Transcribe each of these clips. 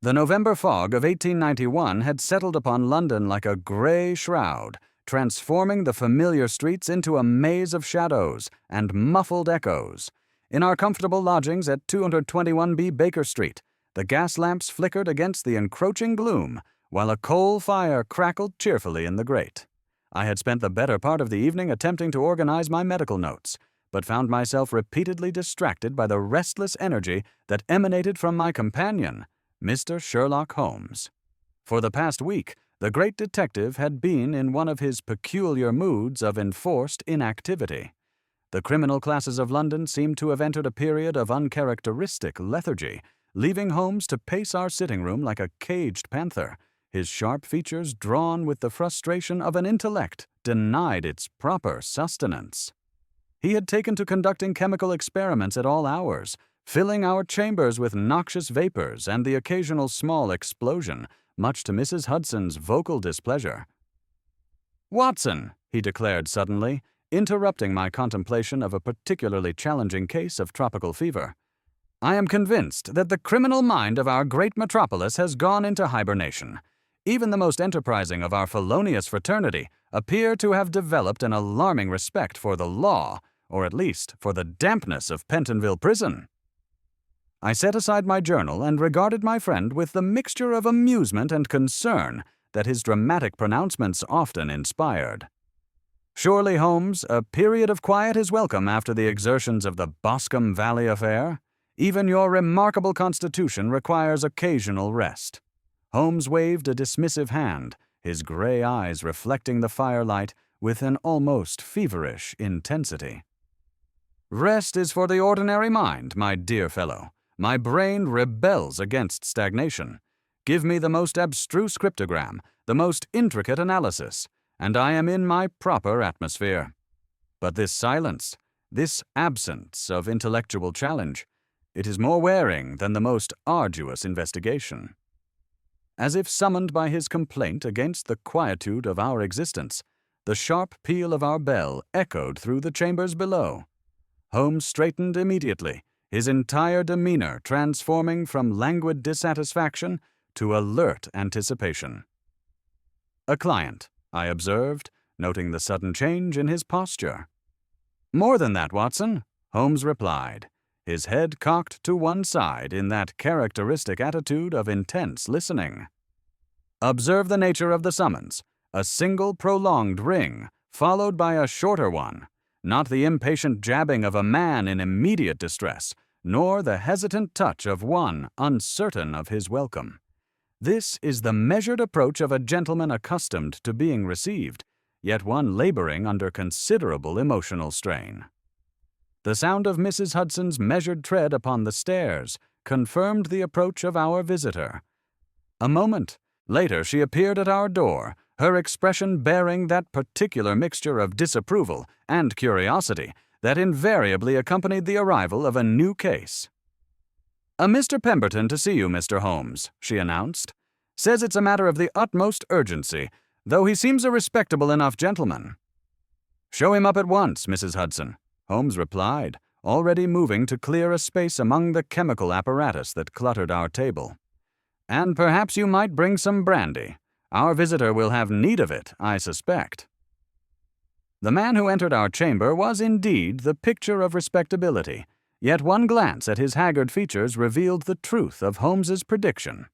The November fog of 1891 had settled upon London like a gray shroud, transforming the familiar streets into a maze of shadows and muffled echoes. In our comfortable lodgings at 221B Baker Street, the gas lamps flickered against the encroaching gloom, while a coal fire crackled cheerfully in the grate. I had spent the better part of the evening attempting to organize my medical notes, but found myself repeatedly distracted by the restless energy that emanated from my companion, Mr. Sherlock Holmes. For the past week, the great detective had been in one of his peculiar moods of enforced inactivity. The criminal classes of London seemed to have entered a period of uncharacteristic lethargy, leaving Holmes to pace our sitting room like a caged panther, his sharp features drawn with the frustration of an intellect denied its proper sustenance. He had taken to conducting chemical experiments at all hours, filling our chambers with noxious vapors and the occasional small explosion, much to Mrs. Hudson's vocal displeasure. "Watson," he declared suddenly, interrupting my contemplation of a particularly challenging case of tropical fever, "I am convinced that the criminal mind of our great metropolis has gone into hibernation. Even the most enterprising of our felonious fraternity appear to have developed an alarming respect for the law, or at least for the dampness of Pentonville Prison." I set aside my journal and regarded my friend with the mixture of amusement and concern that his dramatic pronouncements often inspired. "Surely, Holmes, a period of quiet is welcome after the exertions of the Boscombe Valley affair. Even your remarkable constitution requires occasional rest." Holmes waved a dismissive hand, his gray eyes reflecting the firelight with an almost feverish intensity. "Rest is for the ordinary mind, my dear fellow. My brain rebels against stagnation. Give me the most abstruse cryptogram, the most intricate analysis, and I am in my proper atmosphere. But this silence, this absence of intellectual challenge, it is more wearing than the most arduous investigation." As if summoned by his complaint against the quietude of our existence, the sharp peal of our bell echoed through the chambers below. Holmes straightened immediately, his entire demeanor transforming from languid dissatisfaction to alert anticipation. "A client," I observed, noting the sudden change in his posture. "More than that, Watson," Holmes replied, his head cocked to one side in that characteristic attitude of intense listening. "Observe the nature of the summons, a single prolonged ring, followed by a shorter one, not the impatient jabbing of a man in immediate distress, nor the hesitant touch of one uncertain of his welcome. This is the measured approach of a gentleman accustomed to being received, yet one laboring under considerable emotional strain." The sound of Mrs. Hudson's measured tread upon the stairs confirmed the approach of our visitor. A moment later she appeared at our door, her expression bearing that particular mixture of disapproval and curiosity that invariably accompanied the arrival of a new case. "A Mr. Pemberton to see you, Mr. Holmes," she announced. "Says it's a matter of the utmost urgency, though he seems a respectable enough gentleman." "Show him up at once, Mrs. Hudson," Holmes replied, already moving to clear a space among the chemical apparatus that cluttered our table. "And perhaps you might bring some brandy. Our visitor will have need of it, I suspect." The man who entered our chamber was indeed the picture of respectability, yet one glance at his haggard features revealed the truth of Holmes's prediction.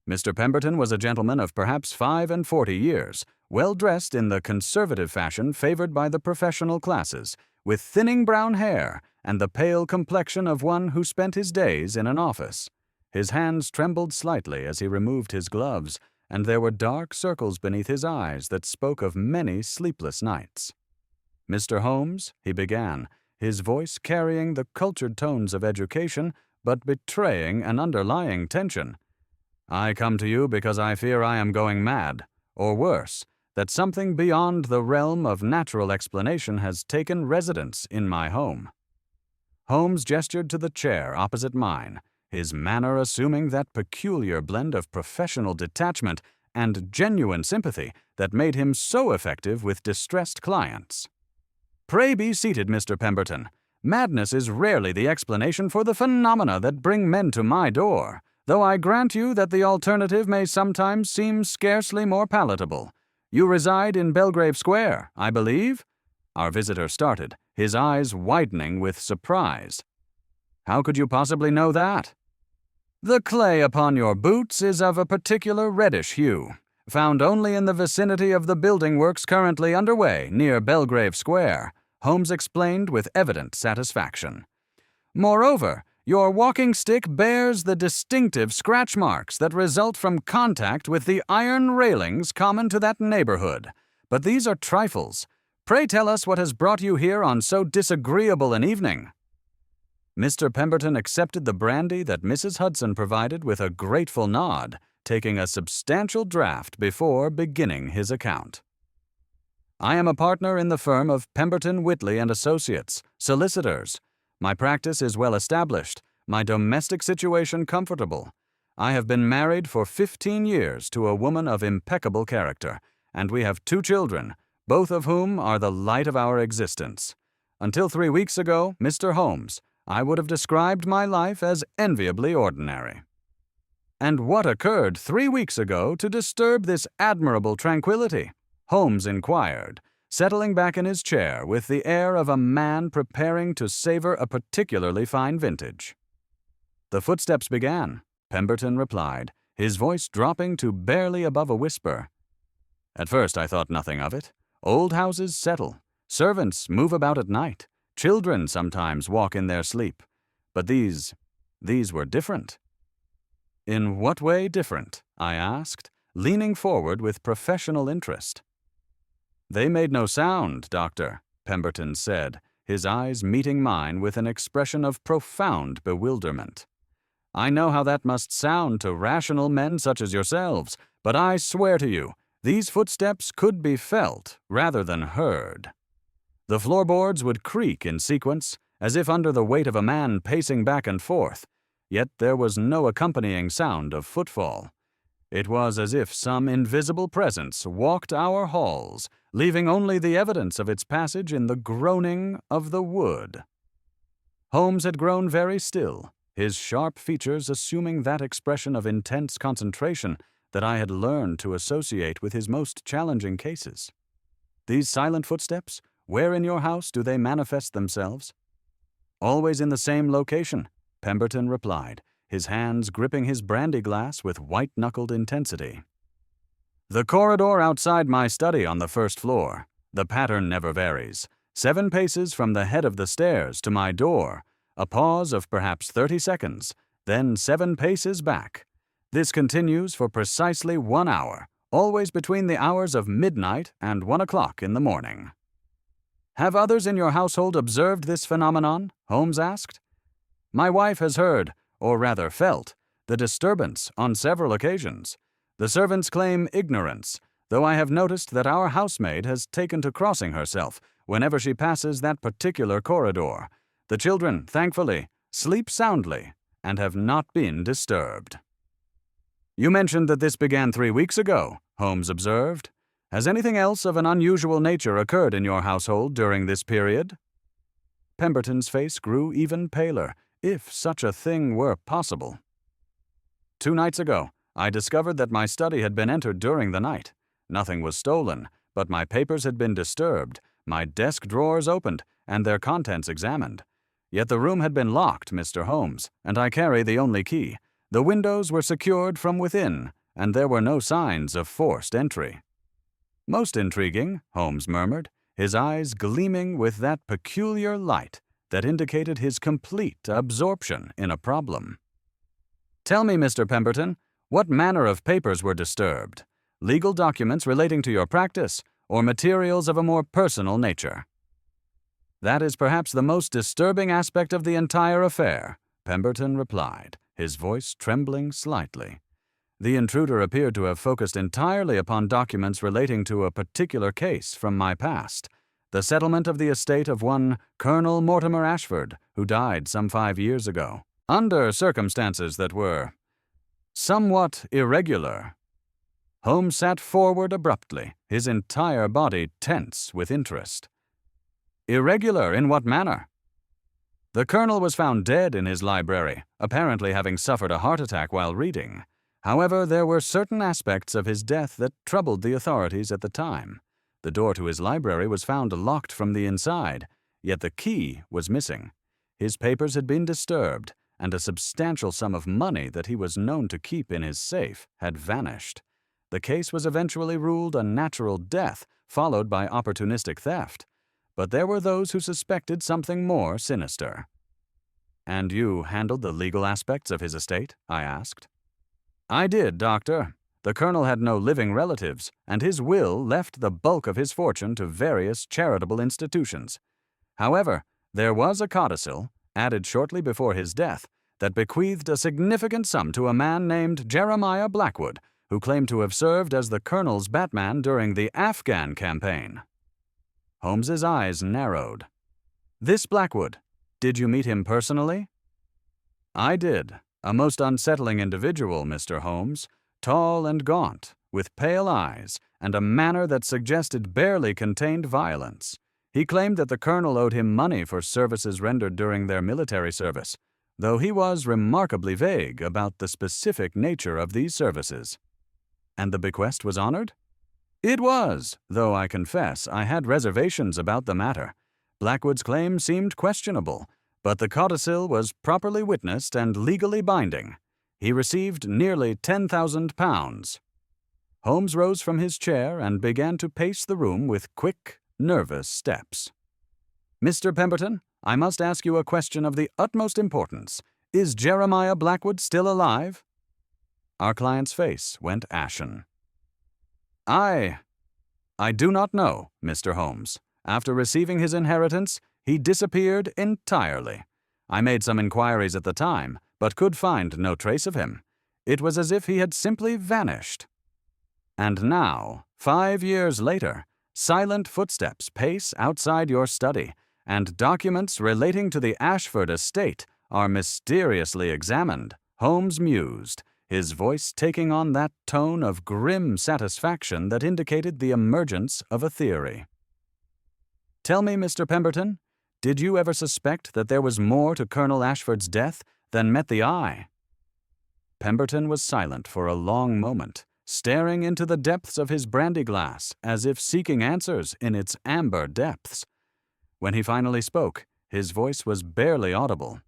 Mr. Pemberton was a gentleman of perhaps 45 years, well dressed in the conservative fashion favored by the professional classes, with thinning brown hair and the pale complexion of one who spent his days in an office. His hands trembled slightly as he removed his gloves, and there were dark circles beneath his eyes that spoke of many sleepless nights. "Mr. Holmes," he began, his voice carrying the cultured tones of education but betraying an underlying tension, "I come to you because I fear I am going mad, or worse, that something beyond the realm of natural explanation has taken residence in my home." Holmes gestured to the chair opposite mine, his manner assuming that peculiar blend of professional detachment and genuine sympathy that made him so effective with distressed clients. "Pray be seated, Mr. Pemberton. Madness is rarely the explanation for the phenomena that bring men to my door, though I grant you that the alternative may sometimes seem scarcely more palatable. You reside in Belgrave Square, I believe?" Our visitor started, his eyes widening with surprise. "How could you possibly know that?" "The clay upon your boots is of a particular reddish hue, found only in the vicinity of the building works currently underway near Belgrave Square," Holmes explained with evident satisfaction. "Moreover, your walking stick bears the distinctive scratch marks that result from contact with the iron railings common to that neighborhood. But these are trifles. Pray tell us what has brought you here on so disagreeable an evening." Mr. Pemberton accepted the brandy that Mrs. Hudson provided with a grateful nod, taking a substantial draught before beginning his account. "I am a partner in the firm of Pemberton, Whitley and Associates, solicitors. My practice is well established, my domestic situation comfortable. I have been married for 15 years to a woman of impeccable character, and we have 2 children, both of whom are the light of our existence. Until 3 weeks ago, Mr. Holmes, I would have described my life as enviably ordinary." "And what occurred 3 weeks ago to disturb this admirable tranquility?" Holmes inquired, settling back in his chair with the air of a man preparing to savor a particularly fine vintage. "The footsteps began," Pemberton replied, his voice dropping to barely above a whisper. "At first I thought nothing of it. Old houses settle. Servants move about at night. Children sometimes walk in their sleep. But these were different." "In what way different?" I asked, leaning forward with professional interest. "They made no sound, Doctor," Pemberton said, his eyes meeting mine with an expression of profound bewilderment. "I know how that must sound to rational men such as yourselves, but I swear to you, these footsteps could be felt rather than heard. The floorboards would creak in sequence, as if under the weight of a man pacing back and forth, yet there was no accompanying sound of footfall. It was as if some invisible presence walked our halls, leaving only the evidence of its passage in the groaning of the wood." Holmes had grown very still, his sharp features assuming that expression of intense concentration that I had learned to associate with his most challenging cases. "These silent footsteps, where in your house do they manifest themselves?" "Always in the same location," Pemberton replied, his hands gripping his brandy glass with white-knuckled intensity. "The corridor outside my study on the first floor. The pattern never varies. 7 paces from the head of the stairs to my door, a pause of perhaps 30 seconds, then 7 paces back. This continues for precisely 1 hour, always between the hours of midnight and 1 o'clock in the morning." "Have others in your household observed this phenomenon?" Holmes asked. "My wife has heard, or rather felt, the disturbance on several occasions. The servants claim ignorance, though I have noticed that our housemaid has taken to crossing herself whenever she passes that particular corridor. The children, thankfully, sleep soundly and have not been disturbed." "You mentioned that this began 3 weeks ago," Holmes observed. "Has anything else of an unusual nature occurred in your household during this period?" Pemberton's face grew even paler, if such a thing were possible. 2 nights ago, I discovered that my study had been entered during the night. Nothing was stolen, but my papers had been disturbed, my desk drawers opened, and their contents examined. Yet the room had been locked, Mr. Holmes, and I carry the only key. The windows were secured from within, and there were no signs of forced entry." "Most intriguing," Holmes murmured, his eyes gleaming with that peculiar light that indicated his complete absorption in a problem. "Tell me, Mr. Pemberton, what manner of papers were disturbed? Legal documents relating to your practice, or materials of a more personal nature?" "That is perhaps the most disturbing aspect of the entire affair," Pemberton replied, his voice trembling slightly. The intruder appeared to have focused entirely upon documents relating to a particular case from my past, the settlement of the estate of one Colonel Mortimer Ashford, who died some 5 years ago, under circumstances that were somewhat irregular. Holmes sat forward abruptly, his entire body tense with interest. "Irregular in what manner?" The colonel was found dead in his library, apparently having suffered a heart attack while reading. However, there were certain aspects of his death that troubled the authorities at the time. The door to his library was found locked from the inside, yet the key was missing. His papers had been disturbed, and a substantial sum of money that he was known to keep in his safe had vanished. The case was eventually ruled a natural death, followed by opportunistic theft. But there were those who suspected something more sinister. "And you handled the legal aspects of his estate?" I asked. "I did, Doctor. The colonel had no living relatives, and his will left the bulk of his fortune to various charitable institutions. However, there was a codicil, added shortly before his death, that bequeathed a significant sum to a man named Jeremiah Blackwood, who claimed to have served as the colonel's Batman during the Afghan campaign." Holmes's eyes narrowed. "This Blackwood, did you meet him personally?" "I did. A most unsettling individual, Mr. Holmes, tall and gaunt, with pale eyes, and a manner that suggested barely contained violence. He claimed that the colonel owed him money for services rendered during their military service, though he was remarkably vague about the specific nature of these services." "And the bequest was honored?" "It was, though I confess I had reservations about the matter. Blackwood's claim seemed questionable, but the codicil was properly witnessed and legally binding. He received nearly £10,000. Holmes rose from his chair and began to pace the room with quick, nervous steps. "Mr. Pemberton, I must ask you a question of the utmost importance. Is Jeremiah Blackwood still alive?" Our client's face went ashen. I do not know, Mr. Holmes. After receiving his inheritance, he disappeared entirely. I made some inquiries at the time, but could find no trace of him. It was as if he had simply vanished. And now, 5 years later, silent footsteps pace outside your study, and documents relating to the Ashford estate are mysteriously examined, Holmes mused, his voice taking on that tone of grim satisfaction that indicated the emergence of a theory. "Tell me, Mr. Pemberton, did you ever suspect that there was more to Colonel Ashford's death than met the eye?" Pemberton was silent for a long moment, staring into the depths of his brandy glass as if seeking answers in its amber depths. When he finally spoke, his voice was barely audible.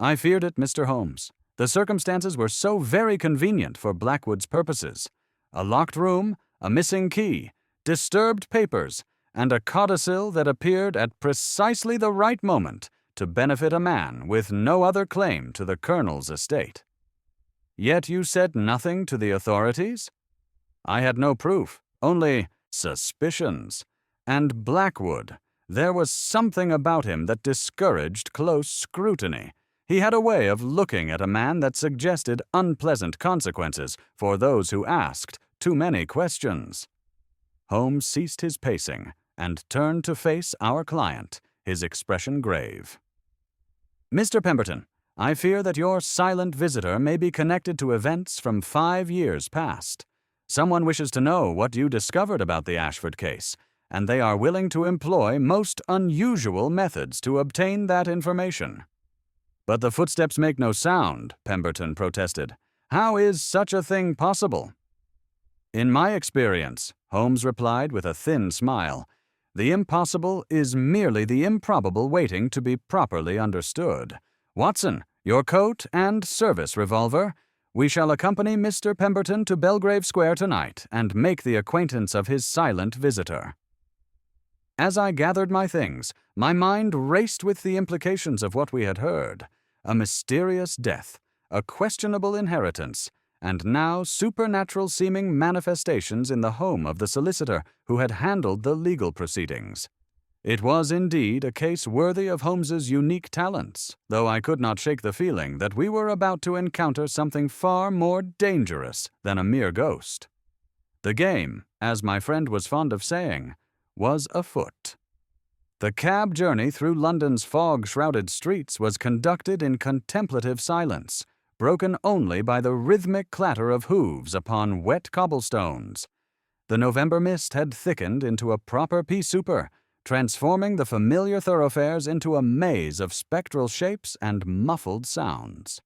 "I feared it, Mr. Holmes. The circumstances were so very convenient for Blackwood's purposes. A locked room, a missing key, disturbed papers, and a codicil that appeared at precisely the right moment to benefit a man with no other claim to the colonel's estate." "Yet you said nothing to the authorities?" "I had no proof, only suspicions. And Blackwood, there was something about him that discouraged close scrutiny. He had a way of looking at a man that suggested unpleasant consequences for those who asked too many questions." Holmes ceased his pacing and turned to face our client, his expression grave. "Mr. Pemberton, I fear that your silent visitor may be connected to events from 5 years past. Someone wishes to know what you discovered about the Ashford case, and they are willing to employ most unusual methods to obtain that information." "But the footsteps make no sound," Pemberton protested. "How is such a thing possible?" "In my experience," Holmes replied with a thin smile, "the impossible is merely the improbable waiting to be properly understood. Watson, your coat and service revolver. We shall accompany Mr. Pemberton to Belgrave Square tonight and make the acquaintance of his silent visitor." As I gathered my things, my mind raced with the implications of what we had heard. A mysterious death, a questionable inheritance, and now supernatural-seeming manifestations in the home of the solicitor who had handled the legal proceedings. It was indeed a case worthy of Holmes's unique talents, though I could not shake the feeling that we were about to encounter something far more dangerous than a mere ghost. The game, as my friend was fond of saying, was afoot. The cab journey through London's fog-shrouded streets was conducted in contemplative silence, broken only by the rhythmic clatter of hooves upon wet cobblestones. The November mist had thickened into a proper pea-souper, transforming the familiar thoroughfares into a maze of spectral shapes and muffled sounds.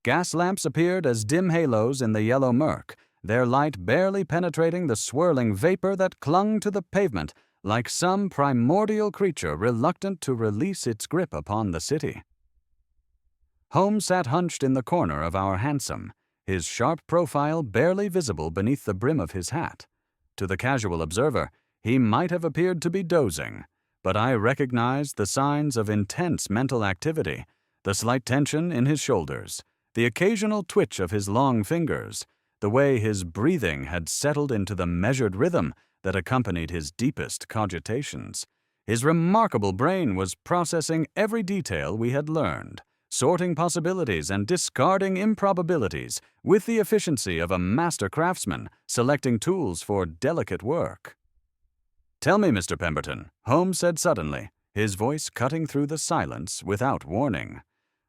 Gas lamps appeared as dim halos in the yellow murk, their light barely penetrating the swirling vapor that clung to the pavement like some primordial creature reluctant to release its grip upon the city. Holmes sat hunched in the corner of our hansom, his sharp profile barely visible beneath the brim of his hat. To the casual observer, he might have appeared to be dozing, but I recognized the signs of intense mental activity, the slight tension in his shoulders, the occasional twitch of his long fingers, the way his breathing had settled into the measured rhythm that accompanied his deepest cogitations. His remarkable brain was processing every detail we had learned, sorting possibilities and discarding improbabilities with the efficiency of a master craftsman selecting tools for delicate work. "Tell me, Mr. Pemberton," Holmes said suddenly, his voice cutting through the silence without warning.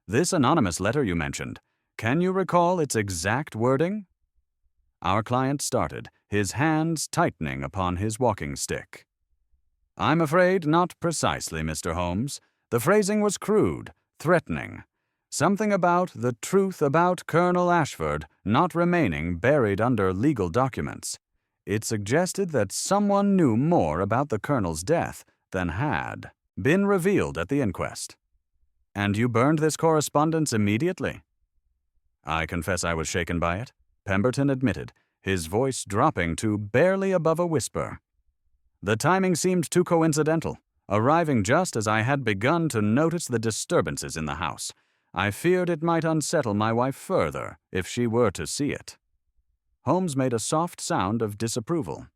"This anonymous letter you mentioned, can you recall its exact wording?" Our client started, his hands tightening upon his walking stick. "I'm afraid not precisely, Mr. Holmes. The phrasing was crude, threatening. Something about the truth about Colonel Ashford not remaining buried under legal documents. It suggested that someone knew more about the Colonel's death than had been revealed at the inquest." "And you burned this correspondence immediately?" "I confess I was shaken by it," Pemberton admitted, his voice dropping to barely above a whisper. "The timing seemed too coincidental, arriving just as I had begun to notice the disturbances in the house. I feared it might unsettle my wife further if she were to see it." Holmes made a soft sound of disapproval.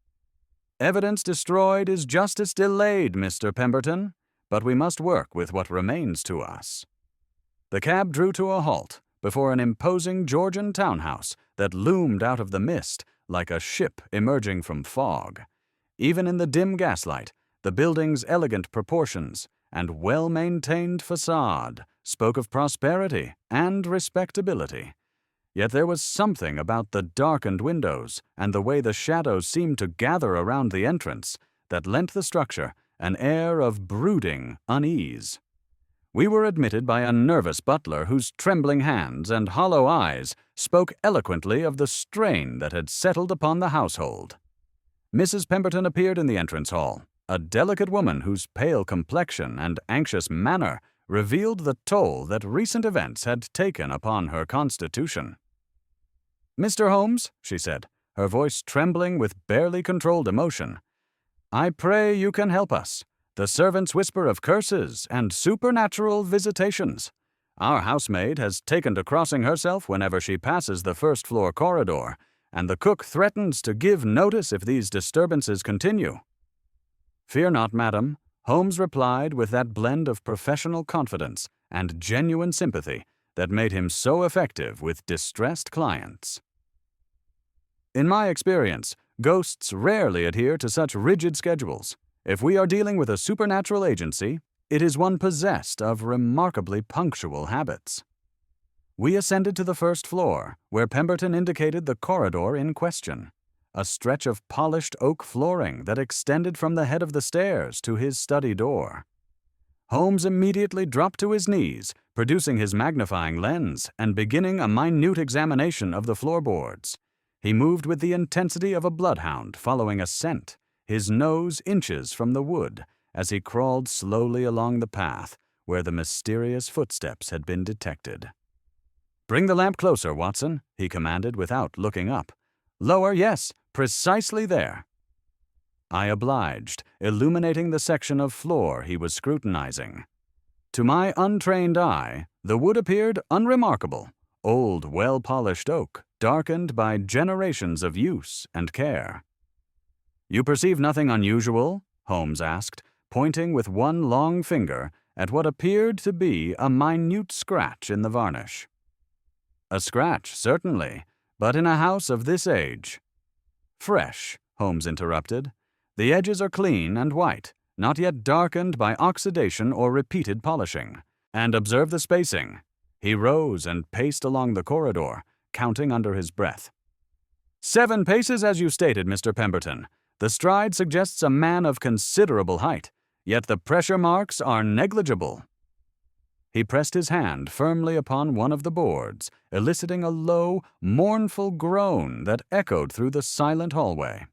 "Evidence destroyed is justice delayed, Mr. Pemberton, but we must work with what remains to us." The cab drew to a halt before an imposing Georgian townhouse that loomed out of the mist like a ship emerging from fog. Even in the dim gaslight, the building's elegant proportions and well-maintained facade spoke of prosperity and respectability. Yet there was something about the darkened windows and the way the shadows seemed to gather around the entrance that lent the structure an air of brooding unease. We were admitted by a nervous butler whose trembling hands and hollow eyes spoke eloquently of the strain that had settled upon the household. Mrs. Pemberton appeared in the entrance hall, a delicate woman whose pale complexion and anxious manner revealed the toll that recent events had taken upon her constitution. "Mr. Holmes," she said, her voice trembling with barely controlled emotion, "I pray you can help us. The servants whisper of curses and supernatural visitations. Our housemaid has taken to crossing herself whenever she passes the first-floor corridor, and the cook threatens to give notice if these disturbances continue." "Fear not, madam," Holmes replied with that blend of professional confidence and genuine sympathy that made him so effective with distressed clients. "In my experience, ghosts rarely adhere to such rigid schedules. If we are dealing with a supernatural agency, it is one possessed of remarkably punctual habits." We ascended to the first floor, where Pemberton indicated the corridor in question, a stretch of polished oak flooring that extended from the head of the stairs to his study door. Holmes immediately dropped to his knees, producing his magnifying lens and beginning a minute examination of the floorboards. He moved with the intensity of a bloodhound following a scent, his nose inches from the wood, as he crawled slowly along the path where the mysterious footsteps had been detected. "Bring the lamp closer, Watson," he commanded without looking up. "Lower, yes, precisely there." I obliged, illuminating the section of floor he was scrutinizing. To my untrained eye, the wood appeared unremarkable, old, well-polished oak, darkened by generations of use and care. "You perceive nothing unusual?" Holmes asked, pointing with one long finger at what appeared to be a minute scratch in the varnish. "A scratch, certainly, but in a house of this age—" "Fresh," Holmes interrupted. "The edges are clean and white, not yet darkened by oxidation or repeated polishing. And observe the spacing." He rose and paced along the corridor, counting under his breath. 7 paces as you stated, Mr. Pemberton. The stride suggests a man of considerable height. yet the pressure marks are negligible." He pressed his hand firmly upon one of the boards, eliciting a low, mournful groan that echoed through the silent hallway.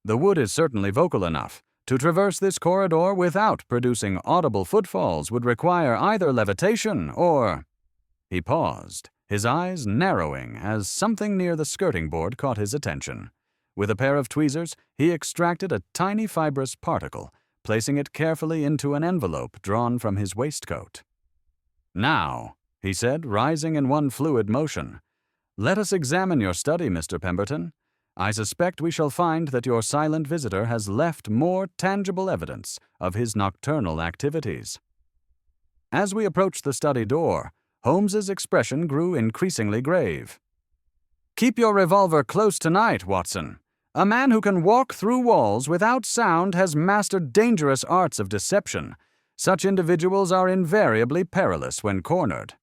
"The wood is certainly vocal enough. To traverse this corridor without producing audible footfalls would require either levitation or—" He paused, his eyes narrowing as something near the skirting board caught his attention. With a pair of tweezers, he extracted a tiny fibrous particle, placing it carefully into an envelope drawn from his waistcoat. "Now," he said, rising in one fluid motion, "let us examine your study, Mr. Pemberton. I suspect we shall find that your silent visitor has left more tangible evidence of his nocturnal activities." As we approached the study door, Holmes's expression grew increasingly grave. "Keep your revolver close tonight, Watson. A man who can walk through walls without sound has mastered dangerous arts of deception. Such individuals are invariably perilous when cornered."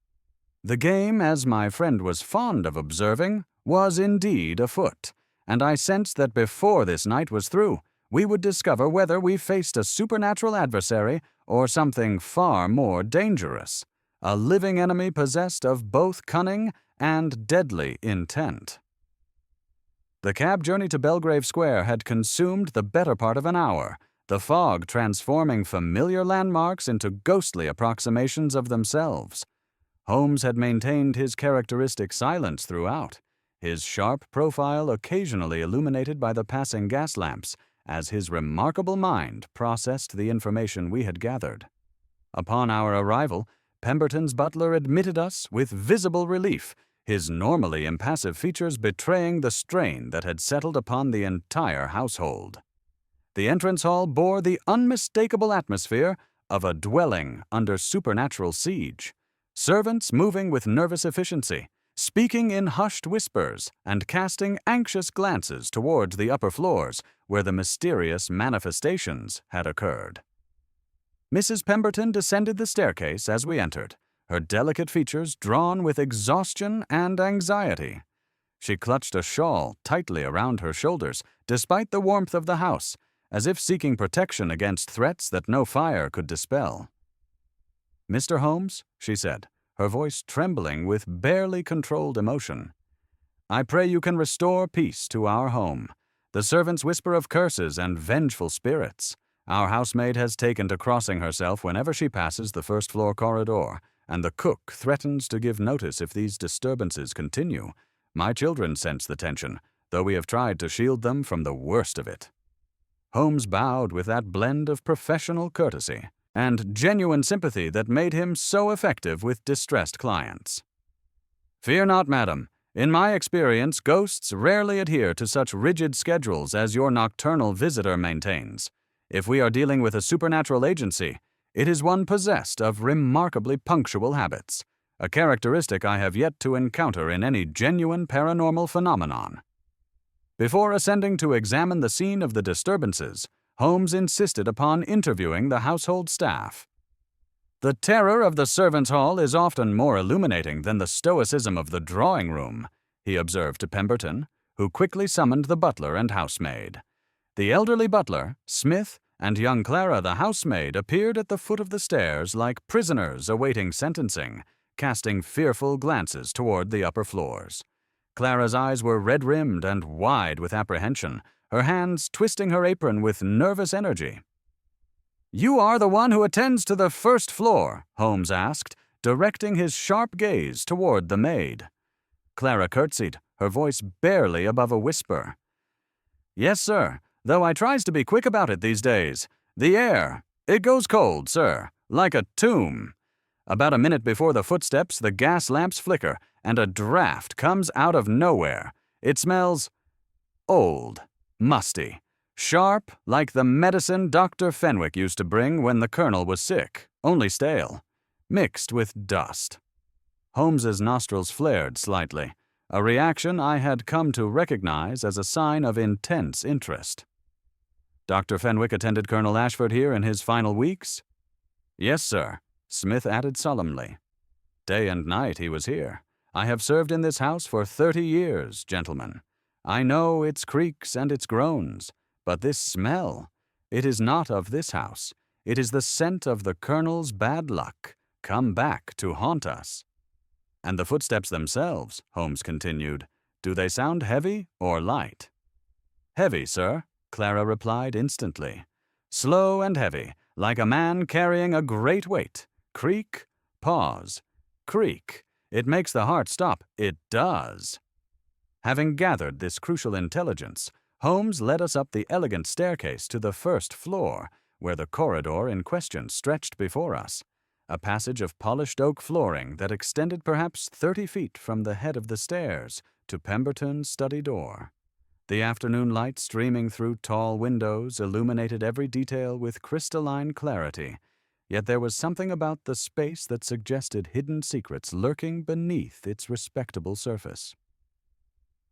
The game, as my friend was fond of observing, was indeed afoot, and I sensed that before this night was through, we would discover whether we faced a supernatural adversary or something far more dangerous, a living enemy possessed of both cunning and deadly intent. The cab journey to Belgrave Square had consumed the better part of an hour, the fog transforming familiar landmarks into ghostly approximations of themselves. Holmes had maintained his characteristic silence throughout, his sharp profile occasionally illuminated by the passing gas lamps, as his remarkable mind processed the information we had gathered. Upon our arrival, Pemberton's butler admitted us with visible relief, his normally impassive features betraying the strain that had settled upon the entire household. The entrance hall bore the unmistakable atmosphere of a dwelling under supernatural siege, servants moving with nervous efficiency, speaking in hushed whispers and casting anxious glances towards the upper floors where the mysterious manifestations had occurred. Mrs. Pemberton descended the staircase as we entered, her delicate features drawn with exhaustion and anxiety. She clutched a shawl tightly around her shoulders, despite the warmth of the house, as if seeking protection against threats that no fire could dispel. "Mr. Holmes," she said, her voice trembling with barely controlled emotion, "I pray you can restore peace to our home. The servants whisper of curses and vengeful spirits. Our housemaid has taken to crossing herself whenever she passes the first-floor corridor, and the cook threatens to give notice if these disturbances continue. My children sense the tension, though we have tried to shield them from the worst of it." Holmes bowed with that blend of professional courtesy and genuine sympathy that made him so effective with distressed clients. "Fear not, madam. In my experience, ghosts rarely adhere to such rigid schedules as your nocturnal visitor maintains. If we are dealing with a supernatural agency, it is one possessed of remarkably punctual habits, a characteristic I have yet to encounter in any genuine paranormal phenomenon." Before ascending to examine the scene of the disturbances, Holmes insisted upon interviewing the household staff. "The terror of the servants' hall is often more illuminating than the stoicism of the drawing-room," he observed to Pemberton, who quickly summoned the butler and housemaid. The elderly butler, Smith, and young Clara the housemaid appeared at the foot of the stairs like prisoners awaiting sentencing, casting fearful glances toward the upper floors. Clara's eyes were red-rimmed and wide with apprehension, her hands twisting her apron with nervous energy. "You are the one who attends to the first floor?" Holmes asked, directing his sharp gaze toward the maid. Clara curtsied, her voice barely above a whisper. "Yes, sir, though I tries to be quick about it these days. The air, it goes cold, sir, like a tomb. About a minute before the footsteps, the gas lamps flicker, and a draft comes out of nowhere. It smells old, musty, sharp, like the medicine Dr. Fenwick used to bring when the colonel was sick, only stale, mixed with dust." Holmes's nostrils flared slightly, a reaction I had come to recognize as a sign of intense interest. "Dr. Fenwick attended Colonel Ashford here in his final weeks?" "Yes, sir," Smith added solemnly. "Day and night he was here. I have served in this house for 30 years, gentlemen. I know its creaks and its groans, but this smell, it is not of this house. It is the scent of the Colonel's bad luck, come back to haunt us." "And the footsteps themselves," Holmes continued, "do they sound heavy or light?" "Heavy, sir," Clara replied instantly. "Slow and heavy, like a man carrying a great weight. Creak, pause, creak. It makes the heart stop. It does." Having gathered this crucial intelligence, Holmes led us up the elegant staircase to the first floor, where the corridor in question stretched before us, a passage of polished oak flooring that extended perhaps 30 feet from the head of the stairs to Pemberton's study door. The afternoon light streaming through tall windows illuminated every detail with crystalline clarity, yet there was something about the space that suggested hidden secrets lurking beneath its respectable surface.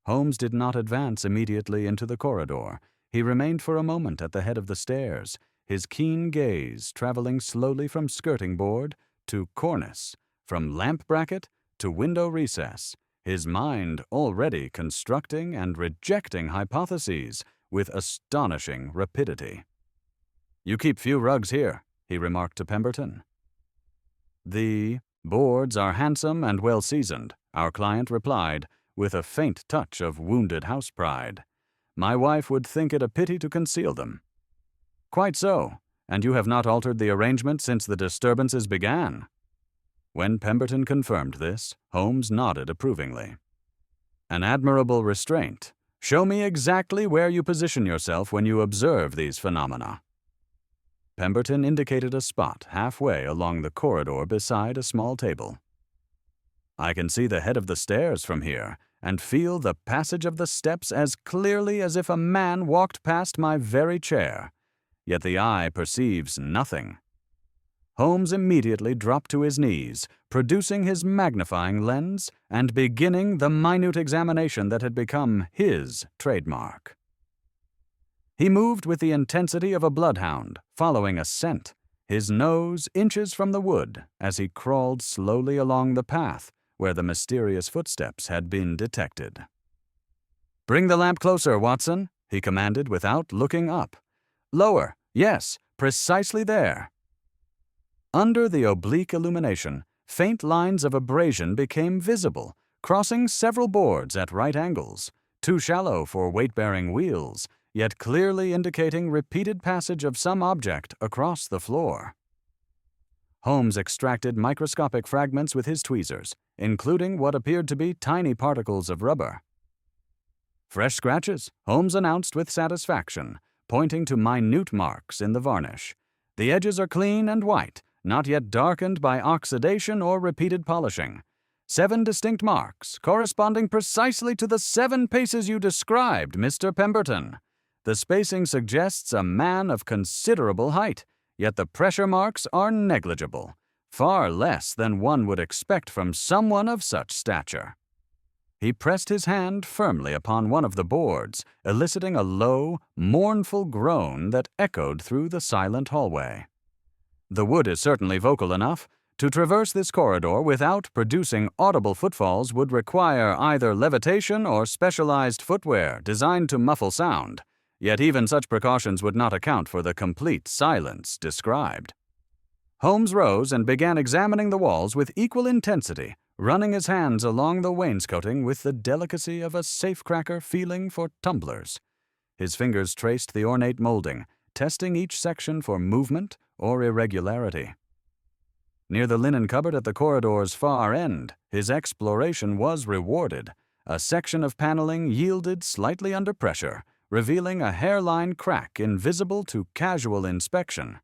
Holmes did not advance immediately into the corridor. He remained for a moment at the head of the stairs, his keen gaze traveling slowly from skirting board to cornice, from lamp bracket to window recess, his mind already constructing and rejecting hypotheses with astonishing rapidity. "You keep few rugs here," he remarked to Pemberton. "The boards are handsome and well seasoned," our client replied, with a faint touch of wounded house pride. "My wife would think it a pity to conceal them." "Quite so. And you have not altered the arrangement since the disturbances began?" When Pemberton confirmed this, Holmes nodded approvingly. "An admirable restraint. Show me exactly where you position yourself when you observe these phenomena." Pemberton indicated a spot halfway along the corridor beside a small table. "I can see the head of the stairs from here, and feel the passage of the steps as clearly as if a man walked past my very chair. Yet the eye perceives nothing." Holmes immediately dropped to his knees, producing his magnifying lens and beginning the minute examination that had become his trademark. He moved with the intensity of a bloodhound, following a scent, his nose inches from the wood as he crawled slowly along the path where the mysterious footsteps had been detected. "Bring the lamp closer, Watson," he commanded without looking up. "Lower, yes, precisely there." Under the oblique illumination, faint lines of abrasion became visible, crossing several boards at right angles, too shallow for weight-bearing wheels, yet clearly indicating repeated passage of some object across the floor. Holmes extracted microscopic fragments with his tweezers, including what appeared to be tiny particles of rubber. "Fresh scratches," Holmes announced with satisfaction, pointing to minute marks in the varnish. "The edges are clean and white, not yet darkened by oxidation or repeated polishing. 7 distinct marks, corresponding precisely to the 7 paces you described, Mr. Pemberton. The spacing suggests a man of considerable height, yet the pressure marks are negligible, far less than one would expect from someone of such stature." He pressed his hand firmly upon one of the boards, eliciting a low, mournful groan that echoed through the silent hallway. "The wood is certainly vocal enough. To traverse this corridor without producing audible footfalls would require either levitation or specialized footwear designed to muffle sound. Yet even such precautions would not account for the complete silence described." Holmes rose and began examining the walls with equal intensity, running his hands along the wainscoting with the delicacy of a safecracker feeling for tumblers. His fingers traced the ornate molding, testing each section for movement or irregularity. Near the linen cupboard at the corridor's far end, his exploration was rewarded. A section of paneling yielded slightly under pressure, revealing a hairline crack invisible to casual inspection.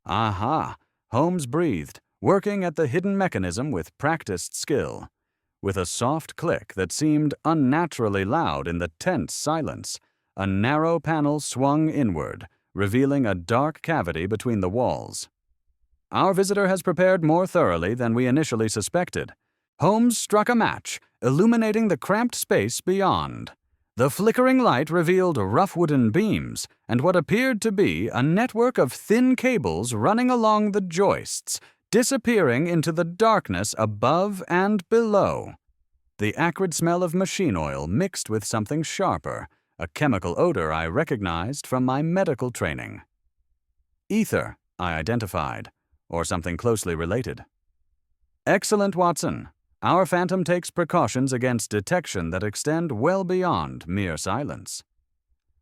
"Aha!" Holmes breathed, working at the hidden mechanism with practiced skill. With a soft click that seemed unnaturally loud in the tense silence, a narrow panel swung inward, revealing a dark cavity between the walls. "Our visitor has prepared more thoroughly than we initially suspected." Holmes struck a match, illuminating the cramped space beyond. The flickering light revealed rough wooden beams and what appeared to be a network of thin cables running along the joists, disappearing into the darkness above and below. The acrid smell of machine oil mixed with something sharper, a chemical odor I recognized from my medical training. "Ether," I identified, or something closely related. Excellent, Watson. Our phantom takes precautions against detection that extend well beyond mere silence.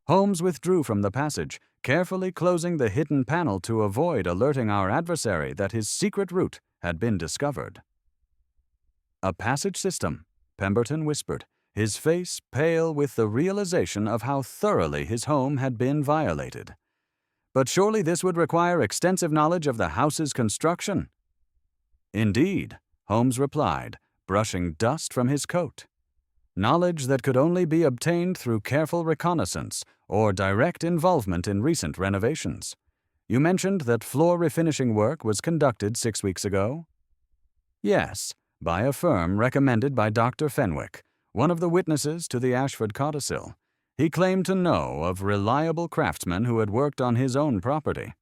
Holmes withdrew from the passage, carefully closing the hidden panel to avoid alerting our adversary that his secret route had been discovered. A passage system, Pemberton whispered, his face pale with the realization of how thoroughly his home had been violated. But surely this would require extensive knowledge of the house's construction. Indeed, Holmes replied, brushing dust from his coat. Knowledge that could only be obtained through careful reconnaissance or direct involvement in recent renovations. You mentioned that floor refinishing work was conducted 6 weeks ago? Yes, by a firm recommended by Dr. Fenwick, one of the witnesses to the Ashford codicil. He claimed to know of reliable craftsmen who had worked on his own property.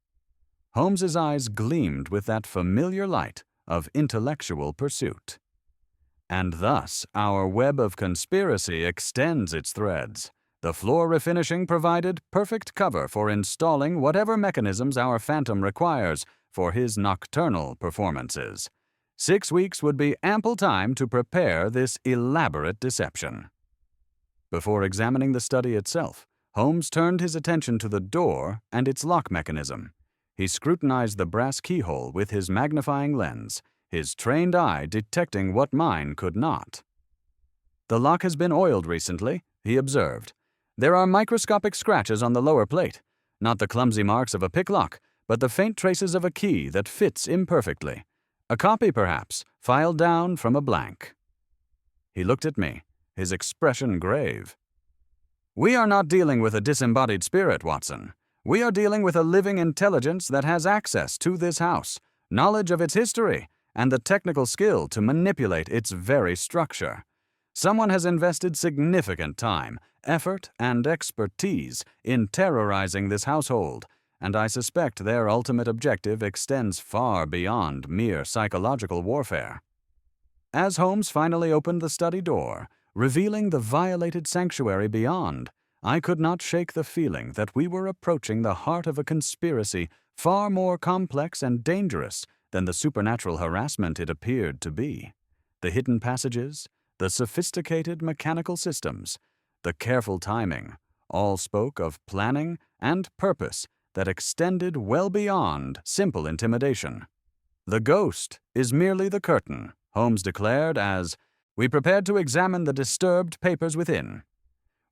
Holmes's eyes gleamed with that familiar light of intellectual pursuit. And thus our web of conspiracy extends its threads. The floor refinishing provided perfect cover for installing whatever mechanisms our phantom requires for his nocturnal performances. 6 weeks would be ample time to prepare this elaborate deception. Before examining the study itself, Holmes turned his attention to the door and its lock mechanism. He scrutinized the brass keyhole with his magnifying lens, his trained eye detecting what mine could not. The lock has been oiled recently, he observed. There are microscopic scratches on the lower plate, not the clumsy marks of a picklock, but the faint traces of a key that fits imperfectly. A copy, perhaps, filed down from a blank. He looked at me, his expression grave. We are not dealing with a disembodied spirit, Watson. We are dealing with a living intelligence that has access to this house, knowledge of its history, and the technical skill to manipulate its very structure. Someone has invested significant time, effort, and expertise in terrorizing this household, and I suspect their ultimate objective extends far beyond mere psychological warfare. As Holmes finally opened the study door, revealing the violated sanctuary beyond, I could not shake the feeling that we were approaching the heart of a conspiracy far more complex and dangerous than the supernatural harassment it appeared to be. The hidden passages, the sophisticated mechanical systems, the careful timing, all spoke of planning and purpose that extended well beyond simple intimidation. The ghost is merely the curtain, Holmes declared as we prepared to examine the disturbed papers within.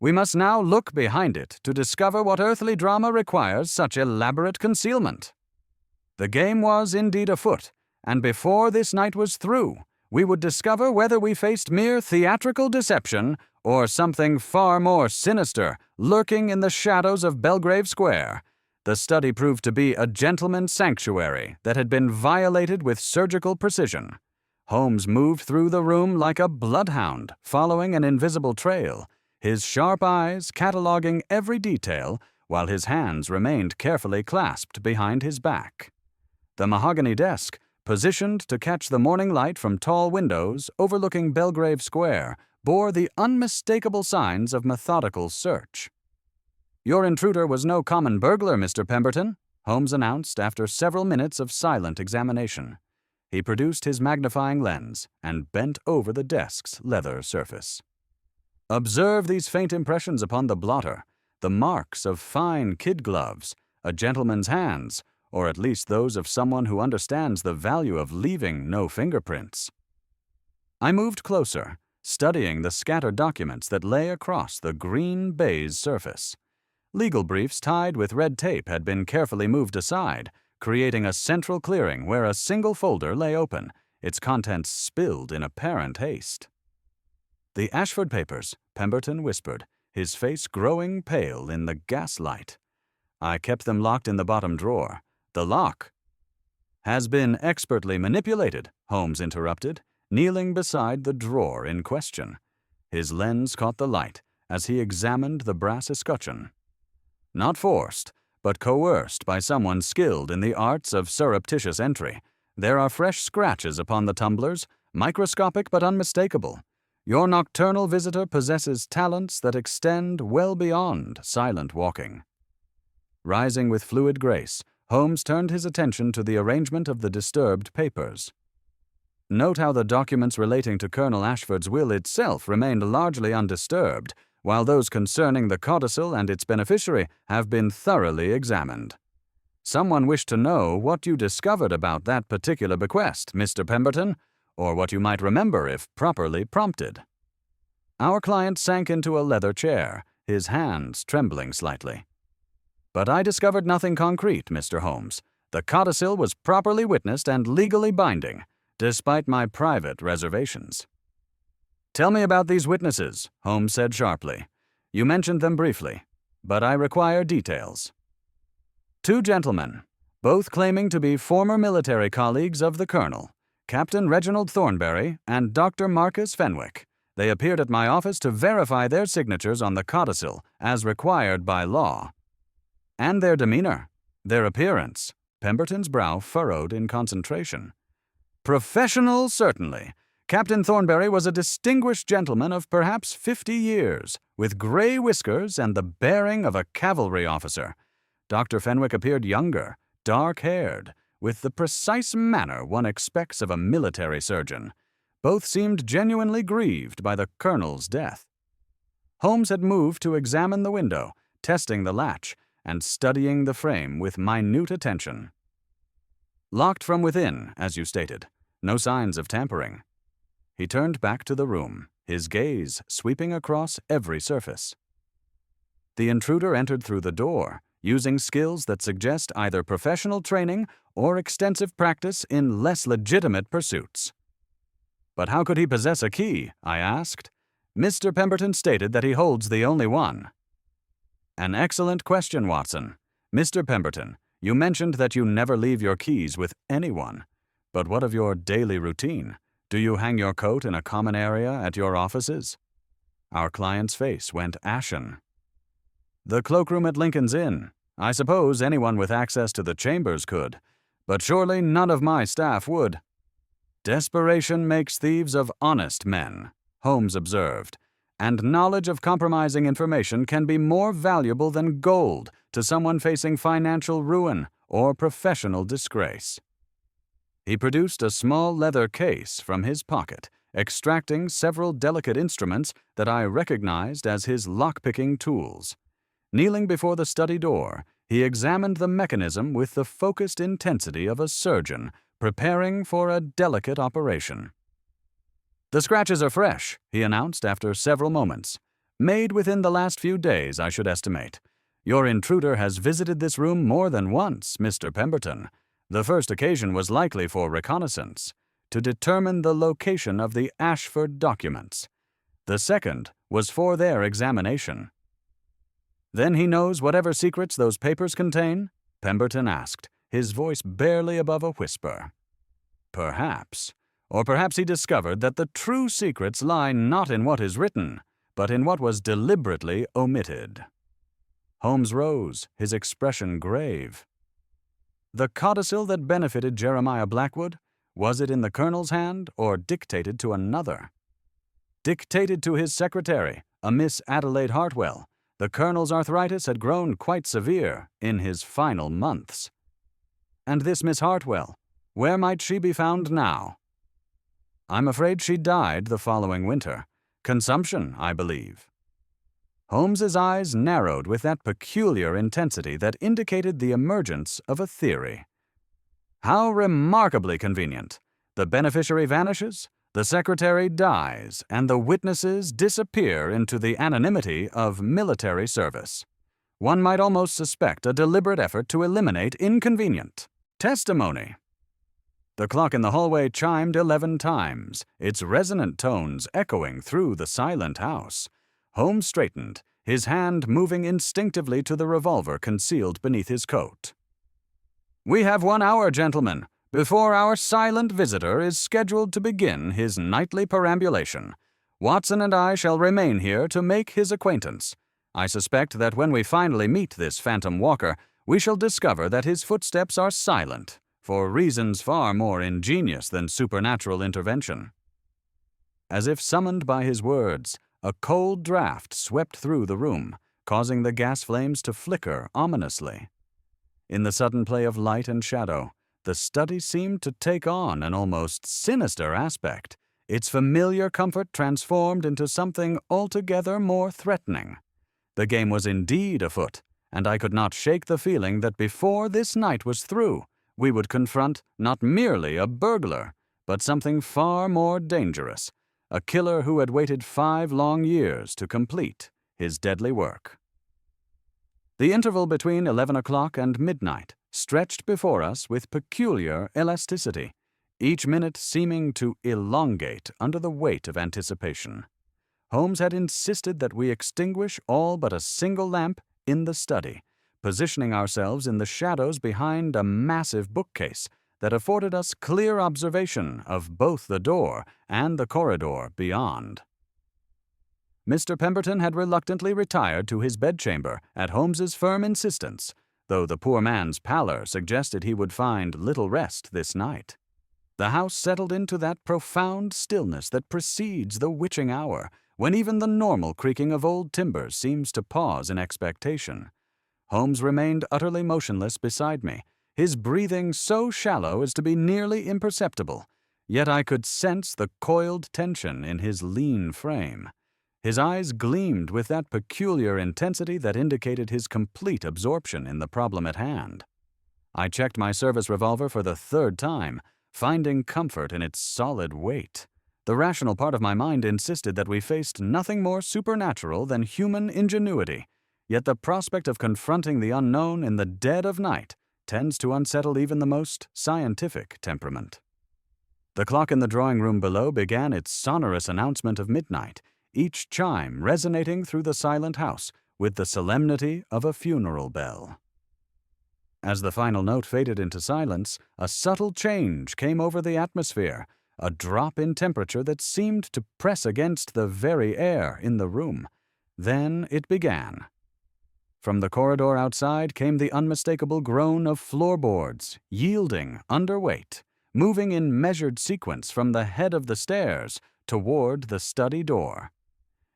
We must now look behind it to discover what earthly drama requires such elaborate concealment. The game was indeed afoot, and before this night was through, we would discover whether we faced mere theatrical deception or something far more sinister lurking in the shadows of Belgrave Square. The study proved to be a gentleman's sanctuary that had been violated with surgical precision. Holmes moved through the room like a bloodhound, following an invisible trail, his sharp eyes cataloging every detail while his hands remained carefully clasped behind his back. The mahogany desk, positioned to catch the morning light from tall windows overlooking Belgrave Square, bore the unmistakable signs of methodical search. Your intruder was no common burglar, Mr. Pemberton, Holmes announced after several minutes of silent examination. He produced his magnifying lens and bent over the desk's leather surface. Observe these faint impressions upon the blotter, the marks of fine kid gloves, a gentleman's hands, or at least those of someone who understands the value of leaving no fingerprints. I moved closer, studying the scattered documents that lay across the green baize surface. Legal briefs tied with red tape had been carefully moved aside, creating a central clearing where a single folder lay open, its contents spilled in apparent haste. The Ashford papers, Pemberton whispered, his face growing pale in the gaslight. I kept them locked in the bottom drawer. The lock has been expertly manipulated, Holmes interrupted, kneeling beside the drawer in question. His lens caught the light as he examined the brass escutcheon. Not forced, but coerced by someone skilled in the arts of surreptitious entry. There are fresh scratches upon the tumblers, microscopic but unmistakable. Your nocturnal visitor possesses talents that extend well beyond silent walking. Rising with fluid grace, Holmes turned his attention to the arrangement of the disturbed papers. Note how the documents relating to Colonel Ashford's will itself remained largely undisturbed, while those concerning the codicil and its beneficiary have been thoroughly examined. Someone wished to know what you discovered about that particular bequest, Mr. Pemberton, or what you might remember if properly prompted. Our client sank into a leather chair, his hands trembling slightly. But I discovered nothing concrete, Mr. Holmes. The codicil was properly witnessed and legally binding, despite my private reservations. Tell me about these witnesses, Holmes said sharply. You mentioned them briefly, but I require details. 2 gentlemen, both claiming to be former military colleagues of the Colonel, Captain Reginald Thornbury and Dr. Marcus Fenwick. They appeared at my office to verify their signatures on the codicil as required by law. And their demeanor, their appearance, Pemberton's brow furrowed in concentration. Professional, certainly. Captain Thornbury was a distinguished gentleman of perhaps 50 years, with gray whiskers and the bearing of a cavalry officer. Dr. Fenwick appeared younger, dark-haired, with the precise manner one expects of a military surgeon. Both seemed genuinely grieved by the Colonel's death. Holmes had moved to examine the window, testing the latch, and studying the frame with minute attention. Locked from within, as you stated. No signs of tampering. He turned back to the room, his gaze sweeping across every surface. The intruder entered through the door, using skills that suggest either professional training or extensive practice in less legitimate pursuits. But how could he possess a key? I asked. Mr. Pemberton stated that he holds the only one. An excellent question, Watson. Mr. Pemberton, you mentioned that you never leave your keys with anyone. But what of your daily routine? Do you hang your coat in a common area at your offices? Our client's face went ashen. The cloakroom at Lincoln's Inn. I suppose anyone with access to the chambers could, but surely none of my staff would. Desperation makes thieves of honest men, Holmes observed, and knowledge of compromising information can be more valuable than gold to someone facing financial ruin or professional disgrace. He produced a small leather case from his pocket, extracting several delicate instruments that I recognized as his lock-picking tools. Kneeling before the study door, he examined the mechanism with the focused intensity of a surgeon preparing for a delicate operation. The scratches are fresh, he announced after several moments. Made within the last few days, I should estimate. Your intruder has visited this room more than once, Mr. Pemberton. The first occasion was likely for reconnaissance, to determine the location of the Ashford documents. The second was for their examination. Then he knows whatever secrets those papers contain? Pemberton asked, his voice barely above a whisper. Perhaps. Or perhaps he discovered that the true secrets lie not in what is written, but in what was deliberately omitted. Holmes rose, his expression grave. The codicil that benefited Jeremiah Blackwood, was it in the Colonel's hand or dictated to another? Dictated to his secretary, a Miss Adelaide Hartwell. The Colonel's arthritis had grown quite severe in his final months. And this Miss Hartwell, where might she be found now? I'm afraid she died the following winter. Consumption, I believe. Holmes's eyes narrowed with that peculiar intensity that indicated the emergence of a theory. How remarkably convenient. The beneficiary vanishes, the secretary dies, and the witnesses disappear into the anonymity of military service. One might almost suspect a deliberate effort to eliminate inconvenient testimony. The clock in the hallway chimed 11 times, its resonant tones echoing through the silent house. Holmes straightened, his hand moving instinctively to the revolver concealed beneath his coat. We have 1 hour, gentlemen, before our silent visitor is scheduled to begin his nightly perambulation. Watson and I shall remain here to make his acquaintance. I suspect that when we finally meet this phantom walker, we shall discover that his footsteps are silent, for reasons far more ingenious than supernatural intervention. As if summoned by his words, a cold draft swept through the room, causing the gas flames to flicker ominously. In the sudden play of light and shadow, the study seemed to take on an almost sinister aspect, its familiar comfort transformed into something altogether more threatening. The game was indeed afoot, and I could not shake the feeling that before this night was through, we would confront not merely a burglar, but something far more dangerous, a killer who had waited 5 long years to complete his deadly work. The interval between 11 o'clock and midnight stretched before us with peculiar elasticity, each minute seeming to elongate under the weight of anticipation. Holmes had insisted that we extinguish all but a single lamp in the study, positioning ourselves in the shadows behind a massive bookcase that afforded us clear observation of both the door and the corridor beyond. Mr. Pemberton had reluctantly retired to his bedchamber at Holmes's firm insistence, though the poor man's pallor suggested he would find little rest this night. The house settled into that profound stillness that precedes the witching hour, when even the normal creaking of old timbers seems to pause in expectation. Holmes remained utterly motionless beside me, his breathing so shallow as to be nearly imperceptible, yet I could sense the coiled tension in his lean frame. His eyes gleamed with that peculiar intensity that indicated his complete absorption in the problem at hand. I checked my service revolver for the 3rd time, finding comfort in its solid weight. The rational part of my mind insisted that we faced nothing more supernatural than human ingenuity, yet the prospect of confronting the unknown in the dead of night tends to unsettle even the most scientific temperament. The clock in the drawing-room below began its sonorous announcement of midnight, each chime resonating through the silent house with the solemnity of a funeral bell. As the final note faded into silence, a subtle change came over the atmosphere, a drop in temperature that seemed to press against the very air in the room. Then it began. From the corridor outside came the unmistakable groan of floorboards, yielding under weight, moving in measured sequence from the head of the stairs toward the study door.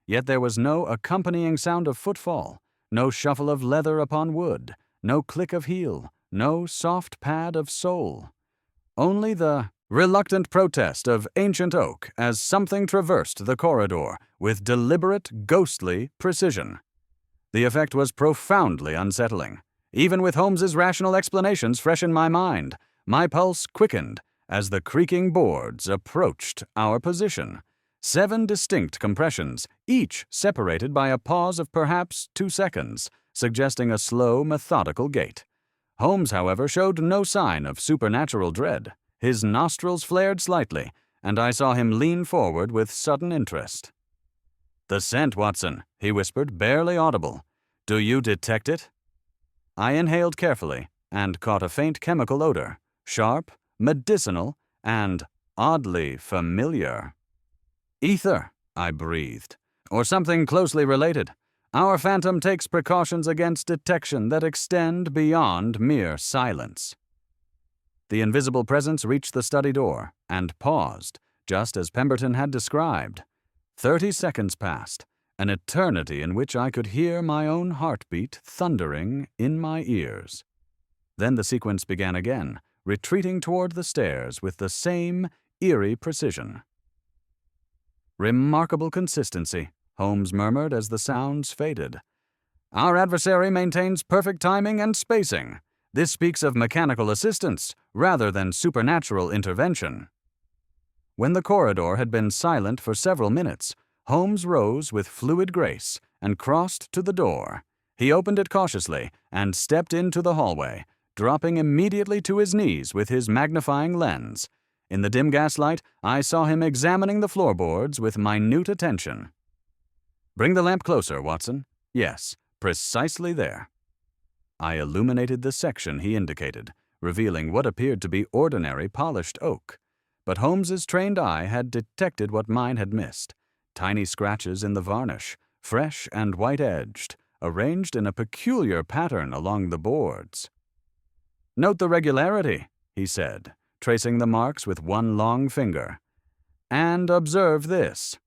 Yet there was no accompanying sound of footfall, no shuffle of leather upon wood, no click of heel, no soft pad of sole. Only the reluctant protest of ancient oak as something traversed the corridor with deliberate, ghostly precision. The effect was profoundly unsettling. Even with Holmes's rational explanations fresh in my mind, my pulse quickened as the creaking boards approached our position. 7 distinct compressions, each separated by a pause of perhaps 2 seconds, suggesting a slow, methodical gait. Holmes, however, showed no sign of supernatural dread. His nostrils flared slightly, and I saw him lean forward with sudden interest. "The scent, Watson," he whispered, barely audible. "Do you detect it?" I inhaled carefully and caught a faint chemical odor, sharp, medicinal, and oddly familiar. "Ether," I breathed, "or something closely related. Our phantom takes precautions against detection that extend beyond mere silence." The invisible presence reached the study door and paused, just as Pemberton had described. 30 seconds passed, an eternity in which I could hear my own heartbeat thundering in my ears. Then the sequence began again, retreating toward the stairs with the same eerie precision. "Remarkable consistency," Holmes murmured as the sounds faded. "Our adversary maintains perfect timing and spacing. This speaks of mechanical assistance rather than supernatural intervention." When the corridor had been silent for several minutes, Holmes rose with fluid grace and crossed to the door. He opened it cautiously and stepped into the hallway, dropping immediately to his knees with his magnifying lens. In the dim gaslight, I saw him examining the floorboards with minute attention. "Bring the lamp closer, Watson. Yes, precisely there." I illuminated the section he indicated, revealing what appeared to be ordinary polished oak. But Holmes's trained eye had detected what mine had missed. Tiny scratches in the varnish, fresh and white-edged, arranged in a peculiar pattern along the boards. "Note the regularity," he said, tracing the marks with one long finger. "And observe this."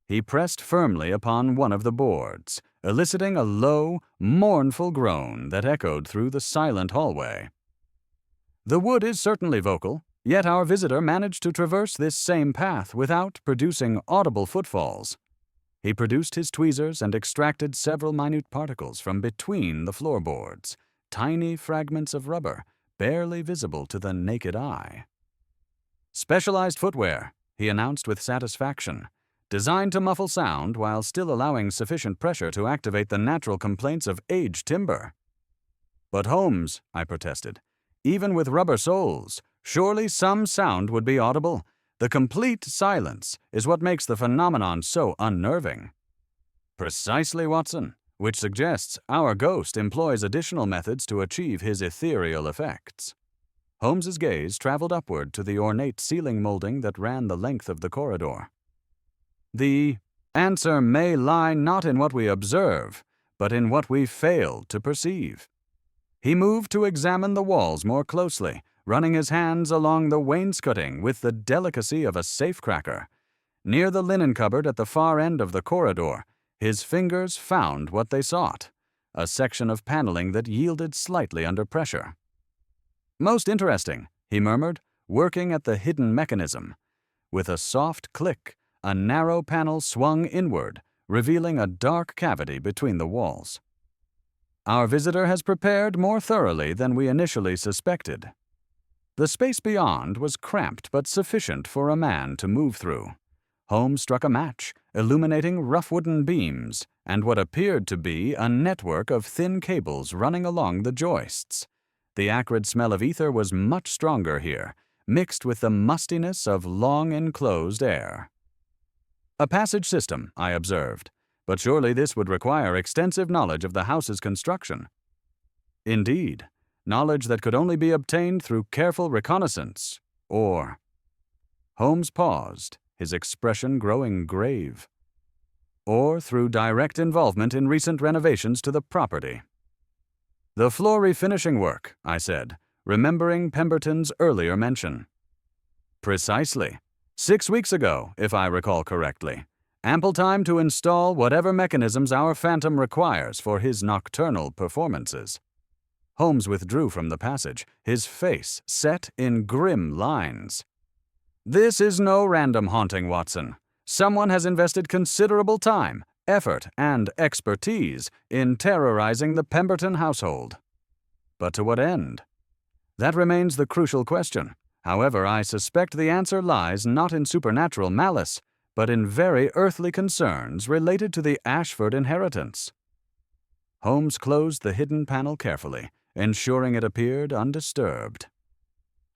He pressed firmly upon one of the boards, eliciting a low, mournful groan that echoed through the silent hallway. The wood is certainly vocal, yet our visitor managed to traverse this same path without producing audible footfalls. He produced his tweezers and extracted several minute particles from between the floorboards, tiny fragments of rubber, barely visible to the naked eye. "Specialized footwear," he announced with satisfaction, "designed to muffle sound while still allowing sufficient pressure to activate the natural complaints of aged timber." "But Holmes," I protested, "even with rubber soles, surely some sound would be audible. The complete silence is what makes the phenomenon so unnerving." "Precisely, Watson, which suggests our ghost employs additional methods to achieve his ethereal effects." Holmes's gaze traveled upward to the ornate ceiling molding that ran the length of the corridor. "The answer may lie not in what we observe, but in what we fail to perceive." He moved to examine the walls more closely, running his hands along the wainscoting with the delicacy of a safecracker. Near the linen cupboard at the far end of the corridor, his fingers found what they sought, a section of paneling that yielded slightly under pressure. "Most interesting," he murmured, working at the hidden mechanism. With a soft click, a narrow panel swung inward, revealing a dark cavity between the walls. Our visitor has prepared more thoroughly than we initially suspected. The space beyond was cramped but sufficient for a man to move through. Holmes struck a match, illuminating rough wooden beams and what appeared to be a network of thin cables running along the joists. The acrid smell of ether was much stronger here, mixed with the mustiness of long enclosed air. "A passage system," I observed, "but surely this would require extensive knowledge of the house's construction." "Indeed, knowledge that could only be obtained through careful reconnaissance, or—" Holmes paused, his expression growing grave. "Or through direct involvement in recent renovations to the property." "The floor refinishing work," I said, remembering Pemberton's earlier mention. "Precisely. 6 weeks ago, if I recall correctly. Ample time to install whatever mechanisms our phantom requires for his nocturnal performances." Holmes withdrew from the passage, his face set in grim lines. "This is no random haunting, Watson. Someone has invested considerable time, effort, and expertise in terrorizing the Pemberton household. But to what end? That remains the crucial question. However, I suspect the answer lies not in supernatural malice, but in very earthly concerns related to the Ashford inheritance." Holmes closed the hidden panel carefully, ensuring it appeared undisturbed.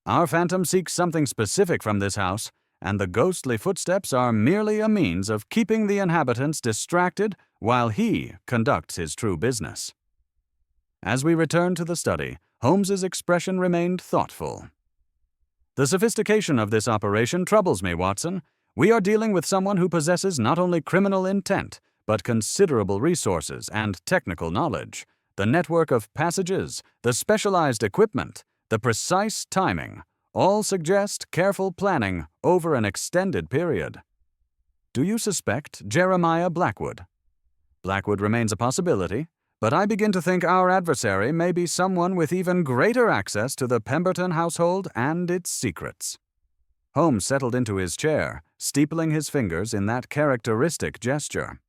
"Our phantom seeks something specific from this house, and the ghostly footsteps are merely a means of keeping the inhabitants distracted while he conducts his true business." As we returned to the study, Holmes's expression remained thoughtful. "The sophistication of this operation troubles me, Watson. We are dealing with someone who possesses not only criminal intent, but considerable resources and technical knowledge. The network of passages, the specialized equipment, the precise timing, all suggest careful planning over an extended period." "Do you suspect Jeremiah Blackwood?" "Blackwood remains a possibility, but I begin to think our adversary may be someone with even greater access to the Pemberton household and its secrets." Holmes settled into his chair, steepling his fingers in that characteristic gesture.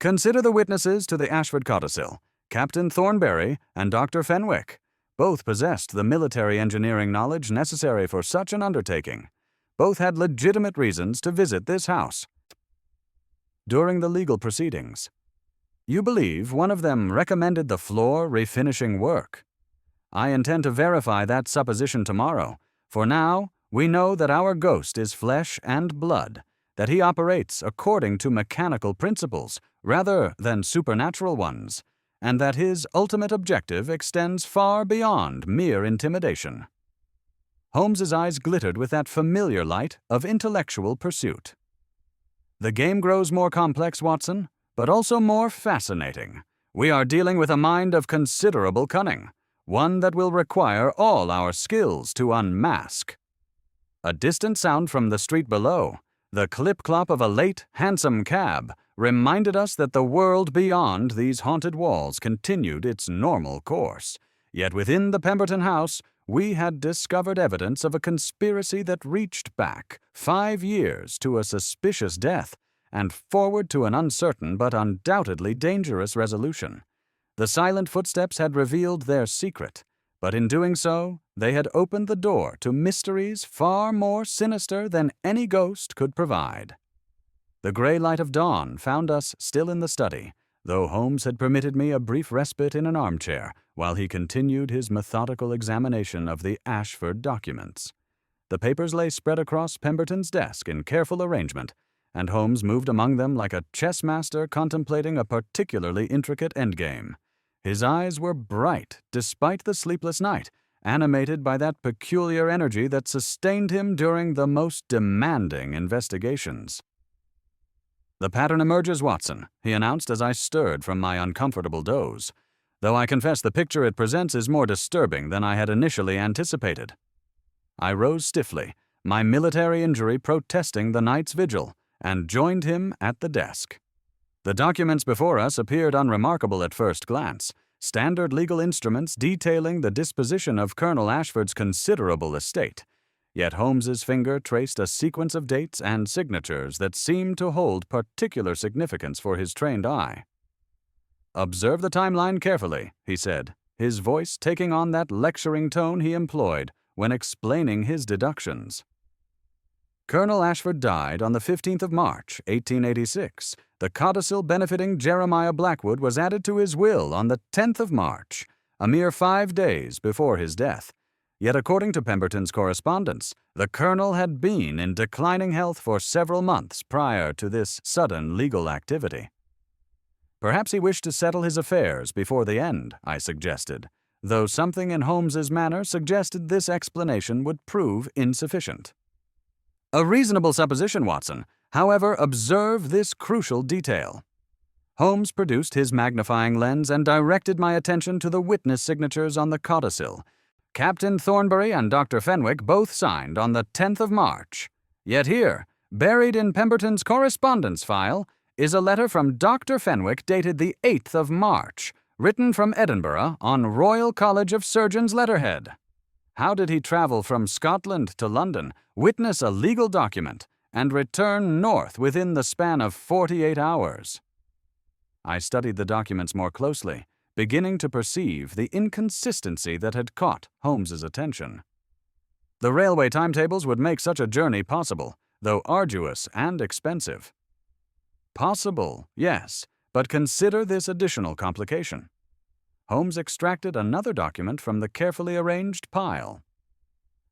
"Consider the witnesses to the Ashford codicil, Captain Thornberry and Dr. Fenwick. Both possessed the military engineering knowledge necessary for such an undertaking. Both had legitimate reasons to visit this house. During the legal proceedings, you believe one of them recommended the floor refinishing work. I intend to verify that supposition tomorrow. For now, we know that our ghost is flesh and blood, that he operates according to mechanical principles rather than supernatural ones, and that his ultimate objective extends far beyond mere intimidation." Holmes's eyes glittered with that familiar light of intellectual pursuit. "The game grows more complex, Watson, but also more fascinating. We are dealing with a mind of considerable cunning, one that will require all our skills to unmask." A distant sound from the street below, The clip-clop of a late, hansom cab reminded us that the world beyond these haunted walls continued its normal course. Yet within the Pemberton house, we had discovered evidence of a conspiracy that reached back 5 years to a suspicious death and forward to an uncertain but undoubtedly dangerous resolution. The silent footsteps had revealed their secret, but in doing so, they had opened the door to mysteries far more sinister than any ghost could provide. The gray light of dawn found us still in the study, though Holmes had permitted me a brief respite in an armchair while he continued his methodical examination of the Ashford documents. The papers lay spread across Pemberton's desk in careful arrangement, and Holmes moved among them like a chess master contemplating a particularly intricate endgame. His eyes were bright despite the sleepless night, animated by that peculiar energy that sustained him during the most demanding investigations. "The pattern emerges, Watson," he announced as I stirred from my uncomfortable doze, "though I confess the picture it presents is more disturbing than I had initially anticipated." I rose stiffly, my military injury protesting the night's vigil, and joined him at the desk. The documents before us appeared unremarkable at first glance, standard legal instruments detailing the disposition of Colonel Ashford's considerable estate. Yet Holmes's finger traced a sequence of dates and signatures that seemed to hold particular significance for his trained eye. "Observe the timeline carefully," he said, his voice taking on that lecturing tone he employed when explaining his deductions. Colonel Ashford died on the 15th of March, 1886. The codicil benefiting Jeremiah Blackwood was added to his will on the 10th of March, a mere 5 days before his death. Yet according to Pemberton's correspondence, the colonel had been in declining health for several months prior to this sudden legal activity. "Perhaps he wished to settle his affairs before the end," I suggested, though something in Holmes's manner suggested this explanation would prove insufficient. "A reasonable supposition, Watson. However, observe this crucial detail." Holmes produced his magnifying lens and directed my attention to the witness signatures on the codicil. Captain Thornbury and Dr. Fenwick both signed on the 10th of March. Yet here, buried in Pemberton's correspondence file, is a letter from Dr. Fenwick dated the 8th of March, written from Edinburgh on Royal College of Surgeons' letterhead. How did he travel from Scotland to London, witness a legal document, and return north within the span of 48 hours? I studied the documents more closely, beginning to perceive the inconsistency that had caught Holmes's attention. The railway timetables would make such a journey possible, though arduous and expensive. Possible, yes, but consider this additional complication. Holmes extracted another document from the carefully arranged pile.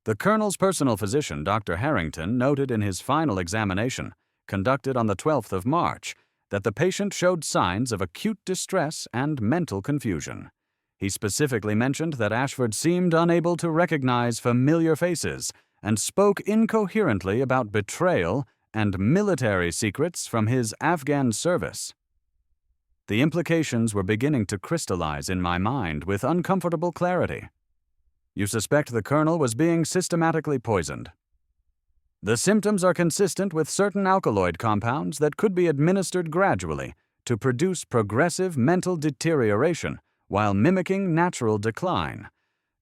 The colonel's personal physician, Dr. Harrington, noted in his final examination, conducted on the 12th of March, that the patient showed signs of acute distress and mental confusion. He specifically mentioned that Ashford seemed unable to recognize familiar faces and spoke incoherently about betrayal and military secrets from his Afghan service. The implications were beginning to crystallize in my mind with uncomfortable clarity. "You suspect the colonel was being systematically poisoned." "The symptoms are consistent with certain alkaloid compounds that could be administered gradually to produce progressive mental deterioration while mimicking natural decline."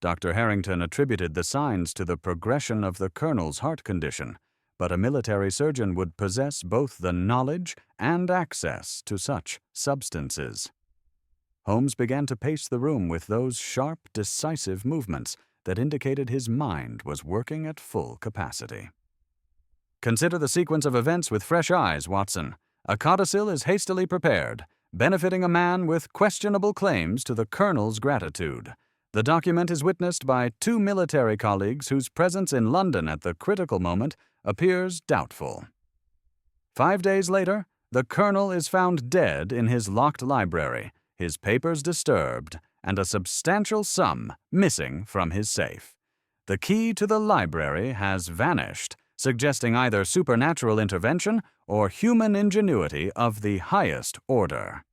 Dr. Harrington attributed the signs to the progression of the colonel's heart condition, but a military surgeon would possess both the knowledge and access to such substances. Holmes began to pace the room with those sharp, decisive movements that indicated his mind was working at full capacity. "Consider the sequence of events with fresh eyes, Watson. A codicil is hastily prepared, benefiting a man with questionable claims to the colonel's gratitude. The document is witnessed by 2 military colleagues whose presence in London at the critical moment appears doubtful. 5 days later, the colonel is found dead in his locked library, his papers disturbed, and a substantial sum missing from his safe. The key to the library has vanished, suggesting either supernatural intervention or human ingenuity of the highest order."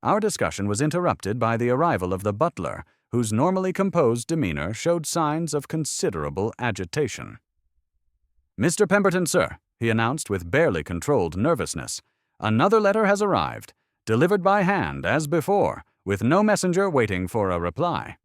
Our discussion was interrupted by the arrival of the butler, whose normally composed demeanor showed signs of considerable agitation. "Mr. Pemberton, sir," he announced with barely controlled nervousness. "Another letter has arrived, delivered by hand as before, with no messenger waiting for a reply."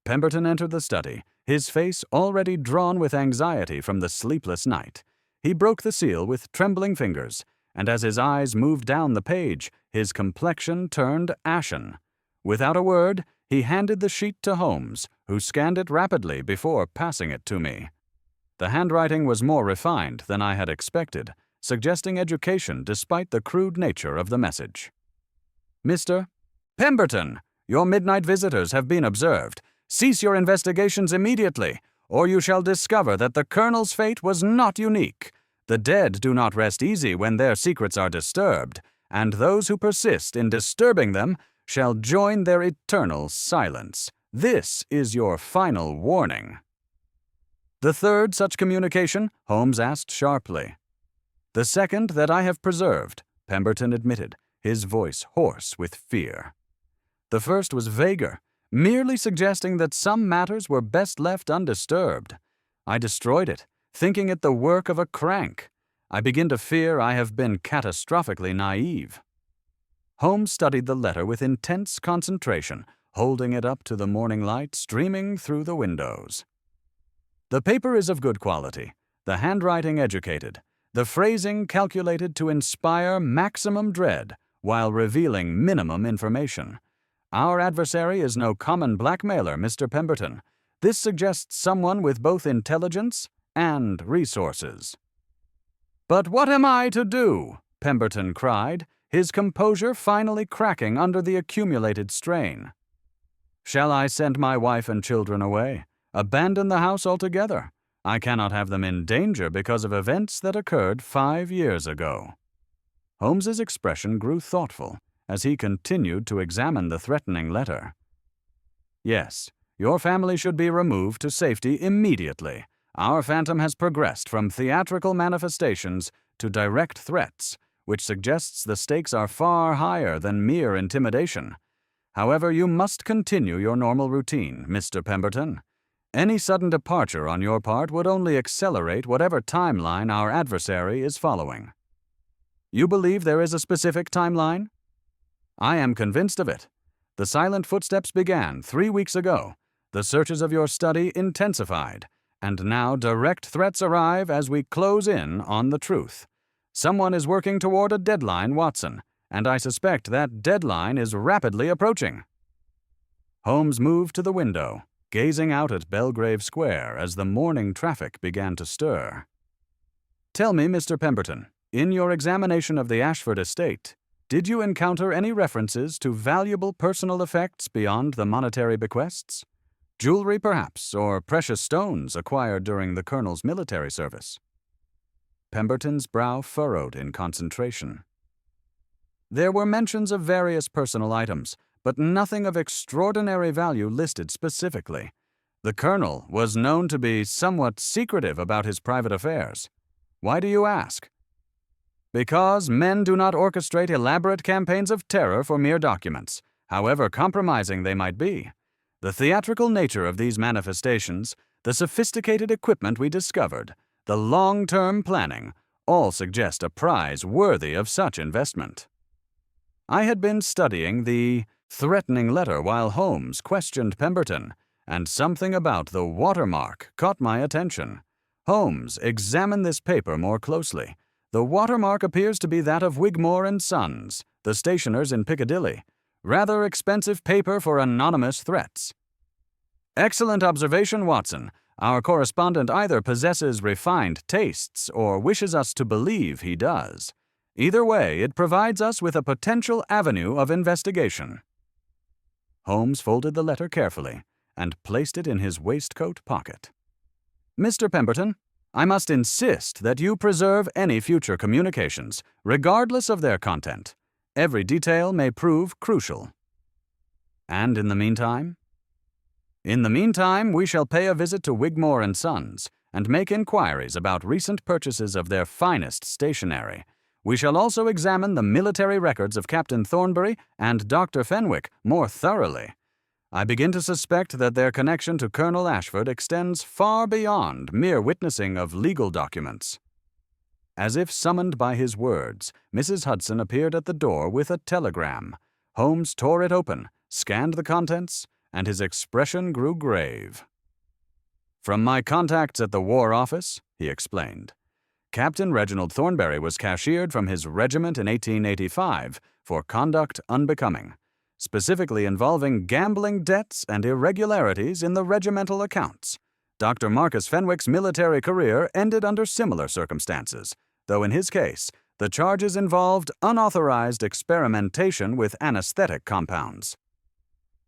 Pemberton entered the study, his face already drawn with anxiety from the sleepless night. He broke the seal with trembling fingers, and as his eyes moved down the page, his complexion turned ashen. Without a word, he handed the sheet to Holmes, who scanned it rapidly before passing it to me. The handwriting was more refined than I had expected, suggesting education despite the crude nature of the message. "Mr. Pemberton, your midnight visitors have been observed. Cease your investigations immediately, or you shall discover that the Colonel's fate was not unique. The dead do not rest easy when their secrets are disturbed, and those who persist in disturbing them shall join their eternal silence. This is your final warning." "The third such communication?" Holmes asked sharply. "The second that I have preserved," Pemberton admitted, his voice hoarse with fear. "The first was vaguer, merely suggesting that some matters were best left undisturbed. I destroyed it, thinking it the work of a crank. I begin to fear I have been catastrophically naive." Holmes studied the letter with intense concentration, holding it up to the morning light streaming through the windows. "The paper is of good quality, the handwriting educated, the phrasing calculated to inspire maximum dread while revealing minimum information. Our adversary is no common blackmailer, Mr. Pemberton. This suggests someone with both intelligence and resources." "But what am I to do?" Pemberton cried, his composure finally cracking under the accumulated strain. "Shall I send my wife and children away? Abandon the house altogether? I cannot have them in danger because of events that occurred 5 years ago." Holmes's expression grew thoughtful as he continued to examine the threatening letter. "Yes, your family should be removed to safety immediately. Our phantom has progressed from theatrical manifestations to direct threats, which suggests the stakes are far higher than mere intimidation. However, you must continue your normal routine, Mr. Pemberton. Any sudden departure on your part would only accelerate whatever timeline our adversary is following." "You believe there is a specific timeline?" "I am convinced of it. The silent footsteps began 3 weeks ago, the searches of your study intensified, and now direct threats arrive as we close in on the truth. Someone is working toward a deadline, Watson, and I suspect that deadline is rapidly approaching." Holmes moved to the window, gazing out at Belgrave Square as the morning traffic began to stir. "Tell me, Mr. Pemberton, in your examination of the Ashford estate, did you encounter any references to valuable personal effects beyond the monetary bequests? Jewelry, perhaps, or precious stones acquired during the Colonel's military service?" Pemberton's brow furrowed in concentration. "There were mentions of various personal items, but nothing of extraordinary value listed specifically. The Colonel was known to be somewhat secretive about his private affairs. Why do you ask?" "Because men do not orchestrate elaborate campaigns of terror for mere documents, however compromising they might be. The theatrical nature of these manifestations, the sophisticated equipment we discovered, the long-term planning, all suggest a prize worthy of such investment." I had been studying the threatening letter while Holmes questioned Pemberton, and something about the watermark caught my attention. Holmes examined this paper more closely. The watermark appears to be that of Wigmore and Sons, the stationers in Piccadilly. Rather expensive paper for anonymous threats. "Excellent observation, Watson. Our correspondent either possesses refined tastes or wishes us to believe he does. Either way, it provides us with a potential avenue of investigation." Holmes folded the letter carefully and placed it in his waistcoat pocket. "Mr. Pemberton, I must insist that you preserve any future communications, regardless of their content. Every detail may prove crucial." "And in the meantime?" "In the meantime, we shall pay a visit to Wigmore and Sons and make inquiries about recent purchases of their finest stationery. We shall also examine the military records of Captain Thornbury and Dr. Fenwick more thoroughly. I begin to suspect that their connection to Colonel Ashford extends far beyond mere witnessing of legal documents." As if summoned by his words, Mrs. Hudson appeared at the door with a telegram. Holmes tore it open, scanned the contents, and his expression grew grave. "From my contacts at the War Office," he explained. "Captain Reginald Thornberry was cashiered from his regiment in 1885 for conduct unbecoming, specifically involving gambling debts and irregularities in the regimental accounts. Dr. Marcus Fenwick's military career ended under similar circumstances, though in his case, the charges involved unauthorized experimentation with anesthetic compounds.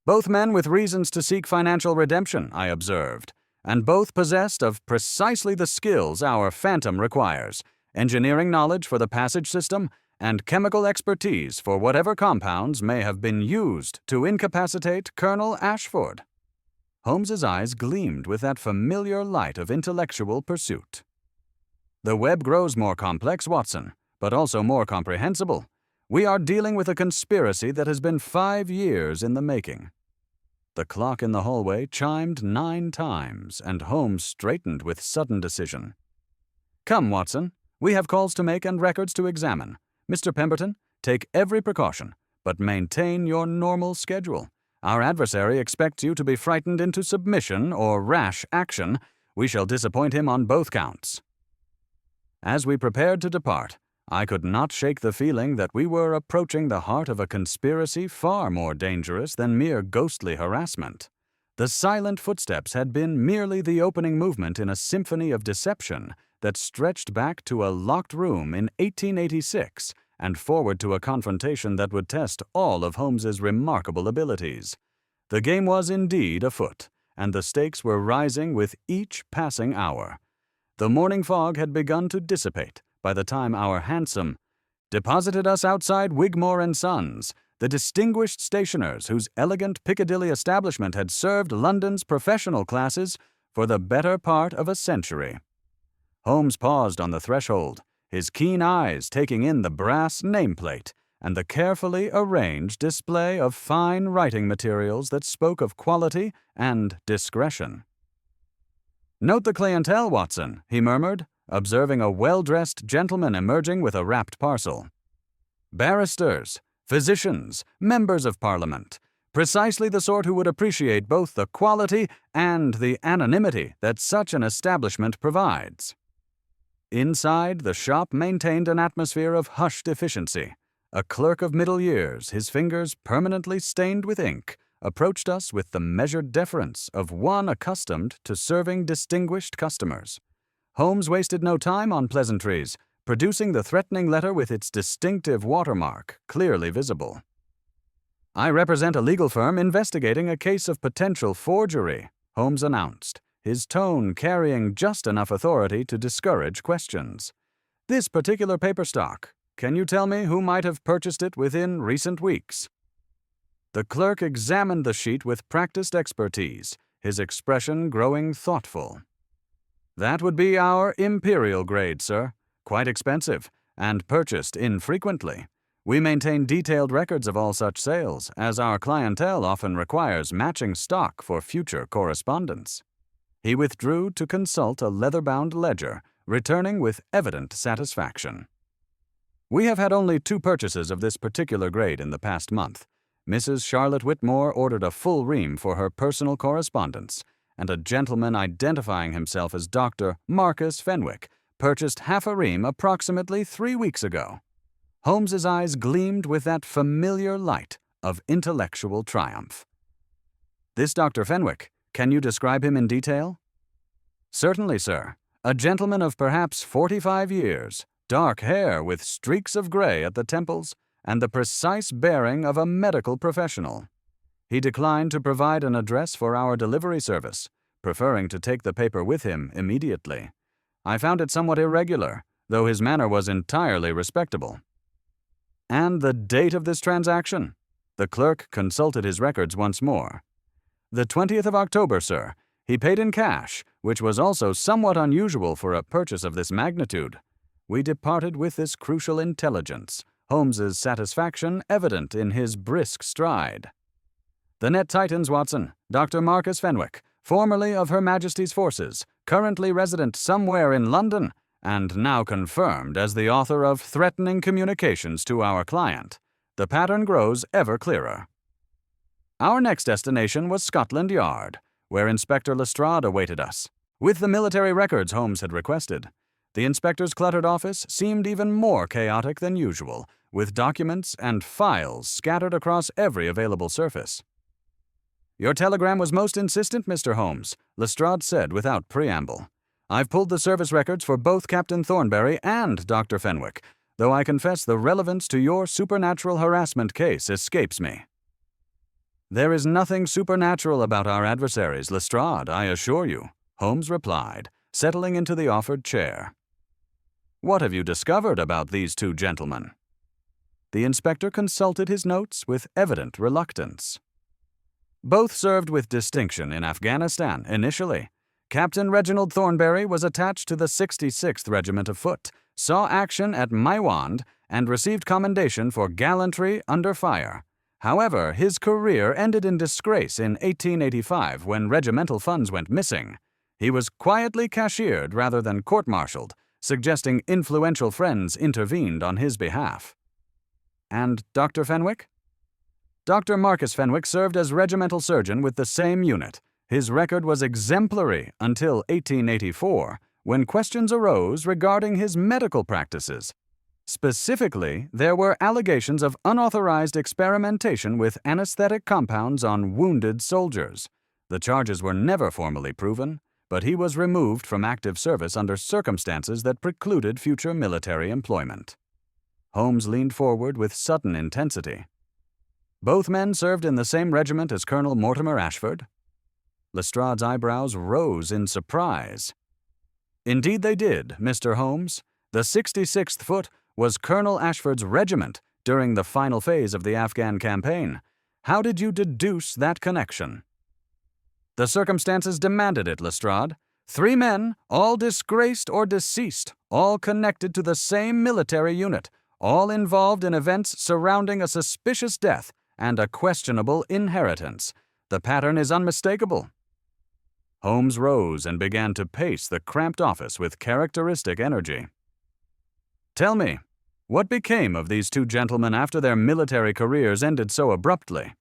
Both men with reasons to seek financial redemption, I observed, and both possessed of precisely the skills our Phantom requires: engineering knowledge for the passage system and chemical expertise for whatever compounds may have been used to incapacitate Colonel Ashford." Holmes's eyes gleamed with that familiar light of intellectual pursuit. "The web grows more complex, Watson, but also more comprehensible. We are dealing with a conspiracy that has been 5 years in the making." The clock in the hallway chimed 9 times, and Holmes straightened with sudden decision. "Come, Watson. We have calls to make and records to examine. Mr. Pemberton, take every precaution, but maintain your normal schedule. Our adversary expects you to be frightened into submission or rash action. We shall disappoint him on both counts." As we prepared to depart, I could not shake the feeling that we were approaching the heart of a conspiracy far more dangerous than mere ghostly harassment. The silent footsteps had been merely the opening movement in a symphony of deception that stretched back to a locked room in 1886 and forward to a confrontation that would test all of Holmes's remarkable abilities. The game was indeed afoot, and the stakes were rising with each passing hour. The morning fog had begun to dissipate by the time our hansom deposited us outside Wigmore and Sons, the distinguished stationers whose elegant Piccadilly establishment had served London's professional classes for the better part of a century. Holmes paused on the threshold, his keen eyes taking in the brass nameplate and the carefully arranged display of fine writing materials that spoke of quality and discretion. "Note the clientele, Watson," he murmured, observing a well-dressed gentleman emerging with a wrapped parcel. "Barristers, physicians, members of Parliament, precisely the sort who would appreciate both the quality and the anonymity that such an establishment provides." Inside, the shop maintained an atmosphere of hushed efficiency. A clerk of middle years, his fingers permanently stained with ink, approached us with the measured deference of one accustomed to serving distinguished customers. Holmes wasted no time on pleasantries, producing the threatening letter with its distinctive watermark clearly visible. "I represent a legal firm investigating a case of potential forgery," Holmes announced, his tone carrying just enough authority to discourage questions. "This particular paper stock, can you tell me who might have purchased it within recent weeks?" The clerk examined the sheet with practiced expertise, his expression growing thoughtful. "That would be our imperial grade, sir. Quite expensive, and purchased infrequently. We maintain detailed records of all such sales, as our clientele often requires matching stock for future correspondence." He withdrew to consult a leather-bound ledger, returning with evident satisfaction. "We have had only 2 purchases of this particular grade in the past month. Mrs. Charlotte Whitmore ordered a full ream for her personal correspondence, and a gentleman identifying himself as Dr. Marcus Fenwick purchased half a ream approximately 3 weeks ago." Holmes's eyes gleamed with that familiar light of intellectual triumph. "This Dr. Fenwick, can you describe him in detail?" "Certainly, sir. A gentleman of perhaps 45 years, dark hair with streaks of gray at the temples, and the precise bearing of a medical professional. He declined to provide an address for our delivery service, preferring to take the paper with him immediately. I found it somewhat irregular, though his manner was entirely respectable." "And the date of this transaction?" The clerk consulted his records once more. "The 20th of October, sir. He paid in cash, which was also somewhat unusual for a purchase of this magnitude." We departed with this crucial intelligence, Holmes's satisfaction evident in his brisk stride. "The net tightens, Watson. Dr. Marcus Fenwick, formerly of Her Majesty's Forces, currently resident somewhere in London, and now confirmed as the author of threatening communications to our client. The pattern grows ever clearer. Our next destination was Scotland Yard, where Inspector Lestrade awaited us, with the military records Holmes had requested. The inspector's cluttered office seemed even more chaotic than usual, with documents and files scattered across every available surface. "Your telegram was most insistent, Mr. Holmes," Lestrade said without preamble. "I've pulled the service records for both Captain Thornbury and Dr. Fenwick, though I confess the relevance to your supernatural harassment case escapes me." "There is nothing supernatural about our adversaries, Lestrade, I assure you," Holmes replied, settling into the offered chair. "What have you discovered about these two gentlemen?" The inspector consulted his notes with evident reluctance. "Both served with distinction in Afghanistan initially. Captain Reginald Thornbury was attached to the 66th Regiment of Foot, saw action at Maiwand, and received commendation for gallantry under fire. However, his career ended in disgrace in 1885 when regimental funds went missing. He was quietly cashiered rather than court-martialed, suggesting influential friends intervened on his behalf." "And Dr. Fenwick?" "Dr. Marcus Fenwick served as regimental surgeon with the same unit. His record was exemplary until 1884, when questions arose regarding his medical practices. Specifically, there were allegations of unauthorized experimentation with anesthetic compounds on wounded soldiers. The charges were never formally proven, but he was removed from active service under circumstances that precluded future military employment." Holmes leaned forward with sudden intensity. "Both men served in the same regiment as Colonel Mortimer Ashford?" Lestrade's eyebrows rose in surprise. "Indeed they did, Mr. Holmes. The 66th Foot was Colonel Ashford's regiment during the final phase of the Afghan campaign. How did you deduce that connection?" "The circumstances demanded it, Lestrade. 3 men, all disgraced or deceased, all connected to the same military unit, all involved in events surrounding a suspicious death and a questionable inheritance. The pattern is unmistakable." Holmes rose and began to pace the cramped office with characteristic energy. "Tell me, what became of these two gentlemen after their military careers ended so abruptly?"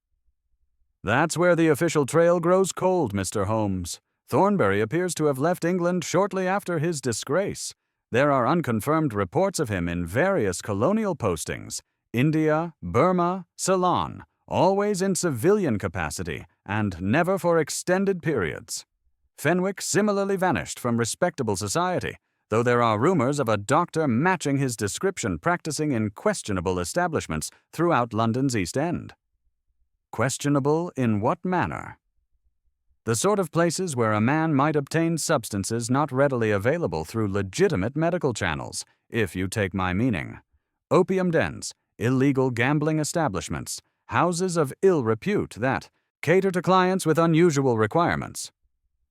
"That's where the official trail grows cold, Mr. Holmes. Thornbury appears to have left England shortly after his disgrace. There are unconfirmed reports of him in various colonial postings: India, Burma, Ceylon, always in civilian capacity and never for extended periods. Fenwick similarly vanished from respectable society, though there are rumors of a doctor matching his description practicing in questionable establishments throughout London's East End." "Questionable in what manner?" "The sort of places where a man might obtain substances not readily available through legitimate medical channels, if you take my meaning. Opium dens, illegal gambling establishments, houses of ill repute that cater to clients with unusual requirements."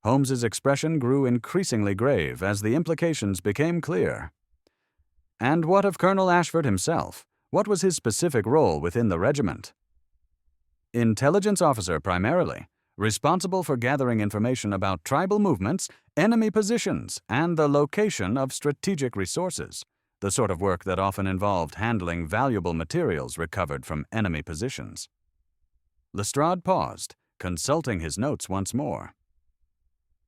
Holmes's expression grew increasingly grave as the implications became clear. "And what of Colonel Ashford himself? What was his specific role within the regiment?" "Intelligence officer primarily, responsible for gathering information about tribal movements, enemy positions, and the location of strategic resources, the sort of work that often involved handling valuable materials recovered from enemy positions." Lestrade paused, consulting his notes once more.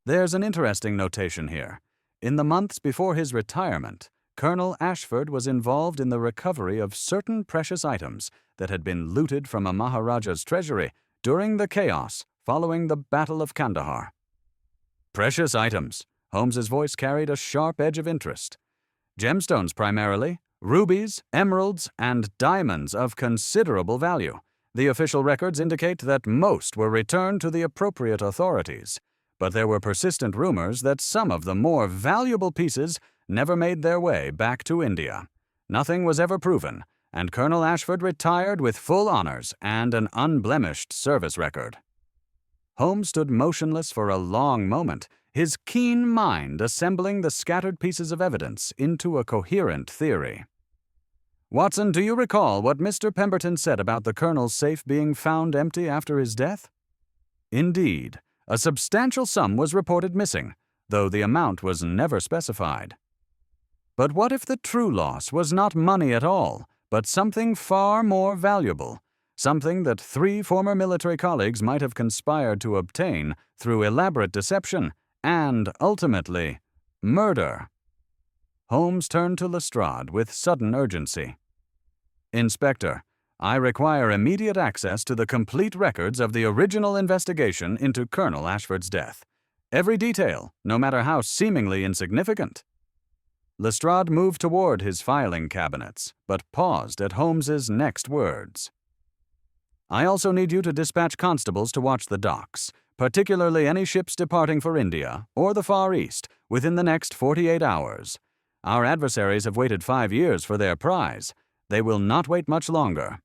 "There's an interesting notation here. In the months before his retirement, Colonel Ashford was involved in the recovery of certain precious items that had been looted from a Maharaja's treasury during the chaos following the Battle of Kandahar." "Precious items," Holmes's voice carried a sharp edge of interest. "Gemstones primarily, rubies, emeralds, and diamonds of considerable value. The official records indicate that most were returned to the appropriate authorities, but there were persistent rumors that some of the more valuable pieces never made their way back to India. Nothing was ever proven, and Colonel Ashford retired with full honors and an unblemished service record." Holmes stood motionless for a long moment, his keen mind assembling the scattered pieces of evidence into a coherent theory. "Watson, do you recall what Mr. Pemberton said about the colonel's safe being found empty after his death?" "Indeed. A substantial sum was reported missing, though the amount was never specified." But what if the true loss was not money at all, but something far more valuable, something that 3 former military colleagues might have conspired to obtain through elaborate deception and, ultimately, murder? Holmes turned to Lestrade with sudden urgency. "Inspector, I require immediate access to the complete records of the original investigation into Colonel Ashford's death. Every detail, no matter how seemingly insignificant." Lestrade moved toward his filing cabinets, but paused at Holmes's next words. "I also need you to dispatch constables to watch the docks, particularly any ships departing for India or the Far East, within the next 48 hours. Our adversaries have waited 5 years for their prize. They will not wait much longer."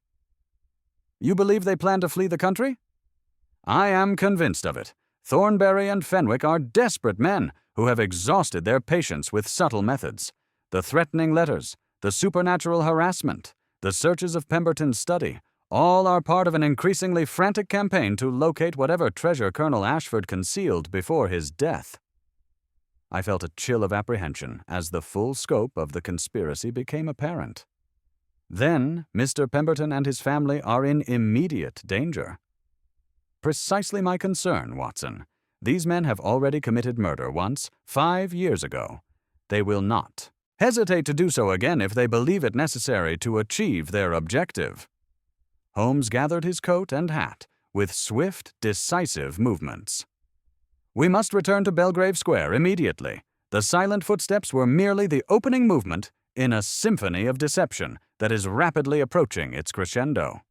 "You believe they plan to flee the country?" "I am convinced of it. Thornbury and Fenwick are desperate men who have exhausted their patience with subtle methods. The threatening letters, the supernatural harassment, the searches of Pemberton's study, all are part of an increasingly frantic campaign to locate whatever treasure Colonel Ashford concealed before his death." I felt a chill of apprehension as the full scope of the conspiracy became apparent. "Then Mr. Pemberton and his family are in immediate danger." "Precisely my concern, Watson. These men have already committed murder once, 5 years ago. They will not hesitate to do so again if they believe it necessary to achieve their objective." Holmes gathered his coat and hat with swift, decisive movements. "We must return to Belgrave Square immediately. The silent footsteps were merely the opening movement in a symphony of deception that is rapidly approaching its crescendo."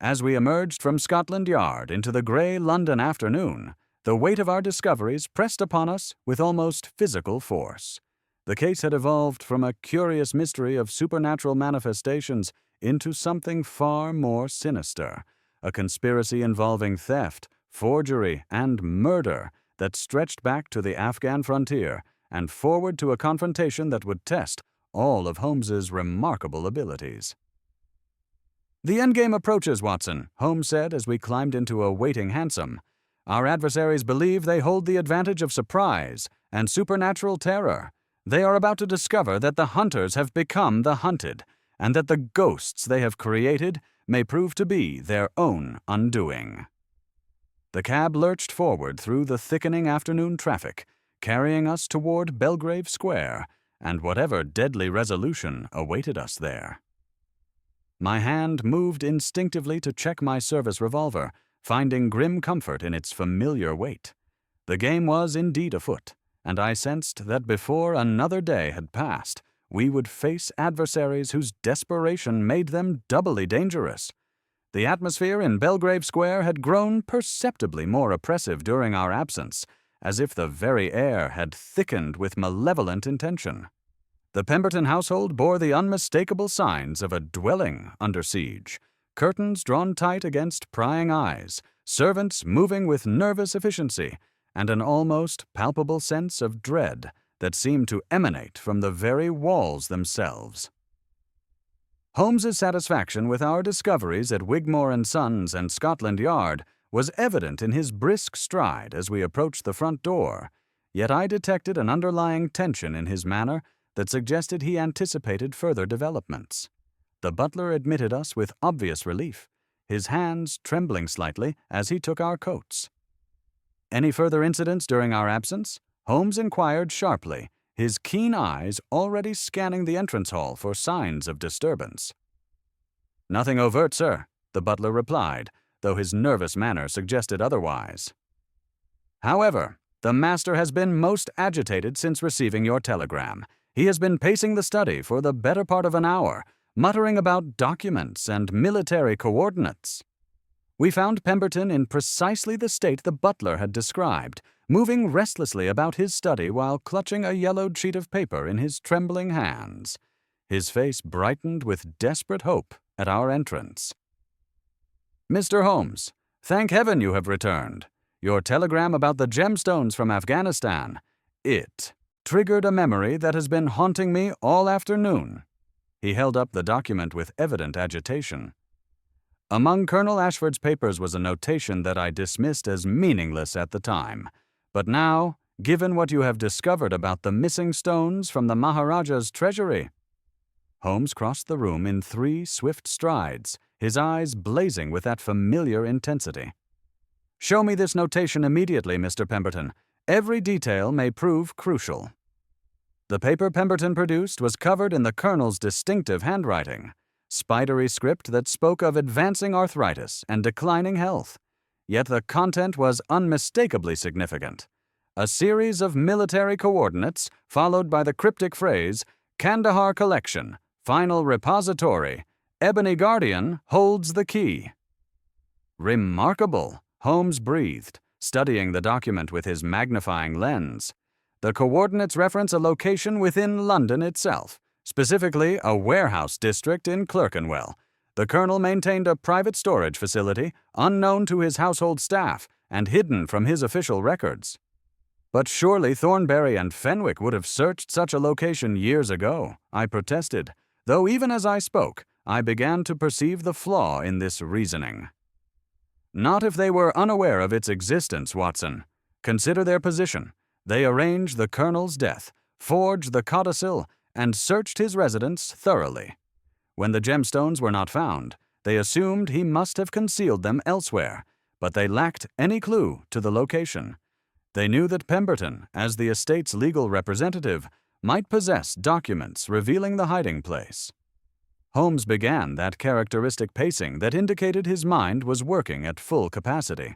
As we emerged from Scotland Yard into the grey London afternoon, the weight of our discoveries pressed upon us with almost physical force. The case had evolved from a curious mystery of supernatural manifestations into something far more sinister, a conspiracy involving theft, forgery, and murder that stretched back to the Afghan frontier and forward to a confrontation that would test all of Holmes's remarkable abilities. "The endgame approaches, Watson," Holmes said as we climbed into a waiting hansom. "Our adversaries believe they hold the advantage of surprise and supernatural terror. They are about to discover that the hunters have become the hunted, and that the ghosts they have created may prove to be their own undoing." The cab lurched forward through the thickening afternoon traffic, carrying us toward Belgrave Square and whatever deadly resolution awaited us there. My hand moved instinctively to check my service revolver, finding grim comfort in its familiar weight. The game was indeed afoot, and I sensed that before another day had passed, we would face adversaries whose desperation made them doubly dangerous. The atmosphere in Belgrave Square had grown perceptibly more oppressive during our absence, as if the very air had thickened with malevolent intention. The Pemberton household bore the unmistakable signs of a dwelling under siege, curtains drawn tight against prying eyes, servants moving with nervous efficiency, and an almost palpable sense of dread that seemed to emanate from the very walls themselves. Holmes's satisfaction with our discoveries at Wigmore & Sons and Scotland Yard was evident in his brisk stride as we approached the front door, yet I detected an underlying tension in his manner that suggested he anticipated further developments. The butler admitted us with obvious relief, his hands trembling slightly as he took our coats. "Any further incidents during our absence?" Holmes inquired sharply, his keen eyes already scanning the entrance hall for signs of disturbance. "Nothing overt, sir," the butler replied, though his nervous manner suggested otherwise. "However, the master has been most agitated since receiving your telegram. He has been pacing the study for the better part of an hour, muttering about documents and military coordinates." We found Pemberton in precisely the state the butler had described, moving restlessly about his study while clutching a yellowed sheet of paper in his trembling hands. His face brightened with desperate hope at our entrance. "Mr. Holmes, thank heaven you have returned. Your telegram about the gemstones from Afghanistan, it triggered a memory that has been haunting me all afternoon." He held up the document with evident agitation. "Among Colonel Ashford's papers was a notation that I dismissed as meaningless at the time, but now given what you have discovered about the missing stones from the Maharaja's treasury?" Holmes crossed the room in 3 swift strides, his eyes blazing with that familiar intensity. "Show me this notation immediately, Mr. Pemberton. Every detail may prove crucial." The paper Pemberton produced was covered in the Colonel's distinctive handwriting, spidery script that spoke of advancing arthritis and declining health. Yet the content was unmistakably significant. A series of military coordinates, followed by the cryptic phrase, "Kandahar Collection, Final Repository, Ebony Guardian holds the key." "Remarkable," Holmes breathed, studying the document with his magnifying lens. The coordinates reference a location within London itself, specifically a warehouse district in Clerkenwell. The Colonel maintained a private storage facility, unknown to his household staff and hidden from his official records. "But surely Thornbury and Fenwick would have searched such a location years ago," I protested, though even as I spoke, I began to perceive the flaw in this reasoning. "Not if they were unaware of its existence, Watson. Consider their position. They arranged the Colonel's death, forged the codicil, and searched his residence thoroughly. When the gemstones were not found, they assumed he must have concealed them elsewhere, but they lacked any clue to the location. They knew that Pemberton, as the estate's legal representative, might possess documents revealing the hiding place." Holmes began that characteristic pacing that indicated his mind was working at full capacity.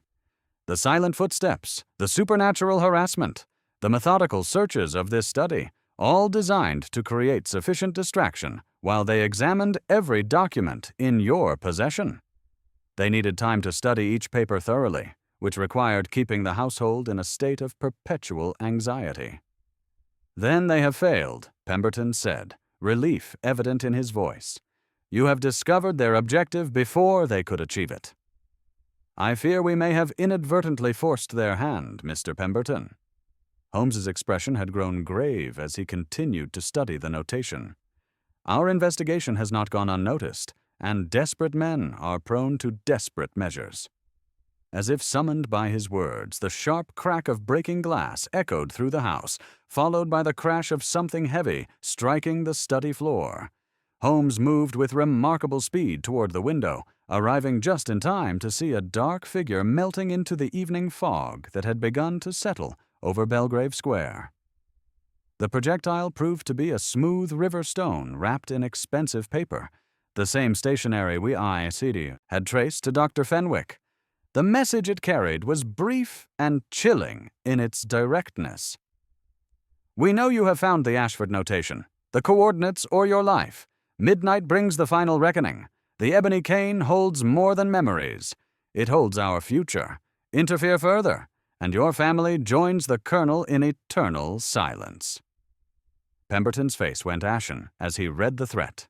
The silent footsteps, the supernatural harassment, the methodical searches of this study, all designed to create sufficient distraction while they examined every document in your possession. They needed time to study each paper thoroughly, which required keeping the household in a state of perpetual anxiety. "Then they have failed," Pemberton said, relief evident in his voice. "You have discovered their objective before they could achieve it." "I fear we may have inadvertently forced their hand, Mr. Pemberton." Holmes's expression had grown grave as he continued to study the notation. "Our investigation has not gone unnoticed, and desperate men are prone to desperate measures." As if summoned by his words, the sharp crack of breaking glass echoed through the house, followed by the crash of something heavy striking the study floor. Holmes moved with remarkable speed toward the window, arriving just in time to see a dark figure melting into the evening fog that had begun to settle over Belgrave Square. The projectile proved to be a smooth river stone wrapped in expensive paper, the same stationery we had traced to Dr. Fenwick. The message it carried was brief and chilling in its directness. "We know you have found the Ashford notation, the coordinates, or your life. Midnight brings the final reckoning. The ebony cane holds more than memories. It holds our future. Interfere further, and your family joins the Colonel in eternal silence." Pemberton's face went ashen as he read the threat.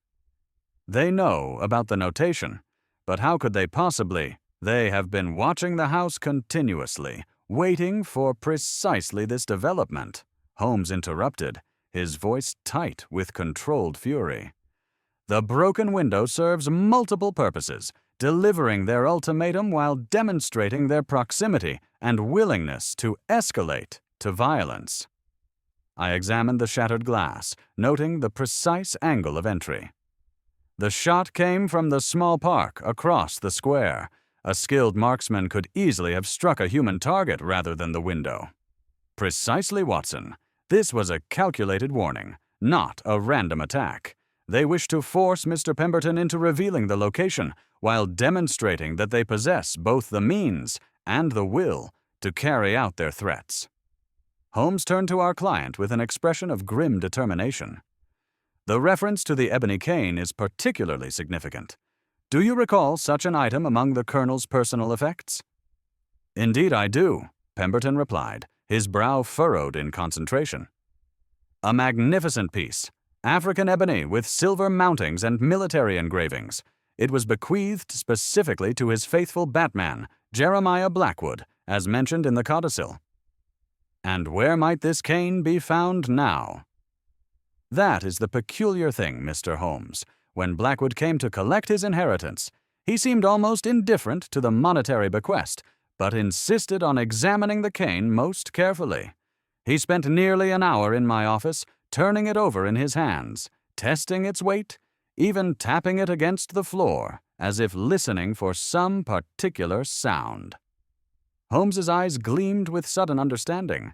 "They know about the notation, but how could they possibly? They have been watching the house continuously, waiting for precisely this development," Holmes interrupted, his voice tight with controlled fury. "The broken window serves multiple purposes, delivering their ultimatum while demonstrating their proximity and willingness to escalate to violence." I examined the shattered glass, noting the precise angle of entry. "The shot came from the small park across the square. A skilled marksman could easily have struck a human target rather than the window." "Precisely, Watson. This was a calculated warning, not a random attack. They wish to force Mr. Pemberton into revealing the location while demonstrating that they possess both the means and the will to carry out their threats." Holmes turned to our client with an expression of grim determination. "The reference to the ebony cane is particularly significant. Do you recall such an item among the Colonel's personal effects?" "Indeed I do," Pemberton replied, his brow furrowed in concentration. "A magnificent piece. African ebony with silver mountings and military engravings. It was bequeathed specifically to his faithful Batman, Jeremiah Blackwood, as mentioned in the codicil." "And where might this cane be found now?" "That is the peculiar thing, Mr. Holmes. When Blackwood came to collect his inheritance, he seemed almost indifferent to the monetary bequest, but insisted on examining the cane most carefully. He spent nearly an hour in my office, turning it over in his hands, testing its weight, even tapping it against the floor, as if listening for some particular sound. Holmes's eyes gleamed with sudden understanding.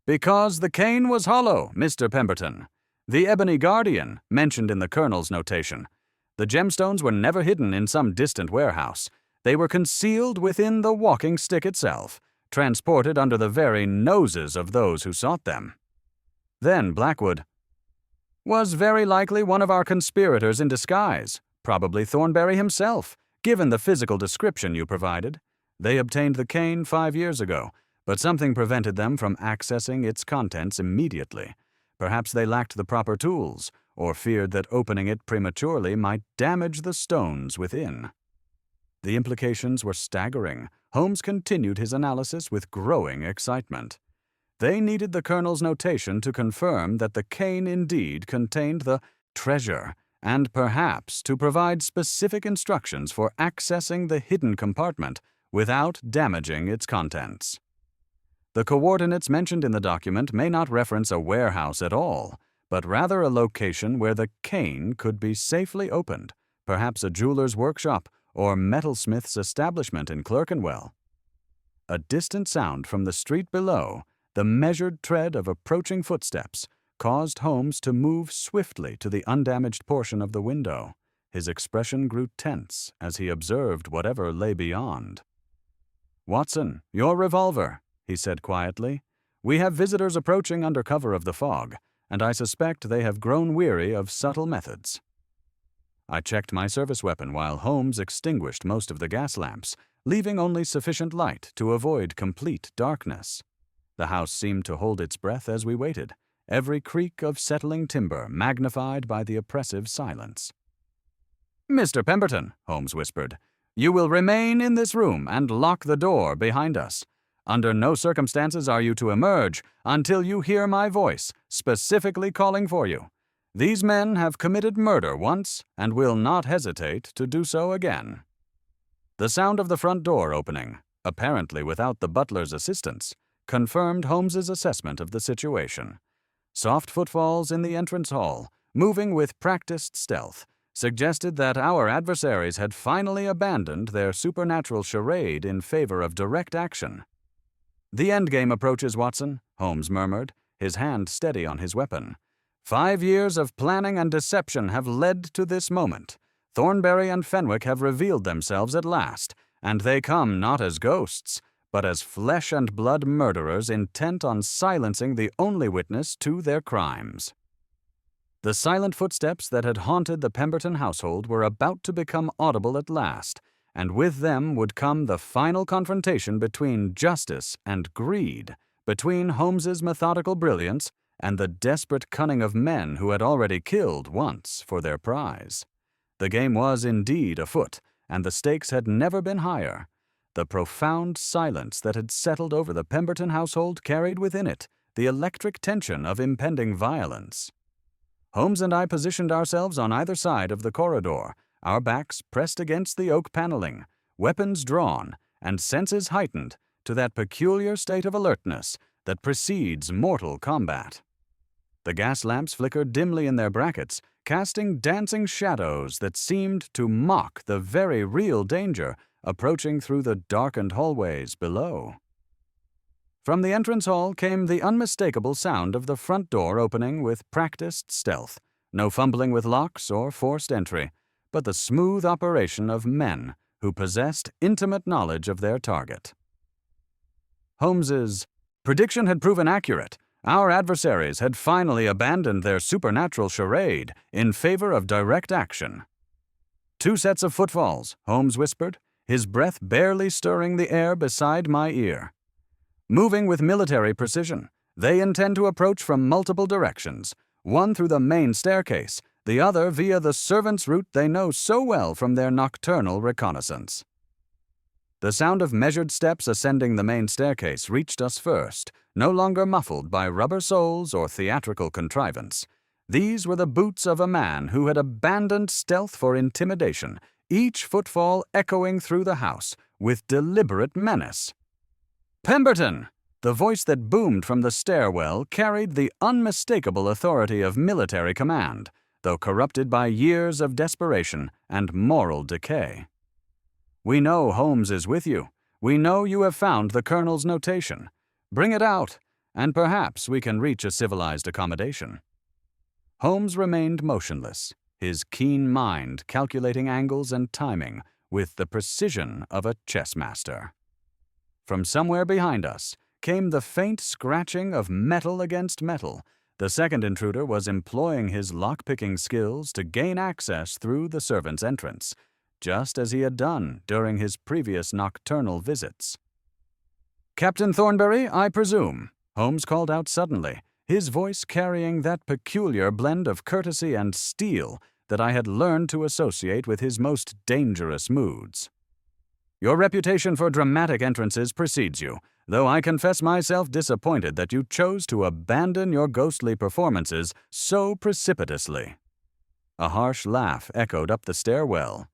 "Because the cane was hollow, Mr. Pemberton. The ebony guardian, mentioned in the Colonel's notation. The gemstones were never hidden in some distant warehouse. They were concealed within the walking stick itself, transported under the very noses of those who sought them." Then Blackwood was very likely one of our conspirators in disguise, probably Thornbury himself, given the physical description you provided. They obtained the cane 5 years ago, but something prevented them from accessing its contents immediately. Perhaps they lacked the proper tools, or feared that opening it prematurely might damage the stones within. The implications were staggering. Holmes continued his analysis with growing excitement. They needed the Colonel's notation to confirm that the cane indeed contained the treasure, and perhaps to provide specific instructions for accessing the hidden compartment without damaging its contents. The coordinates mentioned in the document may not reference a warehouse at all, but rather a location where the cane could be safely opened, perhaps a jeweler's workshop or metalsmith's establishment in Clerkenwell. A distant sound from the street below, the measured tread of approaching footsteps, caused Holmes to move swiftly to the undamaged portion of the window. His expression grew tense as he observed whatever lay beyond. "Watson, your revolver," he said quietly. "We have visitors approaching under cover of the fog, and I suspect they have grown weary of subtle methods." I checked my service weapon while Holmes extinguished most of the gas lamps, leaving only sufficient light to avoid complete darkness. The house seemed to hold its breath as we waited, every creak of settling timber magnified by the oppressive silence. "Mr. Pemberton," Holmes whispered, "you will remain in this room and lock the door behind us. Under no circumstances are you to emerge until you hear my voice specifically calling for you. These men have committed murder once and will not hesitate to do so again." The sound of the front door opening, apparently without the butler's assistance, confirmed Holmes's assessment of the situation. Soft footfalls in the entrance hall, moving with practiced stealth, suggested that our adversaries had finally abandoned their supernatural charade in favor of direct action. "The endgame approaches, Watson," Holmes murmured, his hand steady on his weapon. 5 years of planning and deception have led to this moment. Thornbury and Fenwick have revealed themselves at last, and they come not as ghosts, but as flesh and blood murderers intent on silencing the only witness to their crimes. The silent footsteps that had haunted the Pemberton household were about to become audible at last, and with them would come the final confrontation between justice and greed, between Holmes's methodical brilliance and the desperate cunning of men who had already killed once for their prize. The game was indeed afoot, and the stakes had never been higher. The profound silence that had settled over the Pemberton household carried within it the electric tension of impending violence. Holmes and I positioned ourselves on either side of the corridor, our backs pressed against the oak paneling, weapons drawn, and senses heightened to that peculiar state of alertness that precedes mortal combat. The gas lamps flickered dimly in their brackets, casting dancing shadows that seemed to mock the very real danger approaching through the darkened hallways below. From the entrance hall came the unmistakable sound of the front door opening with practiced stealth, no fumbling with locks or forced entry, but the smooth operation of men who possessed intimate knowledge of their target. Holmes's prediction had proven accurate. Our adversaries had finally abandoned their supernatural charade in favor of direct action. "2 sets of footfalls," Holmes whispered, his breath barely stirring the air beside my ear. "Moving with military precision, they intend to approach from multiple directions, one through the main staircase, the other via the servants' route they know so well from their nocturnal reconnaissance." The sound of measured steps ascending the main staircase reached us first, no longer muffled by rubber soles or theatrical contrivance. These were the boots of a man who had abandoned stealth for intimidation, each footfall echoing through the house with deliberate menace. "Pemberton!" The voice that boomed from the stairwell carried the unmistakable authority of military command, though corrupted by years of desperation and moral decay. "We know Holmes is with you. We know you have found the Colonel's notation. Bring it out, and perhaps we can reach a civilized accommodation." Holmes remained motionless, his keen mind calculating angles and timing with the precision of a chess master. From somewhere behind us came the faint scratching of metal against metal. The second intruder was employing his lock-picking skills to gain access through the servant's entrance, just as he had done during his previous nocturnal visits. "Captain Thornbury, I presume," Holmes called out suddenly, his voice carrying that peculiar blend of courtesy and steel that I had learned to associate with his most dangerous moods. "Your reputation for dramatic entrances precedes you, though I confess myself disappointed that you chose to abandon your ghostly performances so precipitously." A harsh laugh echoed up the stairwell.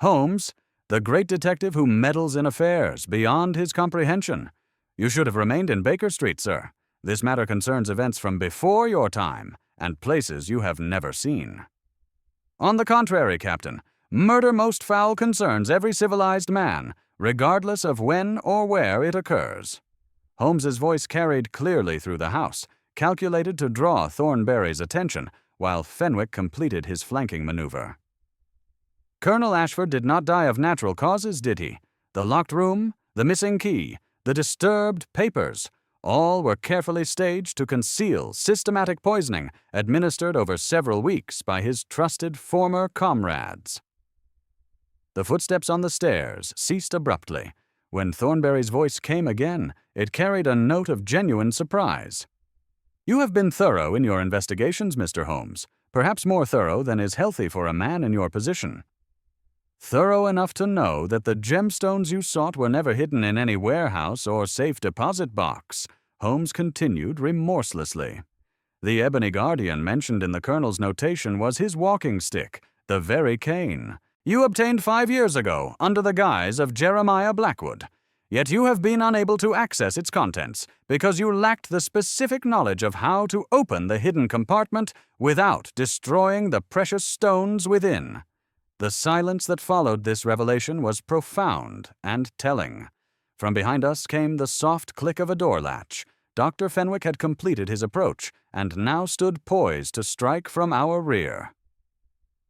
"Holmes, the great detective who meddles in affairs beyond his comprehension. You should have remained in Baker Street, sir. This matter concerns events from before your time and places you have never seen." "On the contrary, Captain, murder most foul concerns every civilized man, regardless of when or where it occurs." Holmes's voice carried clearly through the house, calculated to draw Thornbury's attention, while Fenwick completed his flanking maneuver. "Colonel Ashford did not die of natural causes, did he? The locked room, the missing key, the disturbed papers, all were carefully staged to conceal systematic poisoning administered over several weeks by his trusted former comrades." The footsteps on the stairs ceased abruptly. When Thornbury's voice came again, it carried a note of genuine surprise. "You have been thorough in your investigations, Mr. Holmes, perhaps more thorough than is healthy for a man in your position." "Thorough enough to know that the gemstones you sought were never hidden in any warehouse or safe deposit box," Holmes continued remorselessly. "The ebony guardian mentioned in the Colonel's notation was his walking stick, the very cane you obtained 5 years ago under the guise of Jeremiah Blackwood. Yet you have been unable to access its contents because you lacked the specific knowledge of how to open the hidden compartment without destroying the precious stones within." The silence that followed this revelation was profound and telling. From behind us came the soft click of a door latch. Dr. Fenwick had completed his approach and now stood poised to strike from our rear.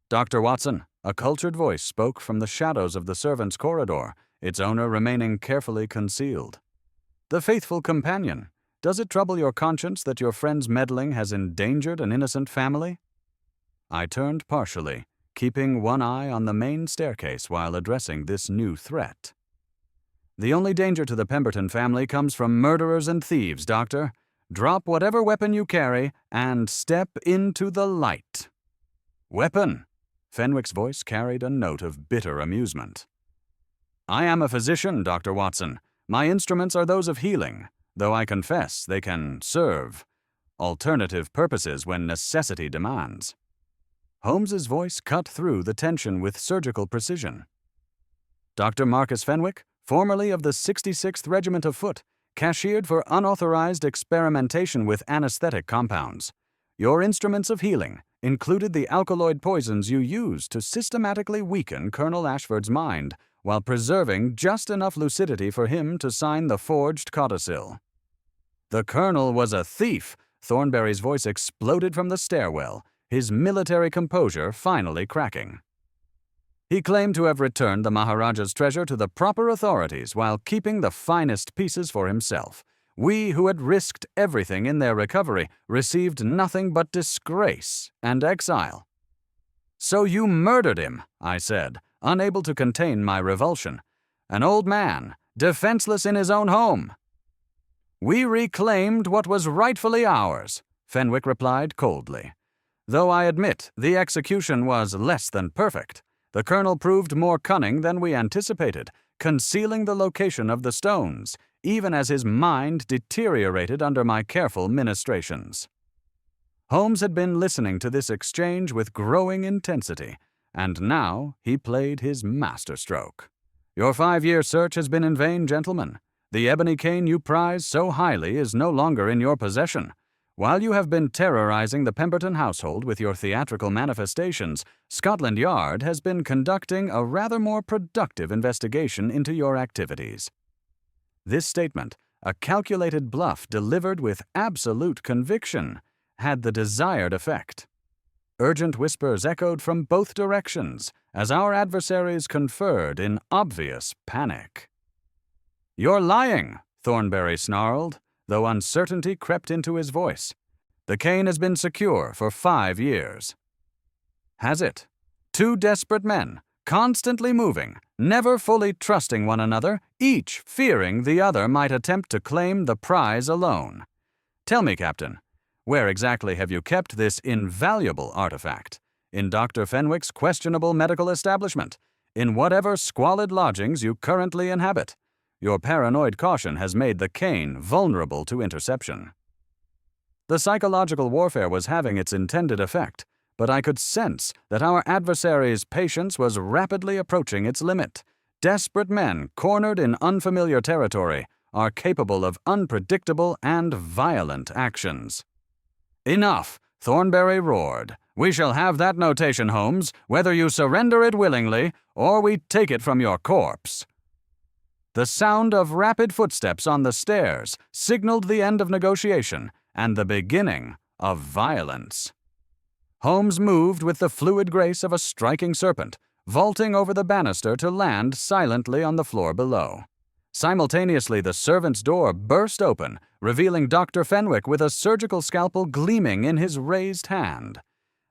"Dr. Watson," a cultured voice spoke from the shadows of the servants' corridor, its owner remaining carefully concealed. "The faithful companion, does it trouble your conscience that your friend's meddling has endangered an innocent family?" I turned partially, keeping one eye on the main staircase while addressing this new threat. "The only danger to the Pemberton family comes from murderers and thieves, Doctor. Drop whatever weapon you carry and step into the light." "Weapon?" Fenwick's voice carried a note of bitter amusement. "I am a physician, Dr. Watson. My instruments are those of healing, though I confess they can serve alternative purposes when necessity demands." Holmes's voice cut through the tension with surgical precision. "Dr. Marcus Fenwick, formerly of the 66th Regiment of Foot, cashiered for unauthorized experimentation with anesthetic compounds. Your instruments of healing included the alkaloid poisons you used to systematically weaken Colonel Ashford's mind while preserving just enough lucidity for him to sign the forged codicil." "The Colonel was a thief!" Thornbury's voice exploded from the stairwell, his military composure finally cracking. "He claimed to have returned the Maharaja's treasure to the proper authorities while keeping the finest pieces for himself. We, who had risked everything in their recovery, received nothing but disgrace and exile." "So you murdered him," I said, unable to contain my revulsion. "An old man, defenseless in his own home." "We reclaimed what was rightfully ours," Fenwick replied coldly. "Though I admit the execution was less than perfect. The Colonel proved more cunning than we anticipated, concealing the location of the stones, even as his mind deteriorated under my careful ministrations." Holmes had been listening to this exchange with growing intensity, and now he played his masterstroke. "Your 5-year search has been in vain, gentlemen. The ebony cane you prize so highly is no longer in your possession. While you have been terrorizing the Pemberton household with your theatrical manifestations, Scotland Yard has been conducting a rather more productive investigation into your activities. This statement, a calculated bluff delivered with absolute conviction, had the desired effect. Urgent whispers echoed from both directions as our adversaries conferred in obvious panic. "You're lying," Thornbury snarled, though uncertainty crept into his voice. "The cane has been secure for 5 years." "Has it? Two desperate men, constantly moving, never fully trusting one another, each fearing the other might attempt to claim the prize alone. Tell me, Captain, where exactly have you kept this invaluable artifact? In Dr. Fenwick's questionable medical establishment? In whatever squalid lodgings you currently inhabit? Your paranoid caution has made the cane vulnerable to interception." The psychological warfare was having its intended effect, but I could sense that our adversary's patience was rapidly approaching its limit. Desperate men cornered in unfamiliar territory are capable of unpredictable and violent actions. "Enough!" Thornbury roared. "We shall have that notation, Holmes, whether you surrender it willingly or we take it from your corpse." The sound of rapid footsteps on the stairs signaled the end of negotiation and the beginning of violence. Holmes moved with the fluid grace of a striking serpent, vaulting over the banister to land silently on the floor below. Simultaneously, the servant's door burst open, revealing Dr. Fenwick with a surgical scalpel gleaming in his raised hand.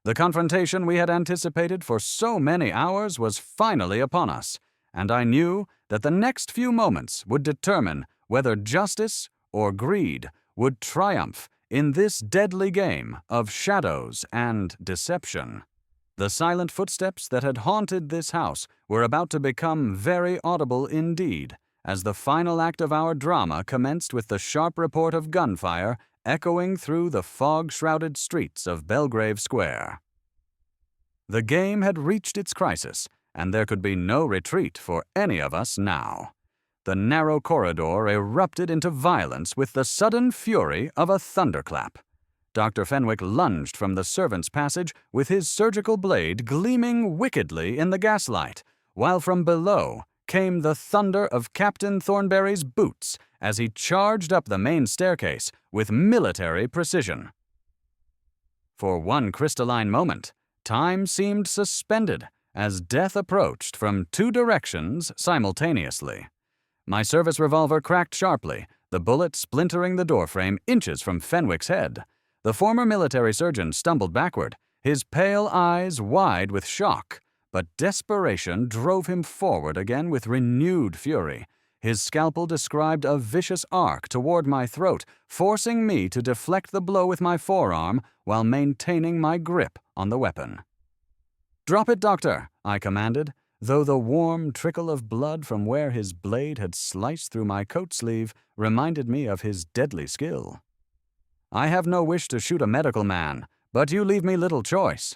The confrontation we had anticipated for so many hours was finally upon us, and I knew that the next few moments would determine whether justice or greed would triumph in this deadly game of shadows and deception. The silent footsteps that had haunted this house were about to become very audible indeed, as the final act of our drama commenced with the sharp report of gunfire echoing through the fog-shrouded streets of Belgrave Square. The game had reached its crisis, and there could be no retreat for any of us now. The narrow corridor erupted into violence with the sudden fury of a thunderclap. Dr. Fenwick lunged from the servants' passage with his surgical blade gleaming wickedly in the gaslight, while from below came the thunder of Captain Thornbury's boots as he charged up the main staircase with military precision. For one crystalline moment, time seemed suspended as death approached from two directions simultaneously. My service revolver cracked sharply, the bullet splintering the doorframe inches from Fenwick's head. The former military surgeon stumbled backward, his pale eyes wide with shock, but desperation drove him forward again with renewed fury. His scalpel described a vicious arc toward my throat, forcing me to deflect the blow with my forearm while maintaining my grip on the weapon. "Drop it, Doctor," I commanded, though the warm trickle of blood from where his blade had sliced through my coat sleeve reminded me of his deadly skill. "I have no wish to shoot a medical man, but you leave me little choice."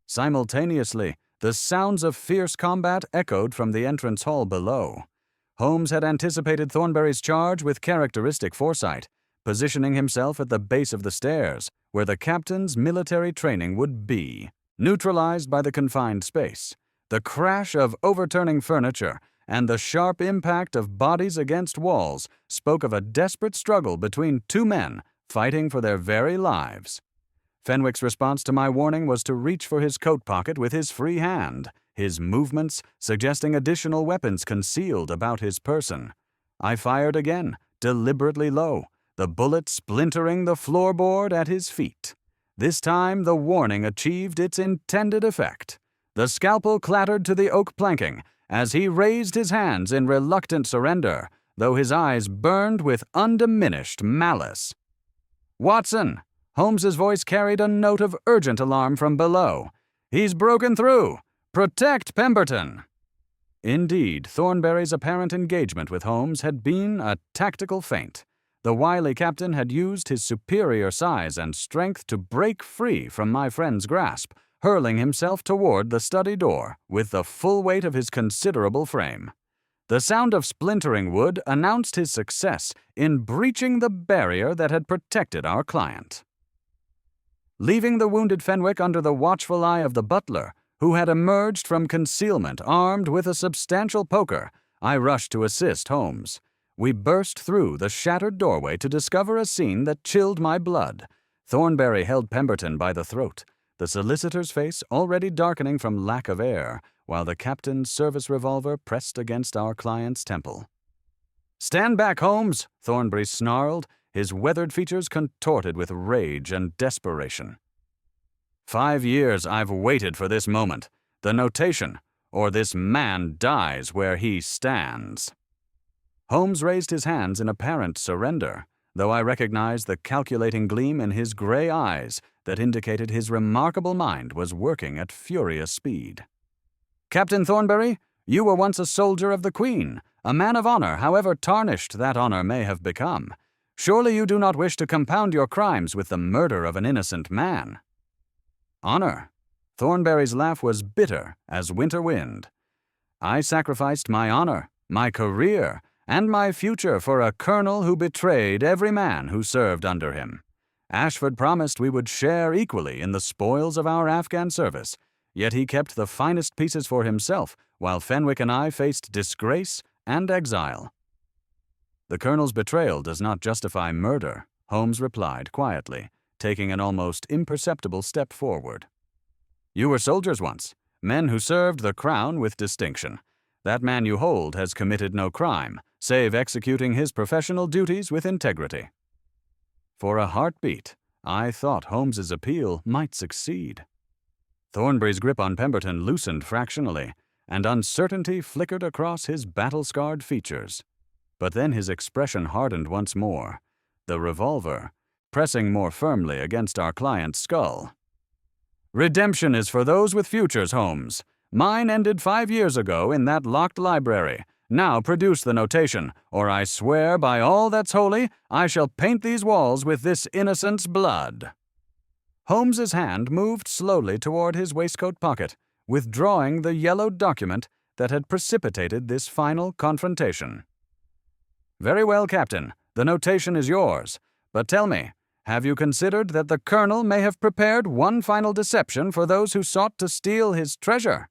Simultaneously, the sounds of fierce combat echoed from the entrance hall below. Holmes had anticipated Thornbury's charge with characteristic foresight, positioning himself at the base of the stairs, where the captain's military training would be, neutralized by the confined space. The crash of overturning furniture and the sharp impact of bodies against walls spoke of a desperate struggle between two men fighting for their very lives. Fenwick's response to my warning was to reach for his coat pocket with his free hand, his movements suggesting additional weapons concealed about his person. I fired again, deliberately low, the bullet splintering the floorboard at his feet. This time the warning achieved its intended effect. The scalpel clattered to the oak planking as he raised his hands in reluctant surrender, though his eyes burned with undiminished malice. "Watson!" Holmes's voice carried a note of urgent alarm from below. "He's broken through! Protect Pemberton!" Indeed, Thornbury's apparent engagement with Holmes had been a tactical feint. The wily captain had used his superior size and strength to break free from my friend's grasp, hurling himself toward the study door with the full weight of his considerable frame. The sound of splintering wood announced his success in breaching the barrier that had protected our client. Leaving the wounded Fenwick under the watchful eye of the butler, who had emerged from concealment armed with a substantial poker, I rushed to assist Holmes. We burst through the shattered doorway to discover a scene that chilled my blood. Thornbury held Pemberton by the throat, the solicitor's face already darkening from lack of air, while the captain's service revolver pressed against our client's temple. "Stand back, Holmes!" Thornbury snarled, his weathered features contorted with rage and desperation. 5 years I've waited for this moment. The notation, or this man dies where he stands. Holmes raised his hands in apparent surrender, though I recognized the calculating gleam in his gray eyes that indicated his remarkable mind was working at furious speed. "Captain Thornbury, you were once a soldier of the Queen, a man of honor, however tarnished that honor may have become. Surely you do not wish to compound your crimes with the murder of an innocent man." "Honor?" Thornbury's laugh was bitter as winter wind. "I sacrificed my honor, my career, and my future for a colonel who betrayed every man who served under him. Ashford promised we would share equally in the spoils of our Afghan service, yet he kept the finest pieces for himself, while Fenwick and I faced disgrace and exile." "The colonel's betrayal does not justify murder," Holmes replied quietly, taking an almost imperceptible step forward. "You were soldiers once, men who served the crown with distinction. That man you hold has committed no crime, save executing his professional duties with integrity." For a heartbeat, I thought Holmes's appeal might succeed. Thornbury's grip on Pemberton loosened fractionally, and uncertainty flickered across his battle-scarred features. But then his expression hardened once more, the revolver pressing more firmly against our client's skull. "Redemption is for those with futures, Holmes. Mine ended 5 years ago in that locked library. Now produce the notation, or I swear by all that's holy, I shall paint these walls with this innocent's blood." Holmes's hand moved slowly toward his waistcoat pocket, withdrawing the yellowed document that had precipitated this final confrontation. "Very well, Captain. The notation is yours. But tell me, have you considered that the colonel may have prepared one final deception for those who sought to steal his treasure?"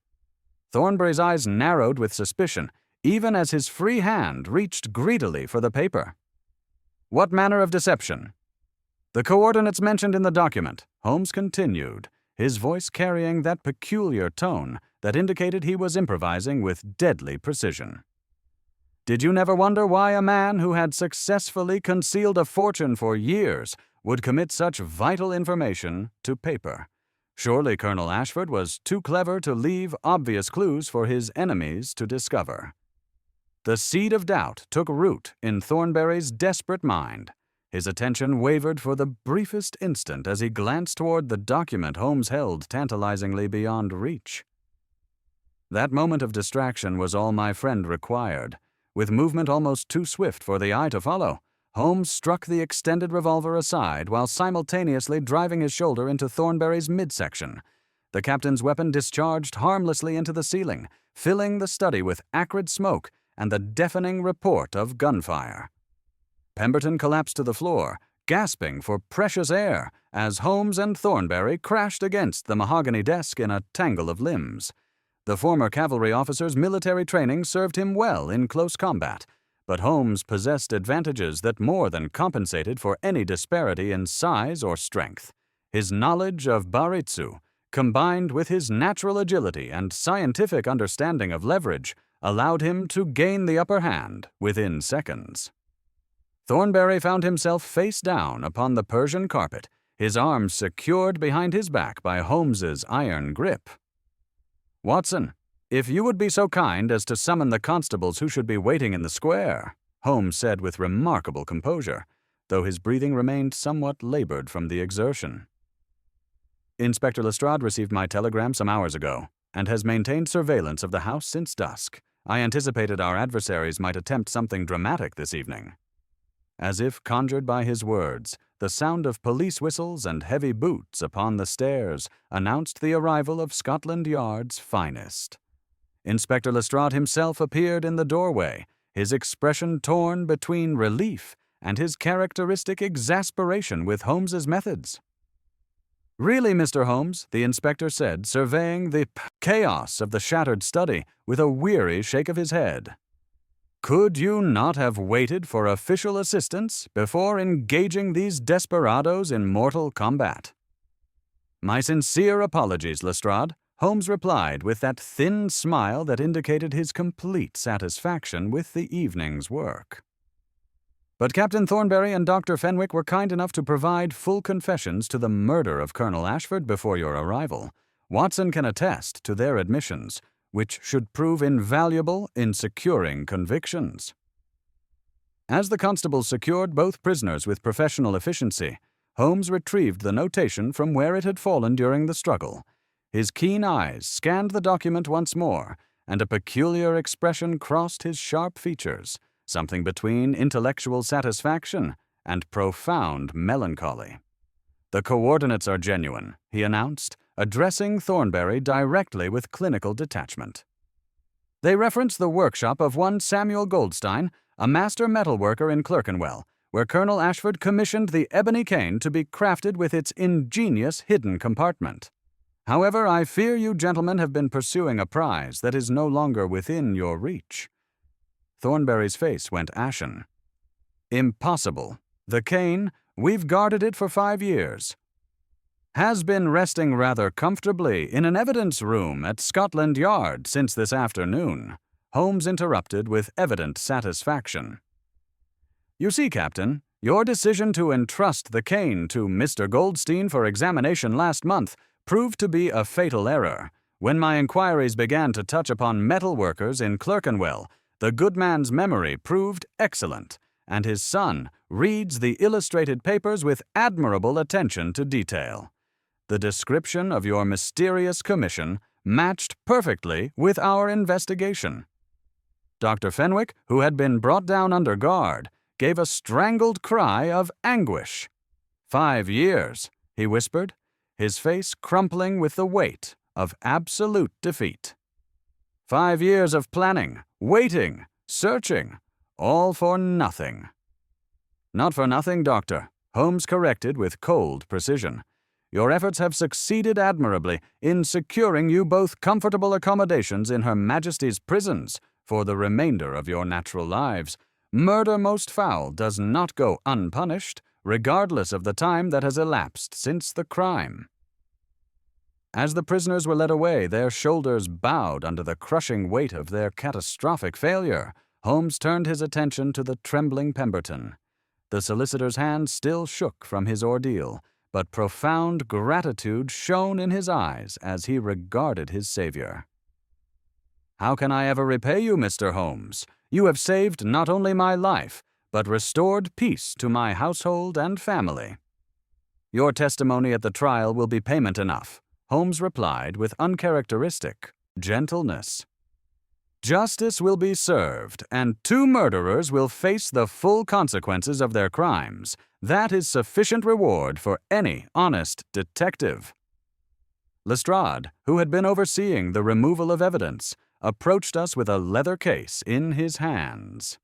Thornbury's eyes narrowed with suspicion, even as his free hand reached greedily for the paper. "What manner of deception?" "The coordinates mentioned in the document," Holmes continued, his voice carrying that peculiar tone that indicated he was improvising with deadly precision. "Did you never wonder why a man who had successfully concealed a fortune for years would commit such vital information to paper? Surely Colonel Ashford was too clever to leave obvious clues for his enemies to discover." The seed of doubt took root in Thornbury's desperate mind. His attention wavered for the briefest instant as he glanced toward the document Holmes held tantalizingly beyond reach. That moment of distraction was all my friend required. With movement almost too swift for the eye to follow, Holmes struck the extended revolver aside while simultaneously driving his shoulder into Thornbury's midsection. The captain's weapon discharged harmlessly into the ceiling, filling the study with acrid smoke and the deafening report of gunfire. Pemberton collapsed to the floor, gasping for precious air as Holmes and Thornbury crashed against the mahogany desk in a tangle of limbs. The former cavalry officer's military training served him well in close combat, but Holmes possessed advantages that more than compensated for any disparity in size or strength. His knowledge of Baritsu, combined with his natural agility and scientific understanding of leverage, allowed him to gain the upper hand within seconds. Thornbury found himself face down upon the Persian carpet, his arms secured behind his back by Holmes's iron grip. "Watson, if you would be so kind as to summon the constables who should be waiting in the square," Holmes said with remarkable composure, though his breathing remained somewhat labored from the exertion. "Inspector Lestrade received my telegram some hours ago, and has maintained surveillance of the house since dusk. I anticipated our adversaries might attempt something dramatic this evening." As if conjured by his words, the sound of police whistles and heavy boots upon the stairs announced the arrival of Scotland Yard's finest. Inspector Lestrade himself appeared in the doorway, his expression torn between relief and his characteristic exasperation with Holmes's methods. "Really, Mr. Holmes," the inspector said, surveying the chaos of the shattered study with a weary shake of his head. "Could you not have waited for official assistance before engaging these desperadoes in mortal combat?" "My sincere apologies, Lestrade," Holmes replied with that thin smile that indicated his complete satisfaction with the evening's work. "But Captain Thornbury and Dr. Fenwick were kind enough to provide full confessions to the murder of Colonel Ashford before your arrival. Watson can attest to their admissions, which should prove invaluable in securing convictions." As the constables secured both prisoners with professional efficiency, Holmes retrieved the notation from where it had fallen during the struggle. His keen eyes scanned the document once more, and a peculiar expression crossed his sharp features, something between intellectual satisfaction and profound melancholy. "The coordinates are genuine," he announced, addressing Thornbury directly with clinical detachment. "They reference the workshop of one Samuel Goldstein, a master metalworker in Clerkenwell, where Colonel Ashford commissioned the ebony cane to be crafted with its ingenious hidden compartment. However, I fear you gentlemen have been pursuing a prize that is no longer within your reach." Thornbury's face went ashen. "Impossible. The cane, we've guarded it for 5 years. Has been resting rather comfortably in an evidence room at Scotland Yard since this afternoon," Holmes interrupted with evident satisfaction. "You see, Captain, your decision to entrust the cane to Mr. Goldstein for examination last month proved to be a fatal error. When my inquiries began to touch upon metal workers in Clerkenwell, the good man's memory proved excellent, and his son reads the illustrated papers with admirable attention to detail. The description of your mysterious commission matched perfectly with our investigation." Dr. Fenwick, who had been brought down under guard, gave a strangled cry of anguish. "5 years," he whispered, his face crumpling with the weight of absolute defeat. "5 years of planning, waiting, searching, all for nothing." "Not for nothing, Doctor," Holmes corrected with cold precision. "Your efforts have succeeded admirably in securing you both comfortable accommodations in Her Majesty's prisons for the remainder of your natural lives. Murder most foul does not go unpunished, regardless of the time that has elapsed since the crime." As the prisoners were led away, their shoulders bowed under the crushing weight of their catastrophic failure, Holmes turned his attention to the trembling Pemberton. The solicitor's hand still shook from his ordeal, but profound gratitude shone in his eyes as he regarded his savior. "How can I ever repay you, Mr. Holmes? You have saved not only my life, but restored peace to my household and family." "Your testimony at the trial will be payment enough," Holmes replied with uncharacteristic gentleness. "Justice will be served, and 2 murderers will face the full consequences of their crimes. That is sufficient reward for any honest detective." Lestrade, who had been overseeing the removal of evidence, approached us with a leather case in his hands.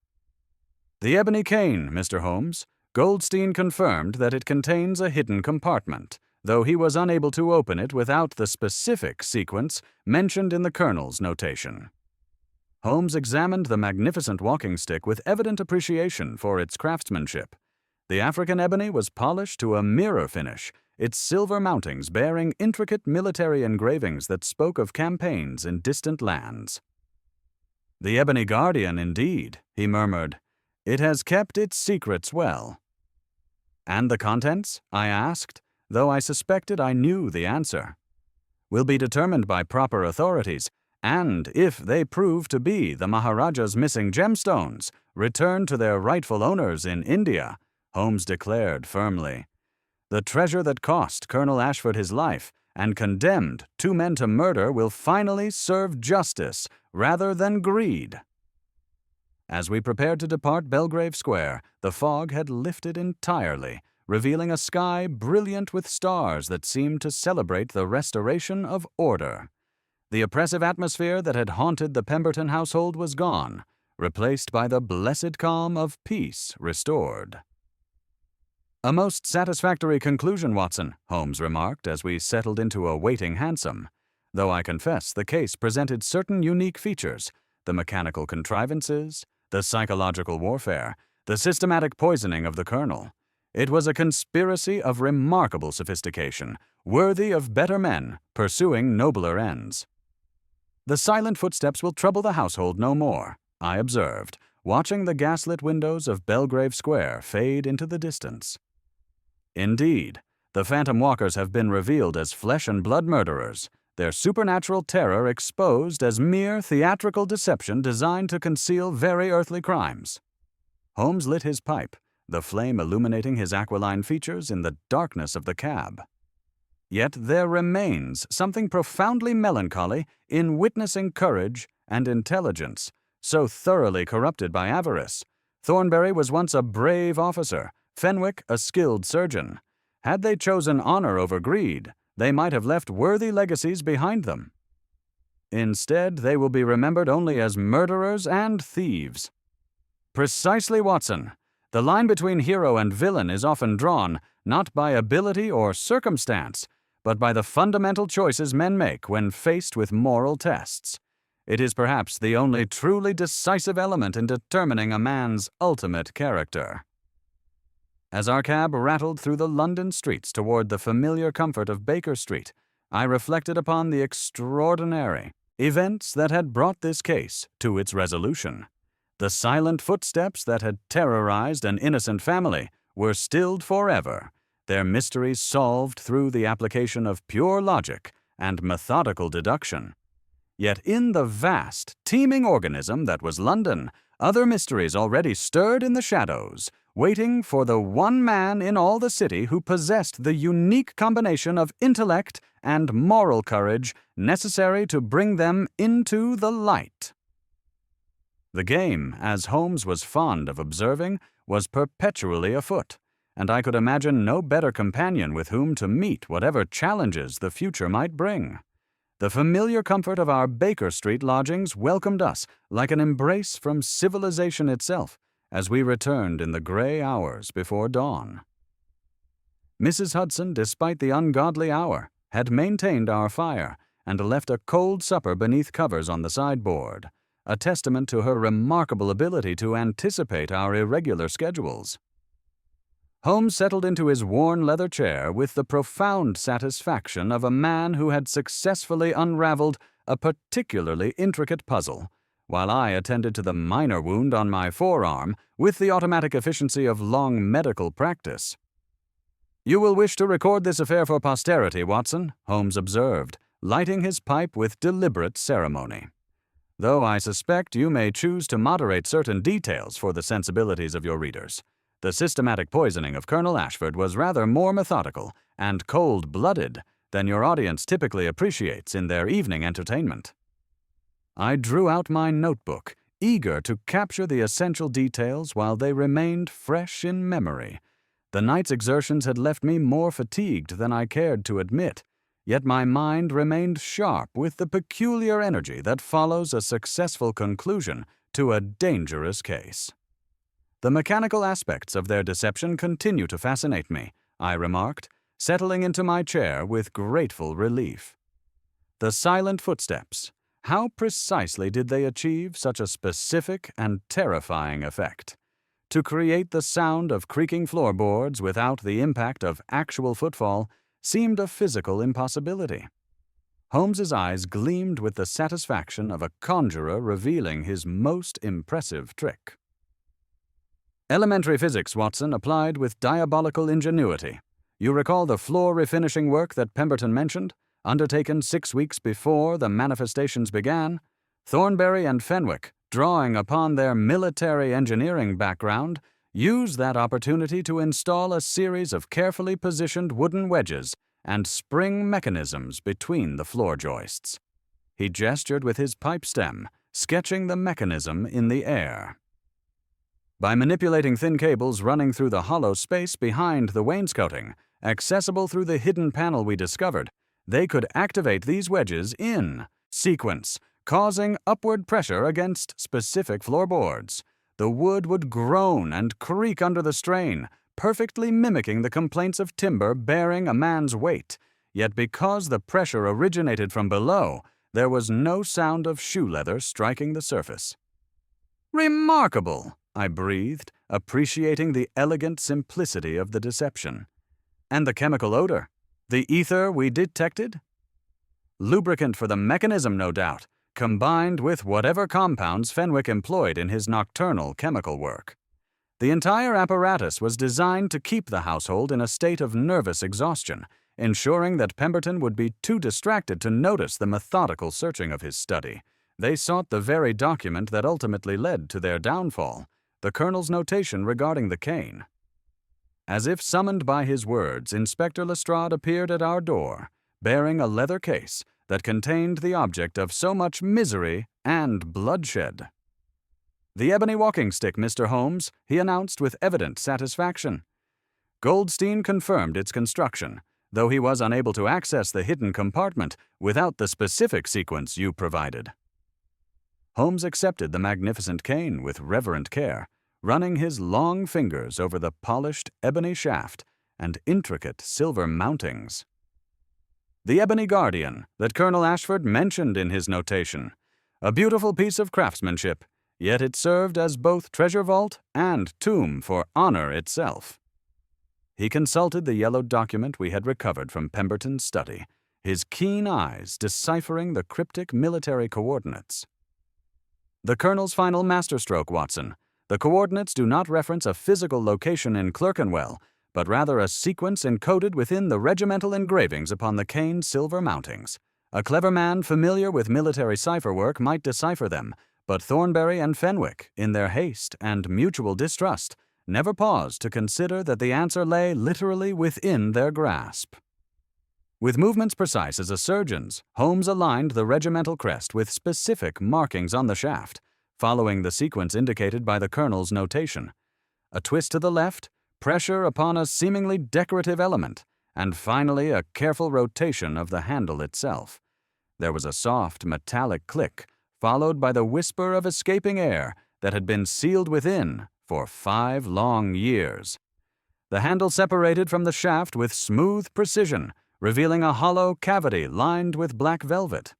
"The ebony cane, Mr. Holmes. Goldstein confirmed that it contains a hidden compartment, though he was unable to open it without the specific sequence mentioned in the Colonel's notation." Holmes examined the magnificent walking stick with evident appreciation for its craftsmanship. The African ebony was polished to a mirror finish, its silver mountings bearing intricate military engravings that spoke of campaigns in distant lands. "The ebony guardian, indeed," he murmured. "It has kept its secrets well." "And the contents?" I asked, though I suspected I knew the answer. "Will be determined by proper authorities, and if they prove to be the Maharaja's missing gemstones, returned to their rightful owners in India," Holmes declared firmly. "The treasure that cost Colonel Ashford his life and condemned 2 men to murder will finally serve justice rather than greed." As we prepared to depart Belgrave Square, the fog had lifted entirely, revealing a sky brilliant with stars that seemed to celebrate the restoration of order. The oppressive atmosphere that had haunted the Pemberton household was gone, replaced by the blessed calm of peace restored. "A most satisfactory conclusion, Watson," Holmes remarked as we settled into a waiting hansom, though I confess the case presented certain unique features: the mechanical contrivances, the psychological warfare, the systematic poisoning of the colonel. It was a conspiracy of remarkable sophistication, worthy of better men pursuing nobler ends. "The silent footsteps will trouble the household no more," I observed, watching the gaslit windows of Belgrave Square fade into the distance. Indeed, the phantom walkers have been revealed as flesh-and-blood murderers, their supernatural terror exposed as mere theatrical deception designed to conceal very earthly crimes. Holmes lit his pipe, the flame illuminating his aquiline features in the darkness of the cab. Yet there remains something profoundly melancholy in witnessing courage and intelligence so thoroughly corrupted by avarice. Thornbury was once a brave officer, Fenwick a skilled surgeon. Had they chosen honor over greed, they might have left worthy legacies behind them. Instead, they will be remembered only as murderers and thieves. Precisely, Watson. The line between hero and villain is often drawn, not by ability or circumstance, but by the fundamental choices men make when faced with moral tests. It is perhaps the only truly decisive element in determining a man's ultimate character. As our cab rattled through the London streets toward the familiar comfort of Baker Street, I reflected upon the extraordinary events that had brought this case to its resolution. The silent footsteps that had terrorized an innocent family were stilled forever, their mysteries solved through the application of pure logic and methodical deduction. Yet in the vast, teeming organism that was London, other mysteries already stirred in the shadows, waiting for the one man in all the city who possessed the unique combination of intellect and moral courage necessary to bring them into the light. The game, as Holmes was fond of observing, was perpetually afoot, and I could imagine no better companion with whom to meet whatever challenges the future might bring. The familiar comfort of our Baker Street lodgings welcomed us like an embrace from civilization itself as we returned in the gray hours before dawn. Mrs. Hudson, despite the ungodly hour, had maintained our fire and left a cold supper beneath covers on the sideboard, a testament to her remarkable ability to anticipate our irregular schedules. Holmes settled into his worn leather chair with the profound satisfaction of a man who had successfully unraveled a particularly intricate puzzle, while I attended to the minor wound on my forearm with the automatic efficiency of long medical practice. "You will wish to record this affair for posterity, Watson," Holmes observed, lighting his pipe with deliberate ceremony. "Though I suspect you may choose to moderate certain details for the sensibilities of your readers. The systematic poisoning of Colonel Ashford was rather more methodical and cold-blooded than your audience typically appreciates in their evening entertainment." I drew out my notebook, eager to capture the essential details while they remained fresh in memory. The night's exertions had left me more fatigued than I cared to admit, yet my mind remained sharp with the peculiar energy that follows a successful conclusion to a dangerous case. "The mechanical aspects of their deception continue to fascinate me," I remarked, settling into my chair with grateful relief. The silent footsteps. How precisely did they achieve such a specific and terrifying effect? To create the sound of creaking floorboards without the impact of actual footfall seemed a physical impossibility. Holmes's eyes gleamed with the satisfaction of a conjurer revealing his most impressive trick. "Elementary physics, Watson, applied with diabolical ingenuity. You recall the floor refinishing work that Pemberton mentioned, undertaken 6 weeks before the manifestations began? Thornbury and Fenwick, drawing upon their military engineering background, used that opportunity to install a series of carefully positioned wooden wedges and spring mechanisms between the floor joists." He gestured with his pipe stem, sketching the mechanism in the air. "By manipulating thin cables running through the hollow space behind the wainscoting, accessible through the hidden panel we discovered, they could activate these wedges in Sequence, causing upward pressure against specific floorboards. The wood would groan and creak under the strain, perfectly mimicking the complaints of timber bearing a man's weight. Yet because the pressure originated from below, there was no sound of shoe leather striking the surface. "Remarkable," I breathed, appreciating the elegant simplicity of the deception. "And the chemical odor? The ether we detected?" "Lubricant for the mechanism, no doubt, combined with whatever compounds Fenwick employed in his nocturnal chemical work. The entire apparatus was designed to keep the household in a state of nervous exhaustion, ensuring that Pemberton would be too distracted to notice the methodical searching of his study. They sought the very document that ultimately led to their downfall, the Colonel's notation regarding the cane. As if summoned by his words, Inspector Lestrade appeared at our door, bearing a leather case that contained the object of so much misery and bloodshed. "The ebony walking stick, Mr. Holmes," he announced with evident satisfaction. Goldstein confirmed its construction, though he was unable to access the hidden compartment without the specific sequence you provided. Holmes accepted the magnificent cane with reverent care, running his long fingers over the polished ebony shaft and intricate silver mountings. "The ebony guardian that Colonel Ashford mentioned in his notation. A beautiful piece of craftsmanship, yet it served as both treasure vault and tomb for honor itself." He consulted the yellowed document we had recovered from Pemberton's study, his keen eyes deciphering the cryptic military coordinates. "The Colonel's final masterstroke, Watson. The coordinates do not reference a physical location in Clerkenwell, but rather a sequence encoded within the regimental engravings upon the cane's silver mountings. A clever man familiar with military cipher work might decipher them, but Thornbury and Fenwick, in their haste and mutual distrust, never paused to consider that the answer lay literally within their grasp. With movements precise as a surgeon's, Holmes aligned the regimental crest with specific markings on the shaft, following the sequence indicated by the Colonel's notation. A twist to the left, pressure upon a seemingly decorative element, and finally a careful rotation of the handle itself. There was a soft, metallic click, followed by the whisper of escaping air that had been sealed within for 5 long years. The handle separated from the shaft with smooth precision, revealing a hollow cavity lined with black velvet.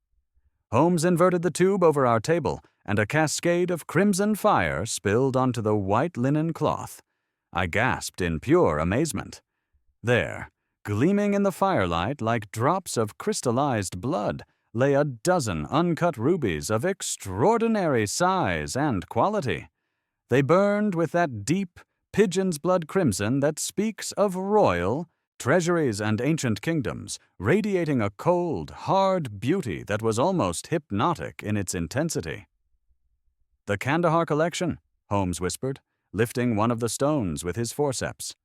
Holmes inverted the tube over our table, and a cascade of crimson fire spilled onto the white linen cloth. I gasped in pure amazement. There, gleaming in the firelight like drops of crystallized blood, lay a dozen uncut rubies of extraordinary size and quality. They burned with that deep, pigeon's blood crimson that speaks of royal treasuries and ancient kingdoms, radiating a cold, hard beauty that was almost hypnotic in its intensity. "The Kandahar collection," Holmes whispered, lifting one of the stones with his forceps.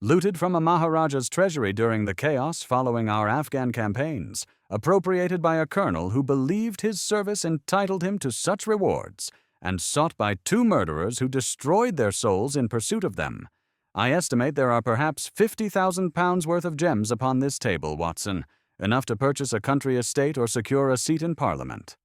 "Looted from a Maharaja's treasury during the chaos following our Afghan campaigns, appropriated by a colonel who believed his service entitled him to such rewards, and sought by 2 murderers who destroyed their souls in pursuit of them. I estimate there are perhaps £50,000 worth of gems upon this table, Watson, enough to purchase a country estate or secure a seat in Parliament."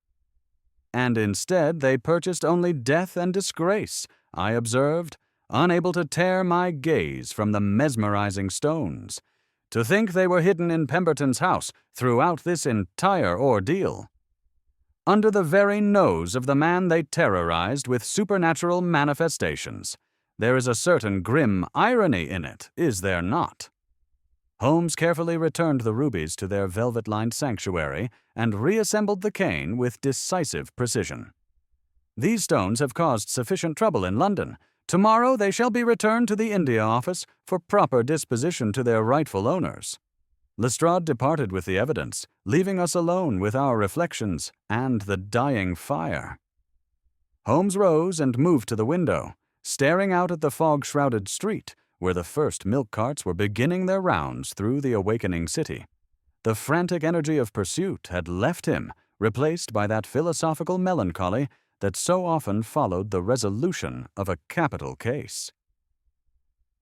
"And instead they purchased only death and disgrace," I observed, unable to tear my gaze from the mesmerizing stones. "To think they were hidden in Pemberton's house throughout this entire ordeal. Under the very nose of the man they terrorized with supernatural manifestations. There is a certain grim irony in it, is there not?" Holmes carefully returned the rubies to their velvet-lined sanctuary and reassembled the cane with decisive precision. "These stones have caused sufficient trouble in London. Tomorrow they shall be returned to the India Office for proper disposition to their rightful owners." Lestrade departed with the evidence, leaving us alone with our reflections and the dying fire. Holmes rose and moved to the window, staring out at the fog-shrouded street, where the first milk carts were beginning their rounds through the awakening city. The frantic energy of pursuit had left him, replaced by that philosophical melancholy that so often followed the resolution of a capital case.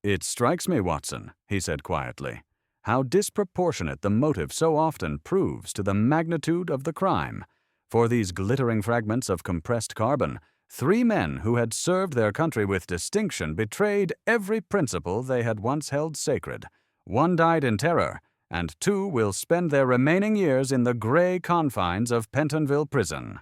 "It strikes me, Watson," he said quietly, "how disproportionate the motive so often proves to the magnitude of the crime. For these glittering fragments of compressed carbon, 3 men who had served their country with distinction betrayed every principle they had once held sacred. 1 died in terror, and 2 will spend their remaining years in the gray confines of Pentonville Prison.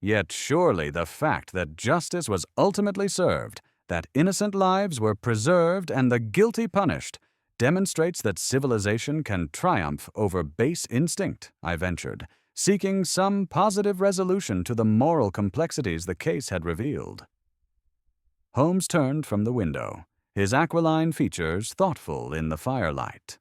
Yet surely the fact that justice was ultimately served, that innocent lives were preserved and the guilty punished, demonstrates that civilization can triumph over base instinct, I ventured, seeking some positive resolution to the moral complexities the case had revealed. Holmes turned from the window, his aquiline features thoughtful in the firelight.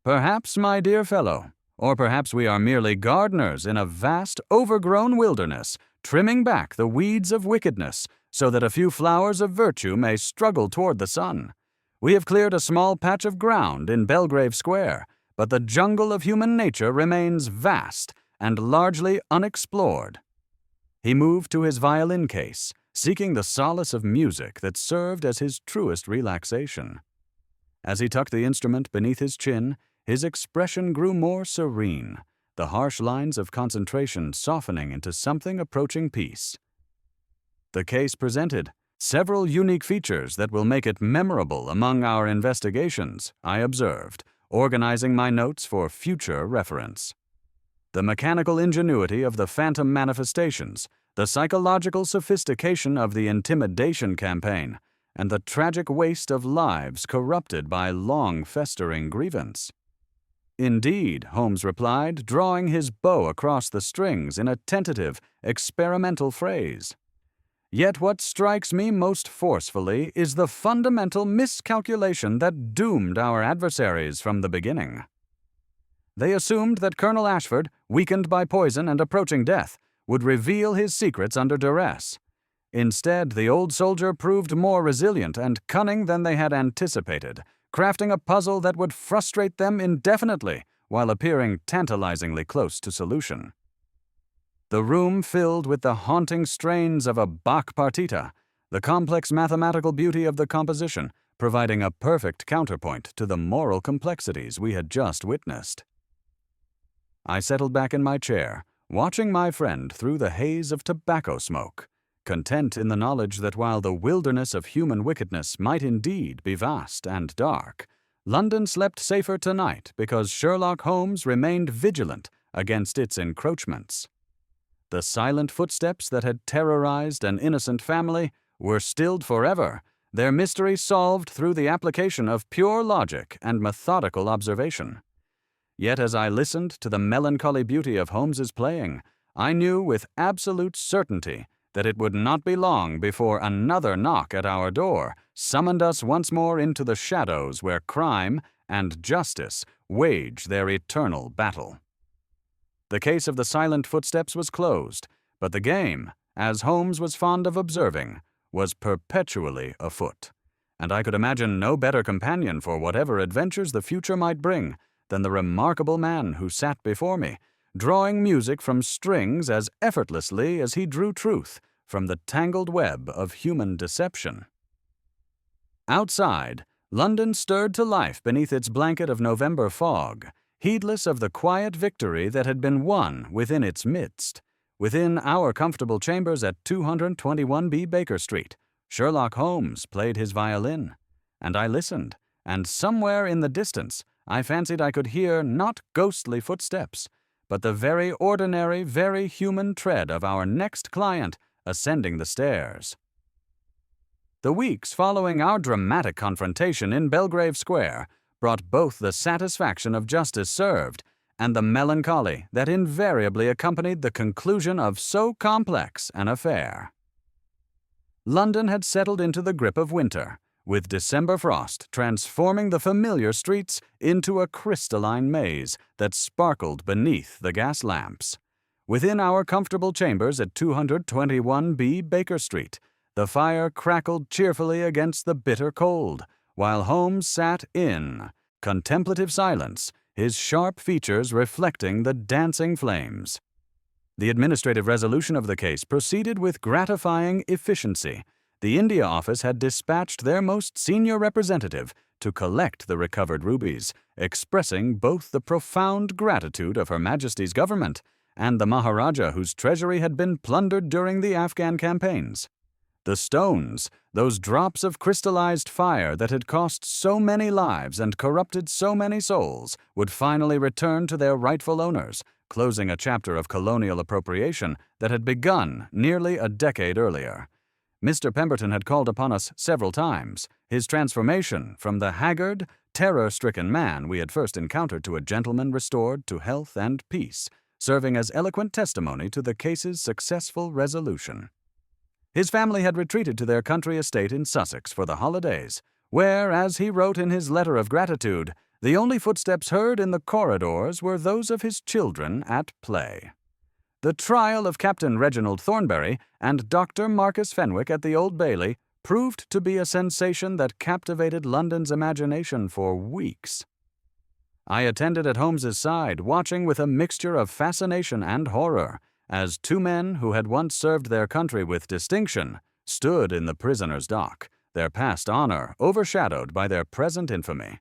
"Perhaps, my dear fellow, or perhaps we are merely gardeners in a vast, overgrown wilderness, trimming back the weeds of wickedness so that a few flowers of virtue may struggle toward the sun. We have cleared a small patch of ground in Belgrave Square, but the jungle of human nature remains vast and largely unexplored." He moved to his violin case, seeking the solace of music that served as his truest relaxation. As he tucked the instrument beneath his chin, his expression grew more serene, the harsh lines of concentration softening into something approaching peace. The case presented several unique features that will make it memorable among our investigations, I observed, organizing my notes for future reference. The mechanical ingenuity of the phantom manifestations, the psychological sophistication of the intimidation campaign, and the tragic waste of lives corrupted by long festering grievance. "Indeed," Holmes replied, drawing his bow across the strings in a tentative, experimental phrase. "Yet what strikes me most forcefully is the fundamental miscalculation that doomed our adversaries from the beginning. They assumed that Colonel Ashford, weakened by poison and approaching death, would reveal his secrets under duress. Instead, the old soldier proved more resilient and cunning than they had anticipated, crafting a puzzle that would frustrate them indefinitely while appearing tantalizingly close to solution. The room filled with the haunting strains of a Bach partita, the complex mathematical beauty of the composition, providing a perfect counterpoint to the moral complexities we had just witnessed. I settled back in my chair, watching my friend through the haze of tobacco smoke, content in the knowledge that while the wilderness of human wickedness might indeed be vast and dark, London slept safer tonight because Sherlock Holmes remained vigilant against its encroachments. The silent footsteps that had terrorized an innocent family were stilled forever, their mystery solved through the application of pure logic and methodical observation. Yet as I listened to the melancholy beauty of Holmes's playing, I knew with absolute certainty that it would not be long before another knock at our door summoned us once more into the shadows where crime and justice wage their eternal battle. The case of the silent footsteps was closed, but the game, as Holmes was fond of observing, was perpetually afoot, and I could imagine no better companion for whatever adventures the future might bring than the remarkable man who sat before me, drawing music from strings as effortlessly as he drew truth from the tangled web of human deception. Outside, London stirred to life beneath its blanket of November fog, heedless of the quiet victory that had been won within its midst. Within our comfortable chambers at 221B Baker Street, Sherlock Holmes played his violin, and I listened, and somewhere in the distance I fancied I could hear not ghostly footsteps, but the very ordinary, very human tread of our next client ascending the stairs. The weeks following our dramatic confrontation in Belgrave Square brought both the satisfaction of justice served and the melancholy that invariably accompanied the conclusion of so complex an affair. London had settled into the grip of winter, with December frost transforming the familiar streets into a crystalline maze that sparkled beneath the gas lamps. Within our comfortable chambers at 221B Baker Street, the fire crackled cheerfully against the bitter cold, while Holmes sat in contemplative silence, his sharp features reflecting the dancing flames. The administrative resolution of the case proceeded with gratifying efficiency. The India office had dispatched their most senior representative to collect the recovered rubies, expressing both the profound gratitude of Her Majesty's government and the Maharaja whose treasury had been plundered during the Afghan campaigns. The stones, those drops of crystallized fire that had cost so many lives and corrupted so many souls, would finally return to their rightful owners, closing a chapter of colonial appropriation that had begun nearly a decade earlier. Mr. Pemberton had called upon us several times. His transformation from the haggard, terror-stricken man we had first encountered to a gentleman restored to health and peace, serving as eloquent testimony to the case's successful resolution. His family had retreated to their country estate in Sussex for the holidays, where, as he wrote in his letter of gratitude, the only footsteps heard in the corridors were those of his children at play. The trial of Captain Reginald Thornbury and Dr. Marcus Fenwick at the Old Bailey proved to be a sensation that captivated London's imagination for weeks. I attended at Holmes's side, watching with a mixture of fascination and horror, as two men who had once served their country with distinction stood in the prisoner's dock, their past honor overshadowed by their present infamy.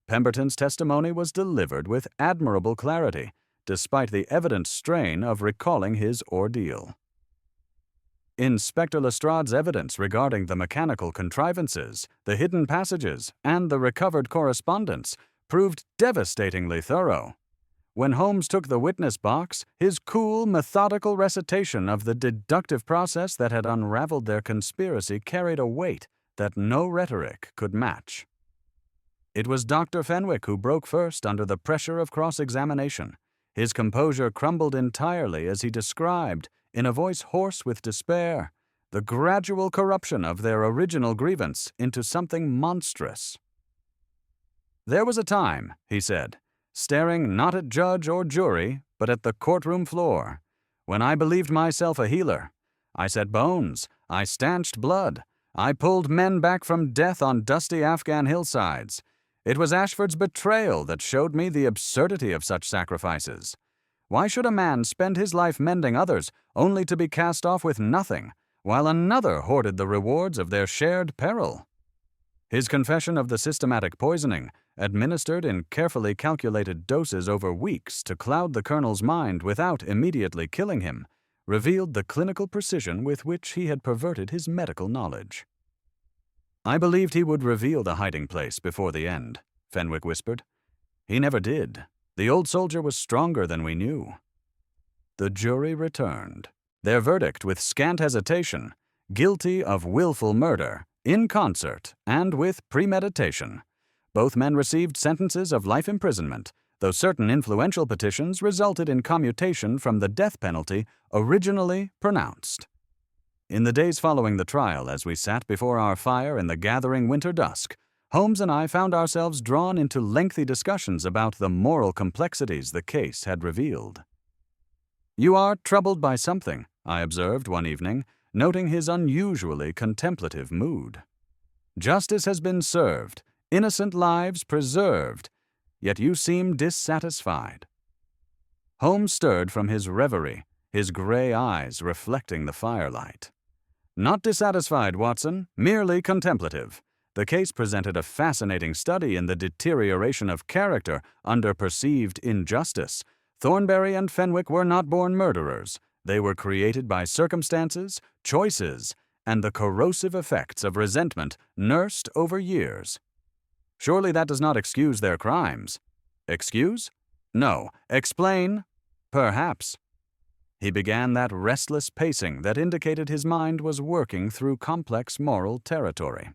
Pemberton's testimony was delivered with admirable clarity, despite the evident strain of recalling his ordeal. Inspector Lestrade's evidence regarding the mechanical contrivances, the hidden passages, and the recovered correspondence proved devastatingly thorough. When Holmes took the witness box, his cool, methodical recitation of the deductive process that had unraveled their conspiracy carried a weight that no rhetoric could match. It was Dr. Fenwick who broke first under the pressure of cross-examination. His composure crumbled entirely as he described, in a voice hoarse with despair, the gradual corruption of their original grievance into something monstrous. "There was a time," he said, staring not at judge or jury, but at the courtroom floor, "when I believed myself a healer. I set bones, I stanched blood, I pulled men back from death on dusty Afghan hillsides. It was Ashford's betrayal that showed me the absurdity of such sacrifices. Why should a man spend his life mending others only to be cast off with nothing, while another hoarded the rewards of their shared peril?" His confession of the systematic poisoning, administered in carefully calculated doses over weeks to cloud the colonel's mind without immediately killing him, revealed the clinical precision with which he had perverted his medical knowledge. "I believed he would reveal the hiding place before the end," Fenwick whispered. "He never did. The old soldier was stronger than we knew." The jury returned. Their verdict, with scant hesitation, guilty of willful murder, in concert and with premeditation. Both men received sentences of life imprisonment, though certain influential petitions resulted in commutation from the death penalty originally pronounced. In the days following the trial, as we sat before our fire in the gathering winter dusk, Holmes and I found ourselves drawn into lengthy discussions about the moral complexities the case had revealed. "You are troubled by something," I observed one evening, noting his unusually contemplative mood. "Justice has been served, innocent lives preserved, yet you seem dissatisfied." Holmes stirred from his reverie, his gray eyes reflecting the firelight. "Not dissatisfied, Watson, merely contemplative. The case presented a fascinating study in the deterioration of character under perceived injustice. Thornbury and Fenwick were not born murderers. They were created by circumstances, choices, and the corrosive effects of resentment nursed over years. Surely that does not excuse their crimes." "Excuse? No. Explain? Perhaps." He began that restless pacing that indicated his mind was working through complex moral territory.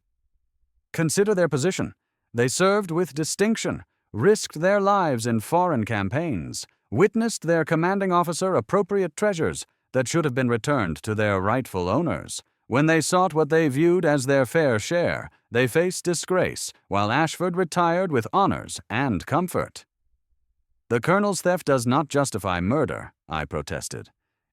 "Consider their position. They served with distinction, risked their lives in foreign campaigns, witnessed their commanding officer appropriate treasures that should have been returned to their rightful owners. When they sought what they viewed as their fair share, they faced disgrace, while Ashford retired with honors and comfort." "The colonel's theft does not justify murder," I protested.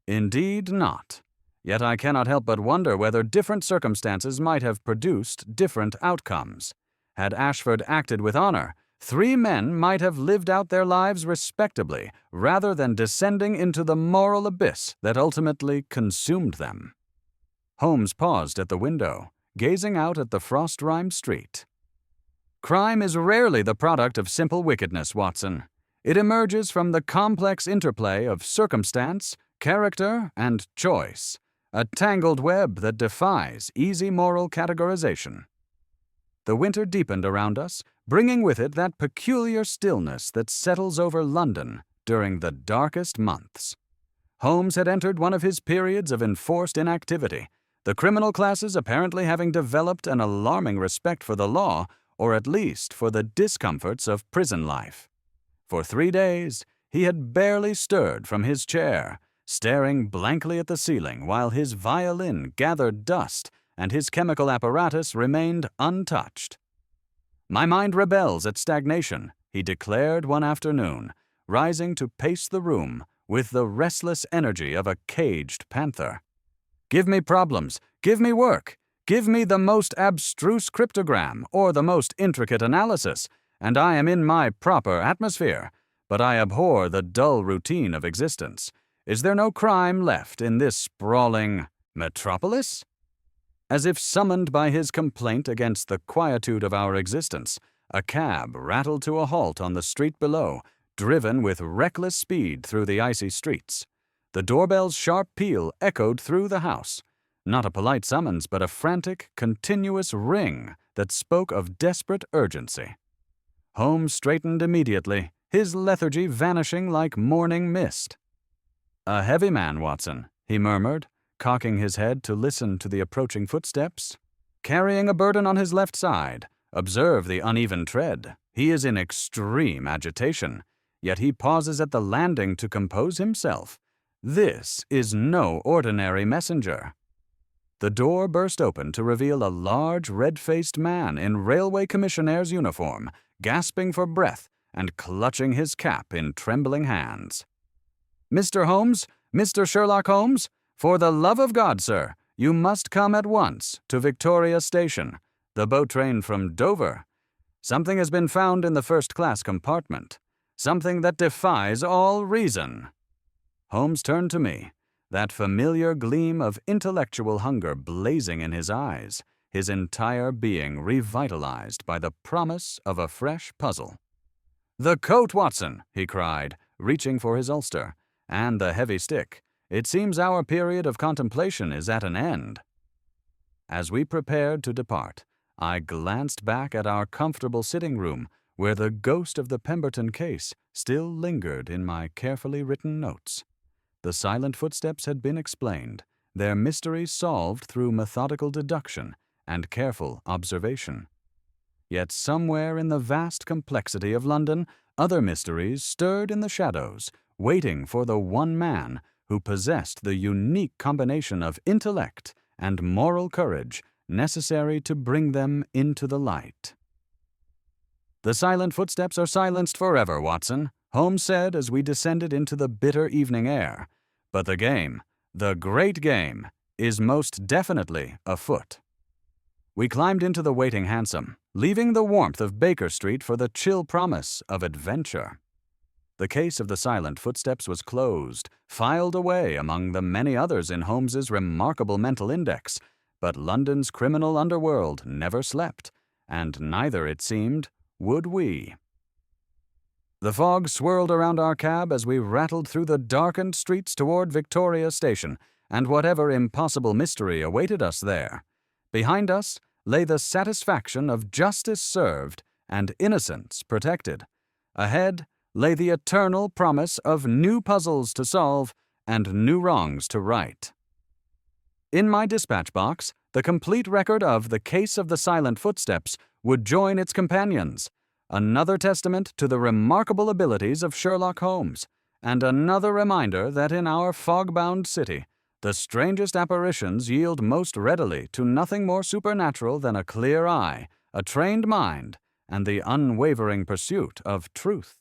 "Indeed not. Yet I cannot help but wonder whether different circumstances might have produced different outcomes. Had Ashford acted with honor, 3 men might have lived out their lives respectably, rather than descending into the moral abyss that ultimately consumed them." Holmes paused at the window, gazing out at the frost-rimed street. "Crime is rarely the product of simple wickedness, Watson. It emerges from the complex interplay of circumstance, character, and choice, a tangled web that defies easy moral categorization. The winter deepened around us, bringing with it that peculiar stillness that settles over London during the darkest months. Holmes had entered one of his periods of enforced inactivity, the criminal classes apparently having developed an alarming respect for the law, or at least for the discomforts of prison life. For 3 days, he had barely stirred from his chair, staring blankly at the ceiling while his violin gathered dust and his chemical apparatus remained untouched. "My mind rebels at stagnation," he declared one afternoon, rising to pace the room with the restless energy of a caged panther. "Give me problems, give me work, give me the most abstruse cryptogram or the most intricate analysis, and I am in my proper atmosphere, but I abhor the dull routine of existence. Is there no crime left in this sprawling metropolis?" As if summoned by his complaint against the quietude of our existence, a cab rattled to a halt on the street below, driven with reckless speed through the icy streets. The doorbell's sharp peal echoed through the house, not a polite summons but a frantic, continuous ring that spoke of desperate urgency. Holmes straightened immediately, his lethargy vanishing like morning mist. "A heavy man, Watson," he murmured, cocking his head to listen to the approaching footsteps. "Carrying a burden on his left side. Observe the uneven tread. He is in extreme agitation, yet he pauses at the landing to compose himself. This is no ordinary messenger." The door burst open to reveal a large, red-faced man in railway commissionaire's uniform, gasping for breath and clutching his cap in trembling hands. "Mr. Holmes, Mr. Sherlock Holmes, for the love of God, sir, you must come at once to Victoria Station, the boat train from Dover. Something has been found in the first-class compartment, something that defies all reason." Holmes turned to me, that familiar gleam of intellectual hunger blazing in his eyes, his entire being revitalized by the promise of a fresh puzzle. "The coat, Watson!" he cried, reaching for his ulster, "and the heavy stick. It seems our period of contemplation is at an end." As we prepared to depart, I glanced back at our comfortable sitting room, where the ghost of the Pemberton case still lingered in my carefully written notes. The silent footsteps had been explained, their mystery solved through methodical deduction and careful observation. Yet somewhere in the vast complexity of London, other mysteries stirred in the shadows, waiting for the one man who possessed the unique combination of intellect and moral courage necessary to bring them into the light. "The silent footsteps are silenced forever, Watson," Holmes said as we descended into the bitter evening air. "But the game, the great game, is most definitely afoot." We climbed into the waiting hansom, leaving the warmth of Baker Street for the chill promise of adventure. The case of the silent footsteps was closed, filed away among the many others in Holmes's remarkable mental index, but London's criminal underworld never slept, and neither, it seemed, would we. The fog swirled around our cab as we rattled through the darkened streets toward Victoria Station, and whatever impossible mystery awaited us there. Behind us lay the satisfaction of justice served and innocence protected. Ahead lay the eternal promise of new puzzles to solve and new wrongs to right. In my dispatch box, the complete record of The Case of the Silent Footsteps would join its companions, another testament to the remarkable abilities of Sherlock Holmes, and another reminder that in our fog-bound city, the strangest apparitions yield most readily to nothing more supernatural than a clear eye, a trained mind, and the unwavering pursuit of truth.